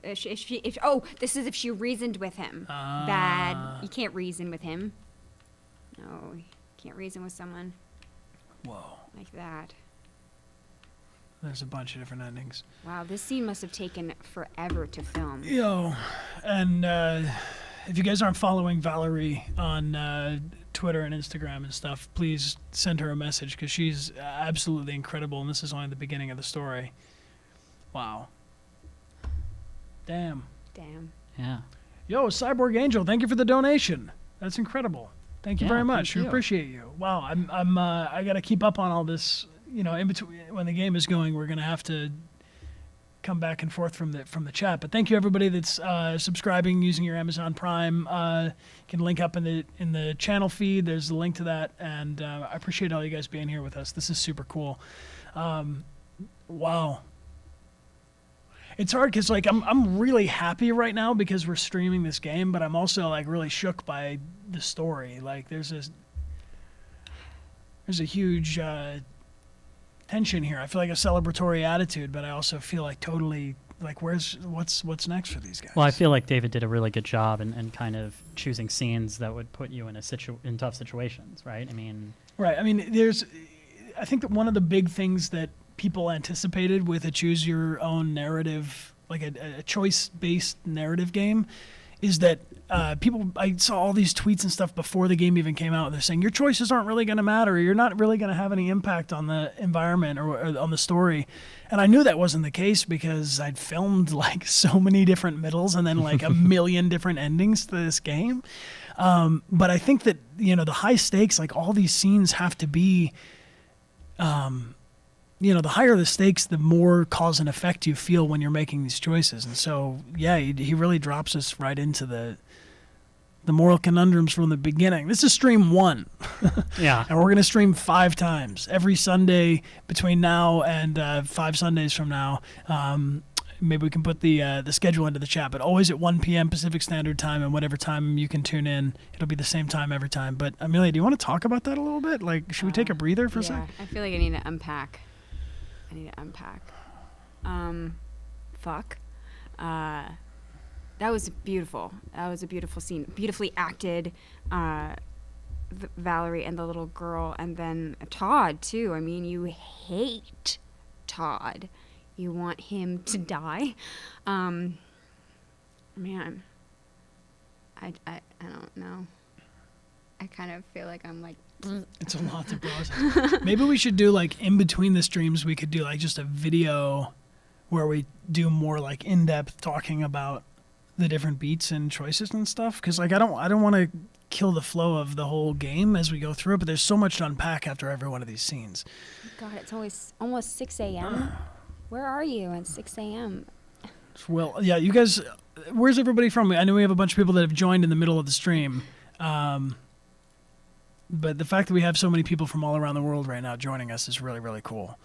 oh, this is if she reasoned with him. Bad. You can't reason with him. No, you can't reason with someone. Whoa. Like that. There's a bunch of different endings. Wow, this scene must have taken forever to film. Yo, and if you guys aren't following Valerie on Twitter and Instagram and stuff, please send her a message because she's absolutely incredible, and this is only the beginning of the story. Wow. Damn. Damn. Yeah. Yo, Cyborg Angel, thank you for the donation. That's incredible. Thank you very much. We you. appreciate you. Wow, I got to keep up on all this. You know, in between when the game is going, we're gonna have to come back and forth from the chat. But thank you everybody that's subscribing using your Amazon Prime. You can link up in the channel feed. There's a link to that, and I appreciate all you guys being here with us. This is super cool. Wow. It's hard because like I'm really happy right now because we're streaming this game, but I'm also like really shook by the story. Like there's a huge tension here. I feel like a celebratory attitude, but I also feel like totally like what's next for these guys? Well, I feel like David did a really good job in kind of choosing scenes that would put you in in tough situations, right? I mean, right. I mean, I think that one of the big things that people anticipated with a choose your own narrative, like a choice-based narrative game, is that I saw all these tweets and stuff before the game even came out. They're saying your choices aren't really going to matter. You're not really going to have any impact on the environment or on the story. And I knew that wasn't the case because I'd filmed like so many different middles and then like a million different endings to this game. But I think that, you know, the high stakes, like all these scenes have to be, you know, the higher the stakes, the more cause and effect you feel when you're making these choices. And so, yeah, he really drops us right into the moral conundrums from the beginning. This is stream 1. Yeah. And we're going to stream 5 times every Sunday between now and 5 Sundays from now. Maybe we can put the schedule into the chat, but always at 1 p.m. Pacific Standard Time, and whatever time you can tune in, it'll be the same time every time. But Amelia, do you want to talk about that a little bit? Like, should we take a breather for a sec? I feel like I need to unpack. Fuck. That was beautiful. That was a beautiful scene. Beautifully acted. Valerie and the little girl, and then Todd too. I mean, you hate Todd. You want him to die. Man, I don't know. I kind of feel like I'm like. It's a lot to process. Maybe we should do like in between the streams. We could do like just a video where we do more like in-depth talking about the different beats and choices and stuff. Because like I don't want to kill the flow of the whole game as we go through it, but there's so much to unpack after every one of these scenes. God, it's always almost 6 a.m. Where are you at 6 a.m.? Well, yeah, you guys, where's everybody from? I know we have a bunch of people that have joined in the middle of the stream. But the fact that we have so many people from all around the world right now joining us is really, really cool.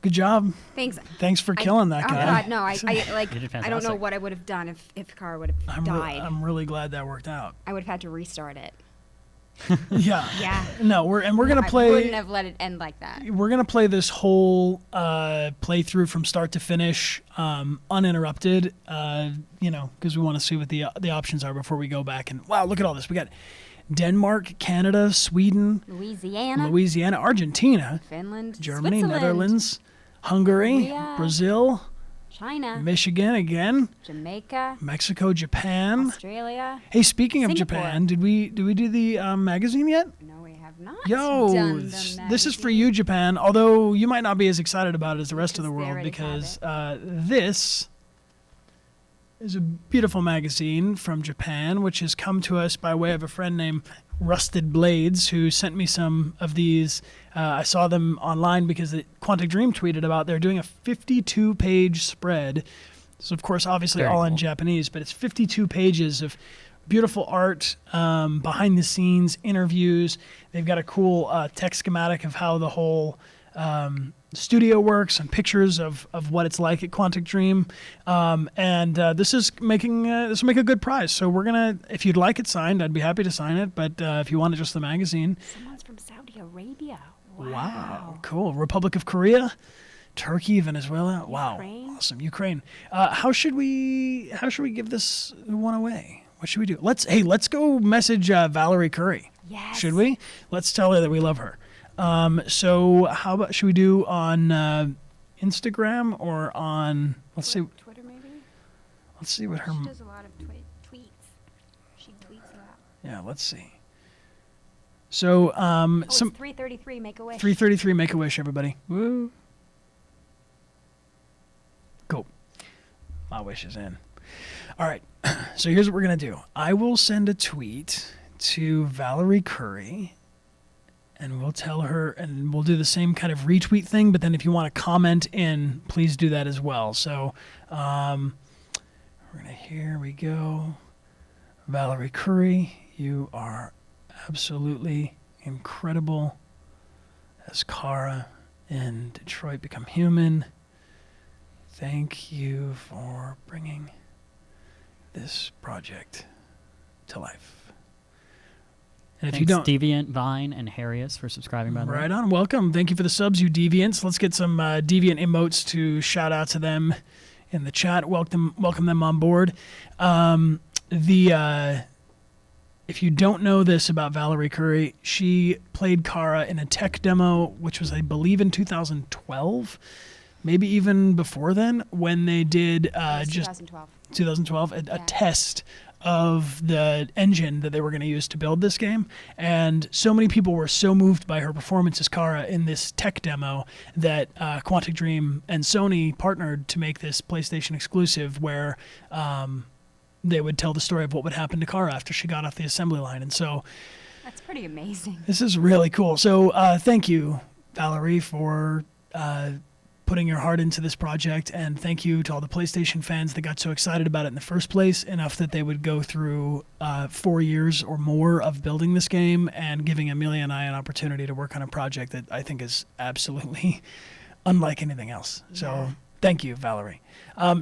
Good job. Thanks. Thanks for killing that guy. Oh God, no! I like. You did I don't know fantastic. what I would have done if Kara would have died. I'm really glad that worked out. I would have had to restart it. Yeah. Yeah. No, we're gonna play. I wouldn't have let it end like that. We're gonna play this whole playthrough from start to finish, uninterrupted. Because we want to see what the options are before we go back and wow, look at all this. We got Denmark, Canada, Sweden, Louisiana, Argentina, Finland, Germany, Switzerland, Netherlands, Hungary, Korea, Brazil, China, Michigan again, Jamaica, Mexico, Japan, Australia. Hey, speaking of Singapore. Japan, did we do the magazine yet? No, we have not. Yo, done this is for you, Japan. Although you might not be as excited about it as the rest of the world because this is a beautiful magazine from Japan, which has come to us by way of a friend named Rusted Blades, who sent me some of these. I saw them online because Quantic Dream tweeted about they're doing a 52-page spread. So, of course, obviously Very all in cool. Japanese, but it's 52 pages of beautiful art, behind the scenes, interviews. They've got a cool tech schematic of how the whole studio works and pictures of what it's like at Quantic Dream. This is making this will make a good prize. So we're gonna, if you'd like it signed, I'd be happy to sign it. But if you want just the magazine, Someone's from Saudi Arabia. wow, cool. Republic of Korea, Turkey, Venezuela. Wow, Ukraine. awesome. Ukraine. How should we give this one away? What should we do? Let's go message Valerie Curry. Yes. Should we? Let's tell her that we love her. So how about, should we do on Instagram or on, let's see. Twitter maybe? Let's see what her, She does a lot of tweets. She tweets a lot. yeah, let's see. So, It's some 333 Make-A-Wish. 333 Make-A-Wish, everybody. Woo. Cool. My wish is in. All right. So here's what we're going to do. I will send a tweet to Valerie Curry, and we'll tell her, and we'll do the same kind of retweet thing, but then if you want to comment in, please do that as well. So we're going to, here we go. Valerie Curry, you are absolutely incredible as Kara in Detroit Become Human. Thank you for bringing this project to life. And if Thanks, you don't, Deviant, Vine, and Harrius for subscribing, by the way. right on, welcome. Thank you for the subs, you deviants. Let's get some deviant emotes to shout out to them in the chat. Welcome them on board. If you don't know this about Valerie Curry, she played Kara in a tech demo, which was, I believe, in 2012, maybe even before then, when they did just 2012, a test of the engine that they were going to use to build this game. And so many people were so moved by her performance as Kara in this tech demo that Quantic Dream and Sony partnered to make this PlayStation exclusive where they would tell the story of what would happen to Kara after she got off the assembly line. And so That's pretty amazing. this is really cool. So thank you, Valerie, for putting your heart into this project, and thank you to all the PlayStation fans that got so excited about it in the first place, enough that they would go through 4 years or more of building this game and giving Amelia and I an opportunity to work on a project that I think is absolutely unlike anything else. So thank you, Valerie.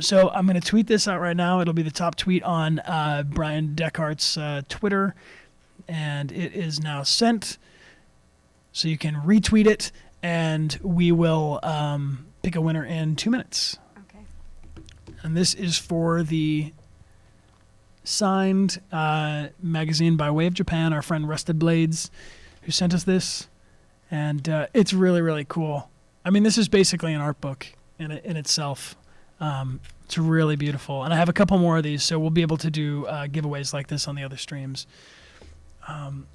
So I'm going to tweet this out right now. It'll be the top tweet on Brian Deckhart's Twitter, and it is now sent. So you can retweet it, and we will pick a winner in 2 minutes. Okay. And this is for the signed magazine by way of Japan, our friend Rusted Blades, who sent us this. And it's really, really cool. I mean, this is basically an art book in itself. It's really beautiful. And I have a couple more of these, so we'll be able to do giveaways like this on the other streams. I'm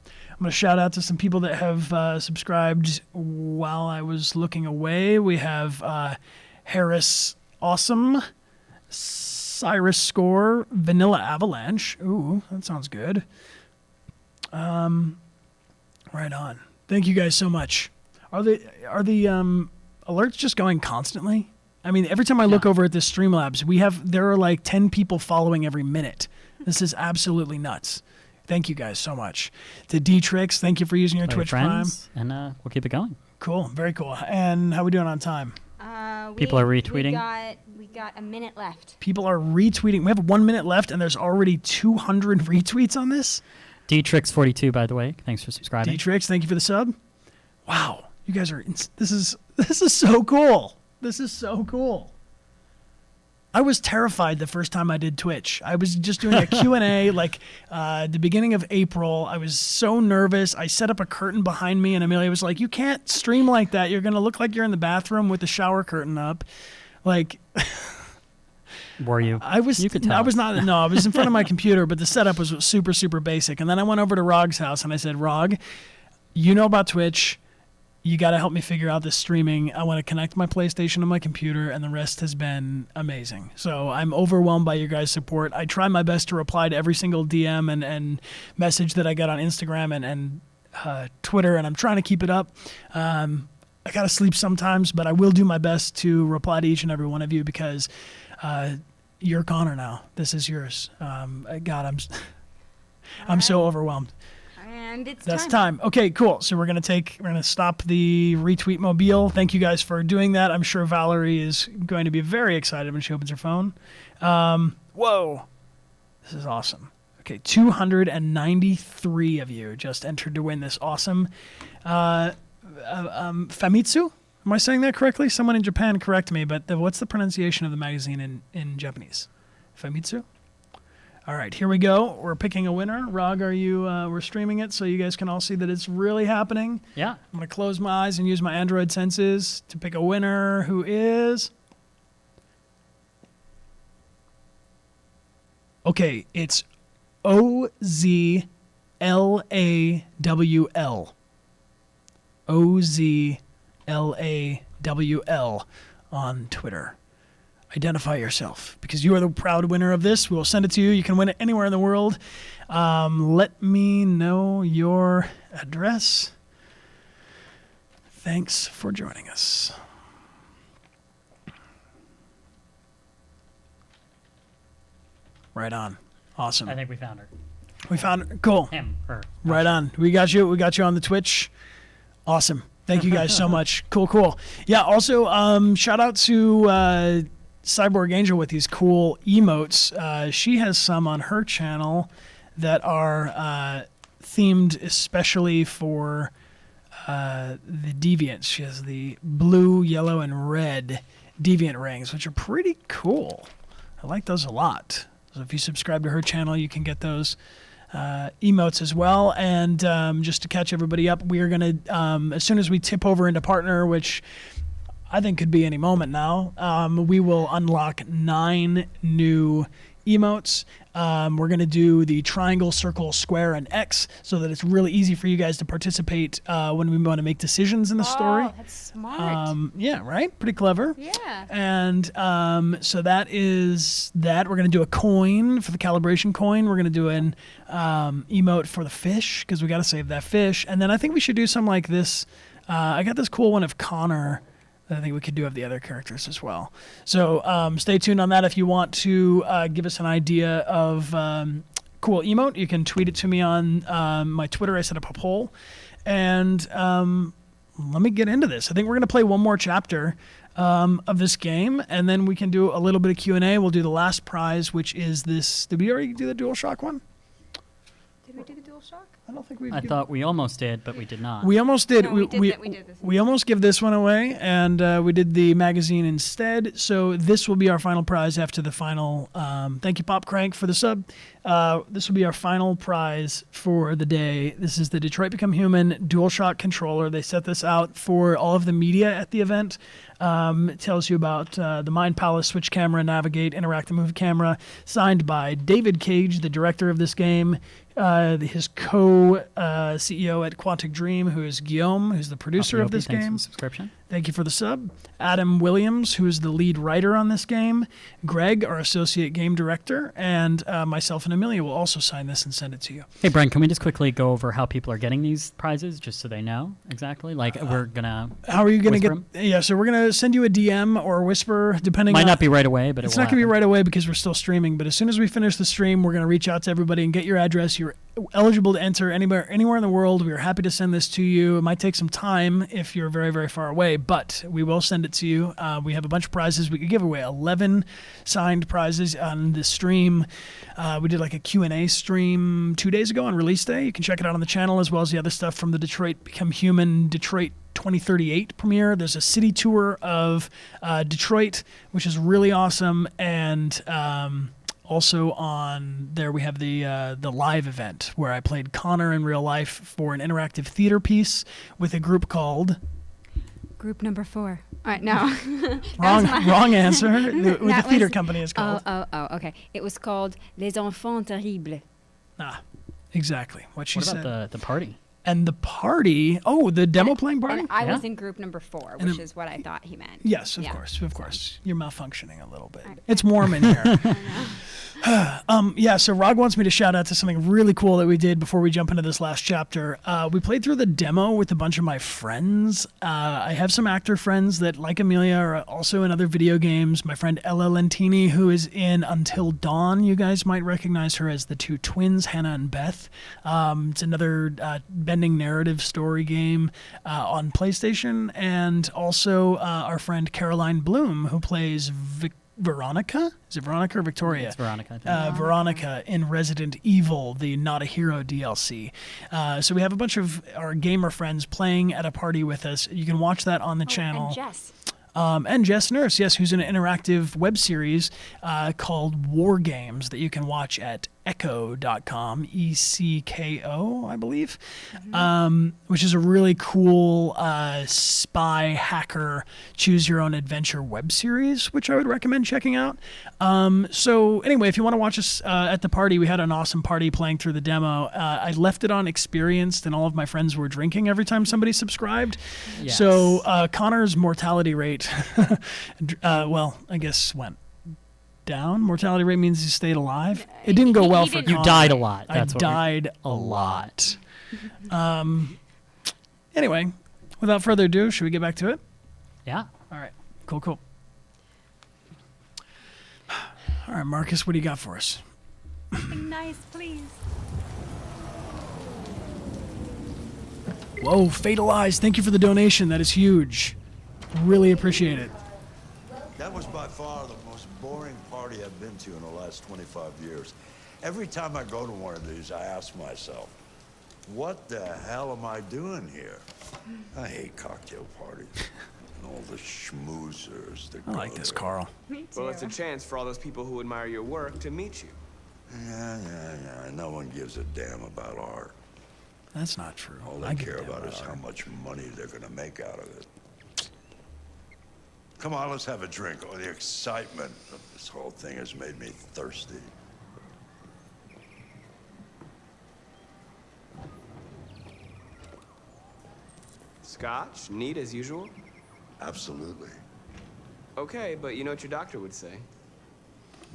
going to shout out to some people that have subscribed while I was looking away. We have Harris awesome. Cyrus Score, Vanilla Avalanche. Ooh, that sounds good. Right on. Thank you guys so much. Are the alerts just going constantly? I mean, every time I look over at this Streamlabs, there are like 10 people following every minute. This is absolutely nuts. Thank you guys so much. To D-Trix, thank you for using your Twitch Prime. And we'll keep it going. Cool, very cool. And how are we doing on time? People are retweeting. We got a minute left. People are retweeting. We have 1 minute left, and there's already 200 retweets on this. D-Trix42, by the way. Thanks for subscribing. D-Trix, thank you for the sub. Wow, you guys are. This is so cool. This is so cool. I was terrified the first time I did Twitch. I was just doing a Q&A the beginning of April. I was so nervous. I set up a curtain behind me, and Amelia was like, "You can't stream like that. You're going to look like you're in the bathroom with the shower curtain up." Like, were you? I was. You could tell. I was not. No, I was in front of my computer, but the setup was super, super basic. And then I went over to Rog's house, and I said, "Rog, you know about Twitch. You got to help me figure out this streaming. I want to connect my PlayStation to my computer," and the rest has been amazing. So I'm overwhelmed by your guys' support. I try my best to reply to every single DM and message that I get on Instagram and Twitter, and I'm trying to keep it up. I got to sleep sometimes, but I will do my best to reply to each and every one of you because you're Connor now. This is yours. God, I'm so overwhelmed. And it's That's time. Okay, cool. So we're gonna stop the retweet mobile. Thank you guys for doing that. I'm sure Valerie is going to be very excited when she opens her phone. Whoa, this is awesome. Okay, 293 of you just entered to win this awesome Famitsu. Am I saying that correctly? Someone in Japan correct me, but what's the pronunciation of the magazine in Japanese? Famitsu? All right, here we go. We're picking a winner. Rog, are you? We're streaming it so you guys can all see that it's really happening. Yeah. I'm going to close my eyes and use my Android senses to pick a winner who is... Okay, it's OZLAWL. OZLAWL on Twitter. Identify yourself because you are the proud winner of this. We will send it to you. You can win it anywhere in the world. Let me know your address. Thanks for joining us. Right on. Awesome. I think we found her. We found her. Cool. Him, her. Right on. We got you. We got you on the Twitch. Awesome. Thank you guys so much. Cool. Yeah, also, shout out to Cyborg Angel with these cool emotes. She has some on her channel that are themed especially for the deviants. She has the blue, yellow, and red deviant rings, which are pretty cool. I like those a lot. So if you subscribe to her channel, you can get those emotes as well. And just to catch everybody up, we are going to, as soon as we tip over into partner, which I think could be any moment now, we will unlock 9 new emotes. We're going to do the triangle, circle, square, and X so that it's really easy for you guys to participate when we want to make decisions in the story. Oh, that's smart. Yeah, right? Pretty clever. Yeah. And so that is that. We're going to do a coin for the calibration coin. We're going to do an emote for the fish because we got to save that fish. And then I think we should do something like this. I got this cool one of Connor that I think we could do of the other characters as well. So stay tuned on that. If you want to give us an idea of cool emote, you can tweet it to me on my Twitter. I set up a poll. And let me get into this. I think we're going to play one more chapter of this game, and then we can do a little bit of Q&A. We'll do the last prize, which is this. Did we already do the DualShock one? Did we do the DualShock? I don't think we. I thought we almost did, but we did not. We almost did. No, we did this. We almost give this one away, and we did the magazine instead. So this will be our final prize after the final. Thank you, Pop Crank, for the sub. This will be our final prize for the day. This is the Detroit Become Human DualShock controller. They set this out for all of the media at the event. It tells you about the Mind Palace, Switch Camera, Navigate, Interactive Move Camera, signed by David Cage, the director of this game, his co-CEO at Quantic Dream, who is Guillaume, who's the producer of this game. Subscription. Thank you for the sub. Adam Williams, who is the lead writer on this game. Greg, our associate game director. And myself and Amelia will also sign this and send it to you. Hey, Brian, can we just quickly go over how people are getting these prizes, just so they know exactly? Like, we're going to How are you going to get... them? Yeah, so we're going to send you a DM or a whisper, depending Might on... not be right away, but it's it will not going to be happen. right away because we're still streaming. But as soon as we finish the stream, we're going to reach out to everybody and get your address. You're eligible to enter anywhere in the world. We are happy to send this to you. It might take some time if you're very, very far away, but we will send it to you. We have a bunch of prizes. We could give away 11 signed prizes on the stream. We did like a Q&A stream 2 days ago on release day. You can check it out on the channel, as well as the other stuff from the Detroit Become Human Detroit 2038 premiere. There's a city tour of Detroit, which is really awesome, and also on there we have the live event where I played Connor in real life for an interactive theater piece with a group called Group number 4. All right, no. Wrong answer. What the theater company is called. Oh, okay. It was called Les Enfants Terribles. Ah, exactly what she said. What about the party? And the party, the demo playing party? And I was in group number 4, which is what I thought he meant. Yes, of course. You're malfunctioning a little bit. It's warm in here. So Rog wants me to shout out to something really cool that we did before we jump into this last chapter. We played through the demo with a bunch of my friends. I have some actor friends that, like Amelia, are also in other video games. My friend Ella Lentini, who is in Until Dawn. You guys might recognize her as the two twins, Hannah and Beth. It's another bending narrative story game on PlayStation. And also our friend Caroline Bloom, who plays Veronica? Is it Veronica or Victoria? It's Veronica, I think. Veronica in Resident Evil, the Not a Hero DLC. So we have a bunch of our gamer friends playing at a party with us. You can watch that on the channel. And Jess. And Jess Nurse, yes, who's in an interactive web series called War Games that you can watch at echo.com, ECKO, I believe, which is a really cool spy hacker choose your own adventure web series, which I would recommend checking out. So anyway, if you want to watch us at the party, we had an awesome party playing through the demo. I left it on experienced, and all of my friends were drinking every time somebody subscribed. Yes. So Connor's mortality rate, well, I guess went down. Mortality rate means he stayed alive. It didn't go well for Connor. You died a lot. I died a lot. Anyway, without further ado, should we get back to it? Yeah. All right. Cool. All right, Marcus, what do you got for us? Something nice, please. Whoa, Fatalized. Thank you for the donation. That is huge. Really appreciate it. That was by far the most boring party I've been to in the last 25 years. Every time I go to one of these, I ask myself, what the hell am I doing here? I hate cocktail parties and all the schmoozers that I like this, Carl. Me too. Well, it's a chance for all those people who admire your work to meet you. Yeah. No one gives a damn about art. That's not true. All they care about is how much money they're going to make out of it. Come on, let's have a drink. Oh, the excitement of this whole thing has made me thirsty. Scotch? Neat as usual? Absolutely. Okay, but you know what your doctor would say.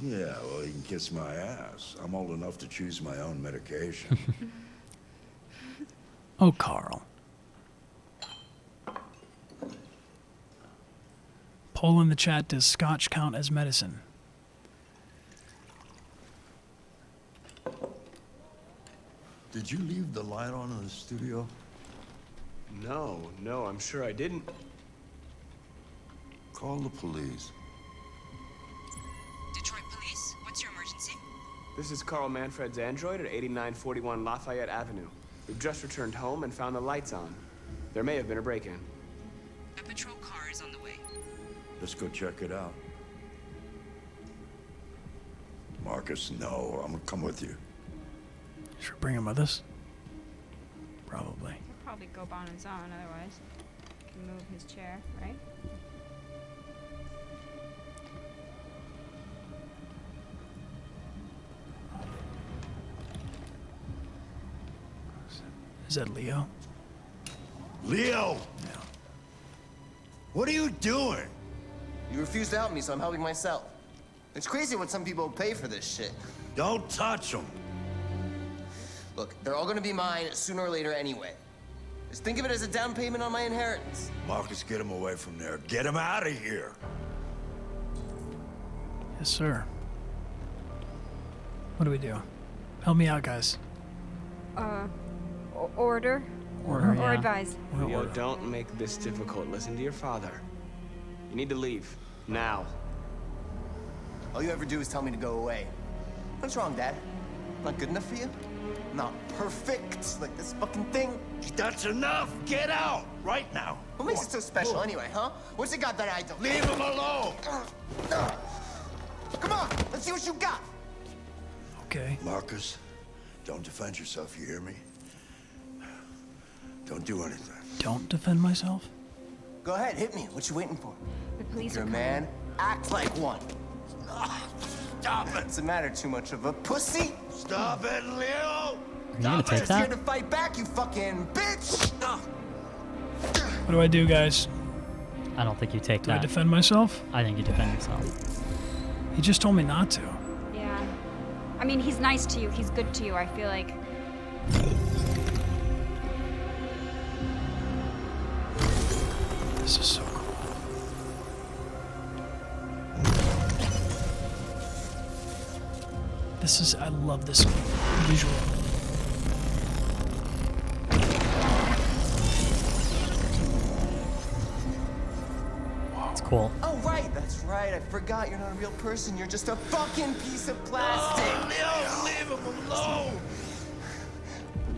Yeah, well, he can kiss my ass. I'm old enough to choose my own medication. Oh, Carl. Poll in the chat, does Scotch count as medicine? Did you leave the light on in the studio? No, I'm sure I didn't. Call the police. Detroit Police, what's your emergency? This is Carl Manfred's android at 8941 Lafayette Avenue. We've just returned home and found the lights on. There may have been a break-in. A patrol car is on the way. Let's go check it out. Marcus, no. I'm gonna come with you. Should we bring him with us? Probably. He'll probably go on his own, otherwise. He can move his chair, right? Is that Leo? Leo! No. What are you doing? You refused to help me, so I'm helping myself. It's crazy what some people pay for this shit. Don't touch them. Look, they're all gonna be mine sooner or later anyway. Just think of it as a down payment on my inheritance. Marcus, get him away from there. Get him out of here. Yes, sir. What do we do? Help me out, guys. Order? Order, Or yeah. advise? Leo, don't make this difficult. Listen to your father. You need to leave. Now. All you ever do is tell me to go away. What's wrong, Dad? Not good enough for you? Not perfect, like this fucking thing? That's enough. Get out right now. What makes it so special anyway, huh? What's it got that I don't? Leave him alone. Come on, let's see what you got. Okay. Marcus, don't defend yourself, you hear me? Don't do anything. Don't defend myself? Go ahead, hit me. What you waiting for? The police You're are a coming. man. Act like one. Stop it. What's the matter? Too much of a pussy? Stop it, Leo. Are you gonna take Just here that? to fight back, you fucking bitch. What do I do, guys? I don't think you take Do I that. defend myself? I think you defend yourself. He just told me not to. Yeah. I mean, he's nice to you. He's good to you. I feel like. This is so cool. I love this visual. It's cool. Oh, right, that's right. I forgot you're not a real person. You're just a fucking piece of plastic. Leo, leave him alone.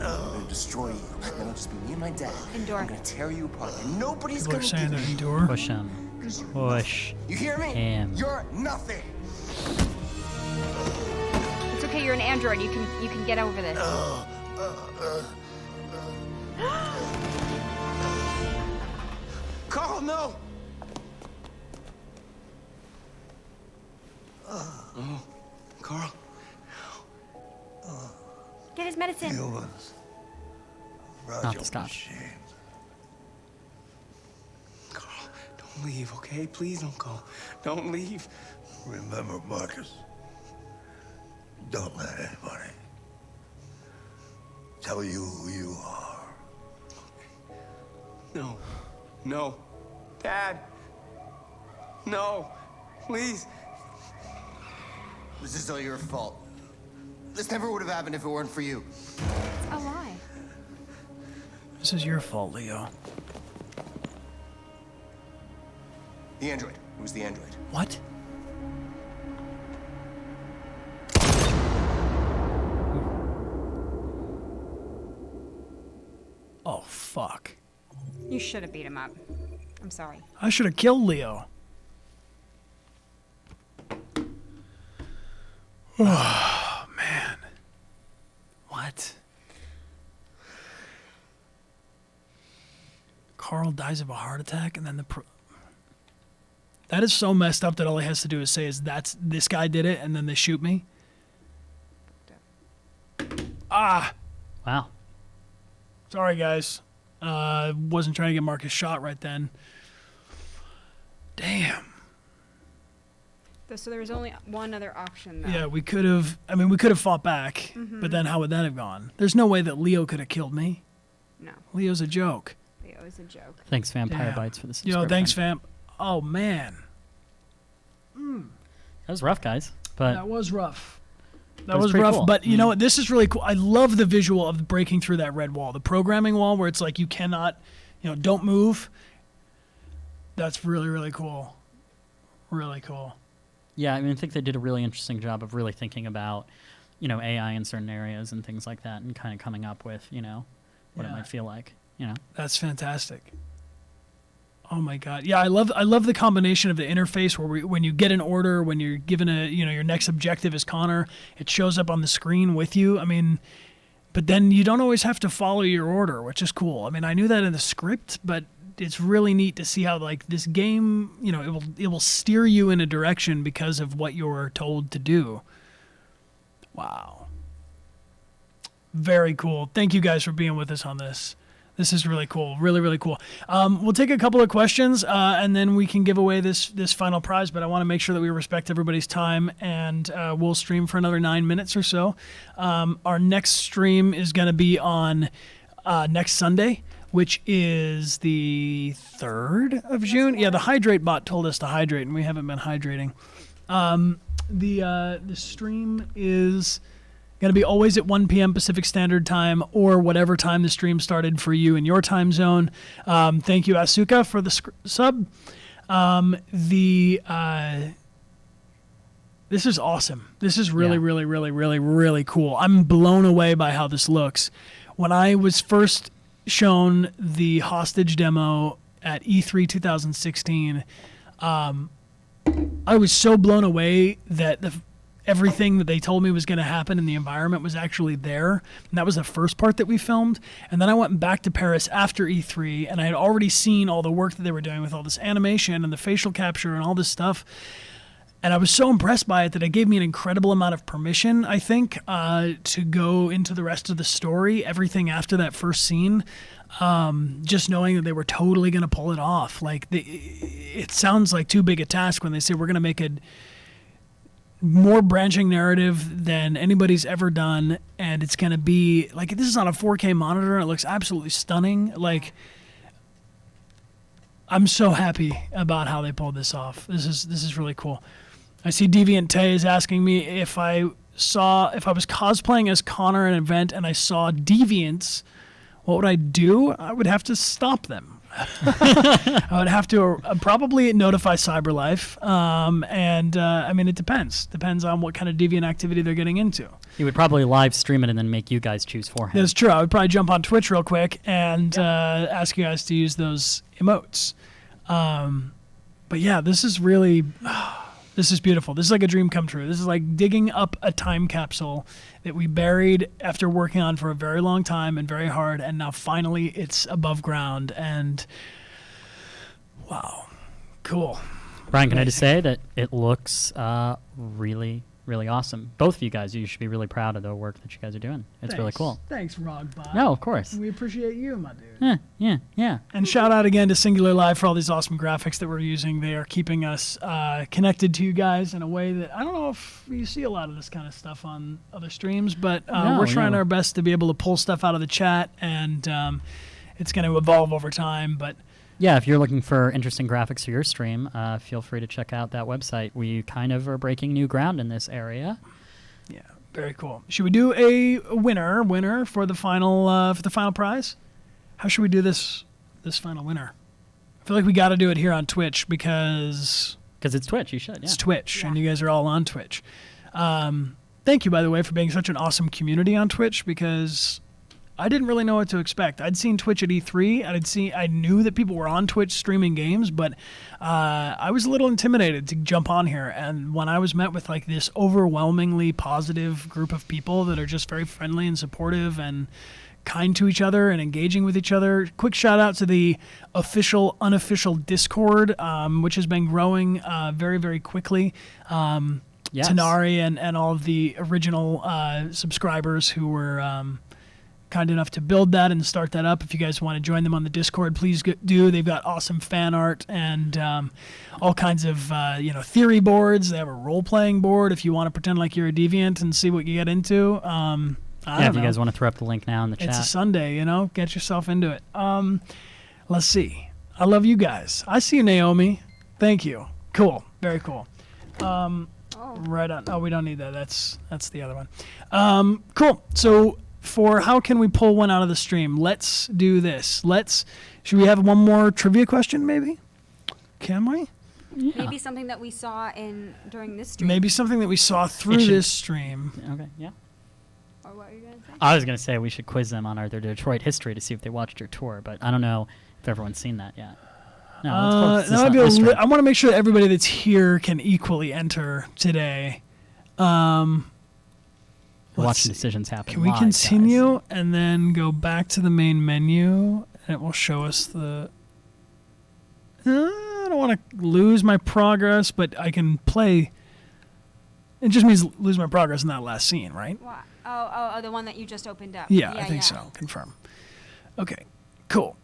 I'm gonna destroy you. Then it'll just be me and my dad. Endure. I'm gonna tear you apart, and nobody's People are gonna saying give to you. endure. Push him. Push You hear me? him. You're nothing. It's okay. You're an android. You can get over this. Carl, no. Oh, Carl. Get his medicine. Humans. Not the stop. Carl, don't leave, okay? Please don't go. Don't leave. Remember, Marcus, don't let anybody tell you who you are. No. No. Dad. No. Please. This is all your fault. This never would have happened if it weren't for you. It's a lie. This is your fault, Leo. The android. It was the android. What? Oh, fuck. You should have beat him up. I'm sorry. I should have killed Leo. Oh, man. What? Carl dies of a heart attack, and then that is so messed up that all he has to do is say is this guy did it, and then they shoot me. Ah! Wow. Sorry, guys. Wasn't trying to get Marcus shot right then. Damn. So there was only one other option, though. Yeah, we could have. I mean, we could have fought back, but then how would that have gone? There's no way that Leo could have killed me. No. Leo's a joke. Leo is a joke. Thanks, Vampire Damn. Bites, for the subscription. Yo, thanks, fam. Oh, man. That was rough, guys. But That was rough. That was was pretty rough, cool. but you know what? This is really cool. I love the visual of breaking through that red wall. The programming wall where it's like you cannot, don't move. That's really, really cool. Really cool. yeah, I mean, I think they did a really interesting job of really thinking about, AI in certain areas and things like that, and kind of coming up with, what it Yeah. might feel like. That's fantastic. Oh my God. Yeah, I love the combination of the interface where when you get an order, when you're given your next objective is Connor, it shows up on the screen with you. I mean, but then you don't always have to follow your order, which is cool. I mean, I knew that in the script, but it's really neat to see how this game, it will steer you in a direction because of what you're told to do. Wow. Very cool. Thank you guys for being with us on this. This is really cool. Really, really cool. We'll take a couple of questions, and then we can give away this final prize. But I want to make sure that we respect everybody's time, and we'll stream for another 9 minutes or so. Our next stream is going to be on next Sunday, which is the 3rd of June. Yeah, the Hydrate bot told us to hydrate, and we haven't been hydrating. The stream is going to be always at 1 p.m. Pacific Standard Time, or whatever time the stream started for you in your time zone. Thank you, Asuka, for the sub. This is awesome. This is really, really, really, really, really cool. I'm blown away by how this looks. When I was first shown the hostage demo at E3 2016, I was so blown away that everything that they told me was going to happen in the environment was actually there. And that was the first part that we filmed. And then I went back to Paris after E3, and I had already seen all the work that they were doing with all this animation and the facial capture and all this stuff. And I was so impressed by it that it gave me an incredible amount of permission, I think, to go into the rest of the story, everything after that first scene, just knowing that they were totally going to pull it off. Like, it sounds like too big a task when they say we're going to make a more branching narrative than anybody's ever done, and it's going to be like, this is on a 4K monitor and it looks absolutely stunning. Like, I'm so happy about how they pulled this off. This is really cool. I see Deviant Tay is asking me if I was cosplaying as Connor at an event and I saw deviants, what would I do? I would have to stop them. I would have to probably notify CyberLife, I mean, it depends on what kind of deviant activity they're getting into. He would probably live stream it and then make you guys choose for him. That's true. I would probably jump on Twitch real quick and ask you guys to use those emotes. But yeah, this is really this is beautiful. This is like a dream come true. This is like digging up a time capsule that we buried after working on for a very long time and very hard, and now finally it's above ground, and wow, cool. Brian, can I just say that it looks really, really awesome. Both of you guys, you should be really proud of the work that you guys are doing. It's really cool. Thanks, Rogbot. No, of course. We appreciate you, my dude. Yeah. And shout out again to Singular Live for all these awesome graphics that we're using. They are keeping us connected to you guys in a way that I don't know if you see a lot of this kind of stuff on other streams, but we're trying our best to be able to pull stuff out of the chat, and it's going to evolve over time, but yeah, if you're looking for interesting graphics for your stream, feel free to check out that website. We kind of are breaking new ground in this area. Yeah, very cool. Should we do a winner for the final prize? How should we do this final winner? I feel like we got to do it here on Twitch because it's Twitch. You should. Yeah. It's Twitch, and you guys are all on Twitch. Thank you, by the way, for being such an awesome community on Twitch, because I didn't really know what to expect. I'd seen Twitch at E3. I knew that people were on Twitch streaming games, but I was a little intimidated to jump on here. And when I was met with like this overwhelmingly positive group of people that are just very friendly and supportive and kind to each other and engaging with each other. Quick shout out to the official, unofficial Discord, which has been growing very, very quickly. Yes. Tanari and all of the original subscribers who were kind enough to build that and start that up. If you guys want to join them on the Discord, please do. They've got awesome fan art and all kinds of theory boards. They have a role-playing board if you want to pretend like you're a deviant and see what you get into. If you guys want to throw up the link now in the chat. It's a Sunday, get yourself into it. Let's see. I love you guys. I see you, Naomi. Thank you. Cool. Very cool. Right on. Oh, we don't need that. That's the other one. Cool. So for how can we pull one out of the stream, let's do this. Should we have one more trivia question maybe? Can we? Yeah. Maybe something that we saw during this stream. Maybe something that we saw through this stream. Okay, yeah. Or what were you going to say? I was going to say we should quiz them on their Detroit history to see if they watched your tour, but I don't know if everyone's seen that yet. No, I want to make sure that everybody that's here can equally enter today. Watching decisions happen. Can we continue and then go back to the main menu, and it will show us the... I don't want to lose my progress, but I can play... It just means lose my progress in that last scene, right? What? Oh, the one that you just opened up. Yeah, I think so. Confirm. Okay. Cool.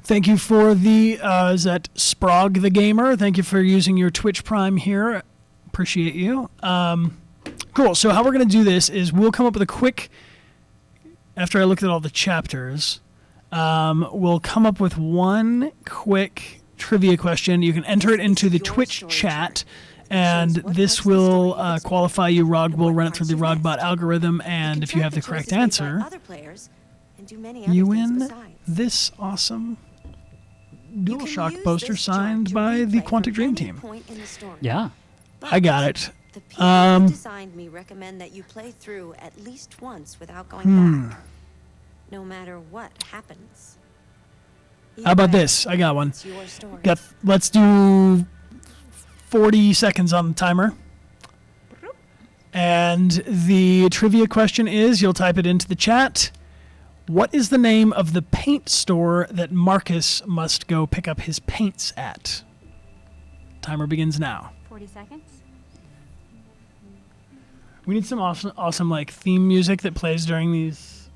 Thank you for the, is that Sprog the Gamer? Thank you for using your Twitch Prime here. Appreciate you. Cool. So how we're going to do this is we'll come up with a quick, after I looked at all the chapters, we'll come up with one quick trivia question. You can enter it into the Twitch chat, and this will qualify you. Rog will run it through the Rogbot algorithm, and if you have the correct answer, you win this awesome DualShock poster signed by the Quantic Dream team. Yeah. I got it. The people who designed me recommend that you play through at least once without going back, no matter what happens. How about this? I got one. It's your story. Let's do 40 seconds on the timer. And the trivia question is, you'll type it into the chat. What is the name of the paint store that Marcus must go pick up his paints at? Timer begins now. 40 seconds. We need some awesome like theme music that plays during these.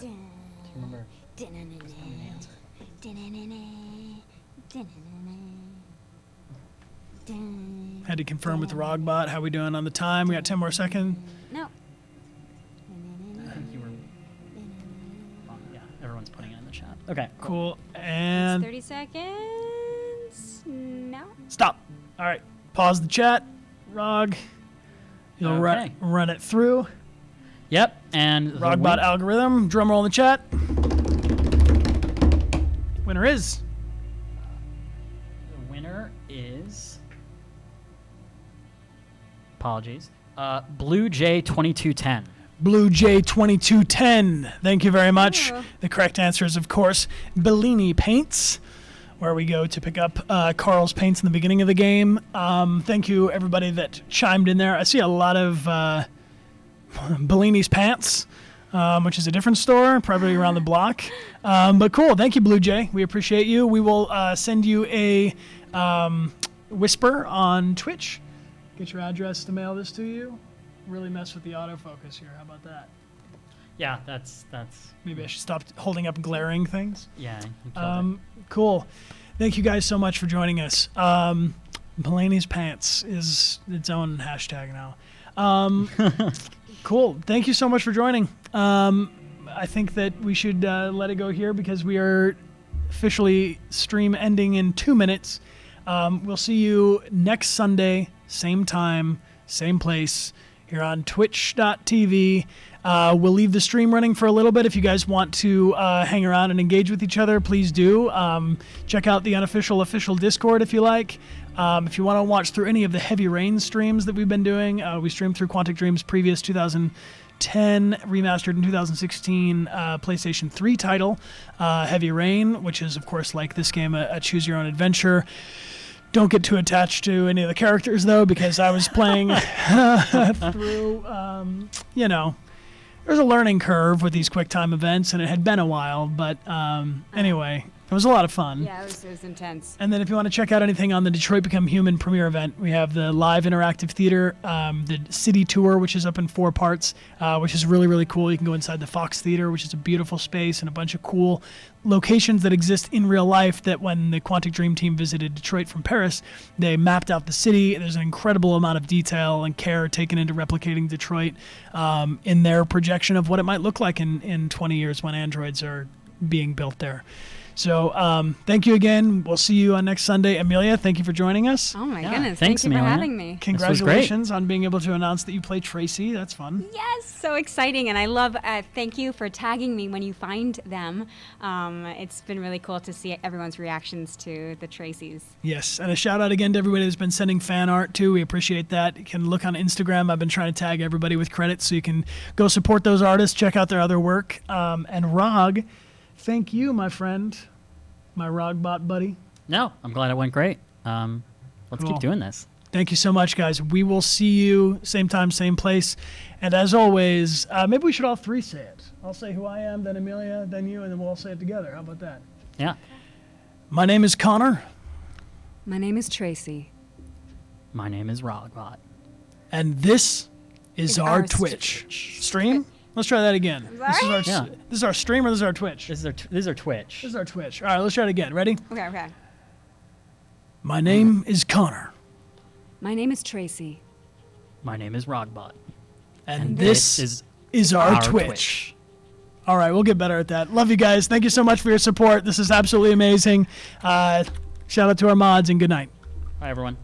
Do you remember? Had to confirm with the Rogbot. How we doing on the time? We got 10 more seconds. No. I think you were. Yeah, everyone's putting it in the chat. Okay, cool. And 30 seconds. No. Stop. All right. Pause the chat. Rog, you'll run it through. Yep. And Rogbot algorithm. Drum roll in the chat. Winner is. The winner is. Apologies. Blue J 2210. Blue J 2210. Thank you very much. Yeah. The correct answer is, of course, Bellini Paints, where we go to pick up Carl's paints in the beginning of the game. Thank you, everybody that chimed in there. I see a lot of Bellini's Pants, which is a different store, probably around the block. But cool. Thank you, Blue Jay. We appreciate you. We will send you a whisper on Twitch. Get your address to mail this to you. Really mess with the autofocus here. How about that? Yeah, that's. Maybe I should stop holding up glaring things. Yeah. You killed it. Cool. Thank you guys so much for joining us. Bellini's Pants is its own hashtag now. Cool. Thank you so much for joining. I think that we should let it go here because we are officially stream ending in 2 minutes. We'll see you next Sunday, same time, same place, here on twitch.tv. We'll leave the stream running for a little bit. If you guys want to hang around and engage with each other, please do. Check out the official Discord if you like. If you want to watch through any of the Heavy Rain streams that we've been doing, we streamed through Quantic Dream's previous 2010 remastered in 2016 PlayStation 3 title, Heavy Rain, which is, of course, like this game, a choose-your-own-adventure. Don't get too attached to any of the characters, though, because I was playing through, there's a learning curve with these QuickTime events, and it had been a while, but anyway, it was a lot of fun. Yeah, it was intense. And then if you want to check out anything on the Detroit Become Human premiere event, we have the live interactive theater, the city tour, which is up in 4 parts, which is really, really cool. You can go inside the Fox Theater, which is a beautiful space and a bunch of cool locations that exist in real life that when the Quantic Dream team visited Detroit from Paris, they mapped out the city. There's an incredible amount of detail and care taken into replicating Detroit in their projection of what it might look like in 20 years when androids are being built there. So thank you again. We'll see you on next Sunday. Amelia, thank you for joining us. Oh, my goodness. Thanks, Thank you for Amelia. having me. Congratulations on being able to announce that you play Traci. That's fun. Yes, so exciting. And I love, thank you for tagging me when you find them. It's been really cool to see everyone's reactions to the Tracis. Yes, and a shout out again to everybody that's been sending fan art too. We appreciate that. You can look on Instagram. I've been trying to tag everybody with credits so you can go support those artists, check out their other work. And Rog, thank you, my friend, my Rogbot buddy. No, I'm glad it went great. Let's keep doing this. Thank you so much, guys. We will see you same time, same place. And as always, maybe we should all three say it. I'll say who I am, then Amelia, then you, and then we'll all say it together. How about that? Yeah. My name is Connor. My name is Traci. My name is Rogbot. And this is our Twitch stream. Let's try that again. This is our stream or this is our Twitch? This is our Twitch. This is our Twitch. All right, let's try it again. Ready? Okay. My name is Connor. My name is Traci. My name is Rogbot. And this is our Twitch. All right, we'll get better at that. Love you guys. Thank you so much for your support. This is absolutely amazing. Shout out to our mods and good night. Bye, everyone.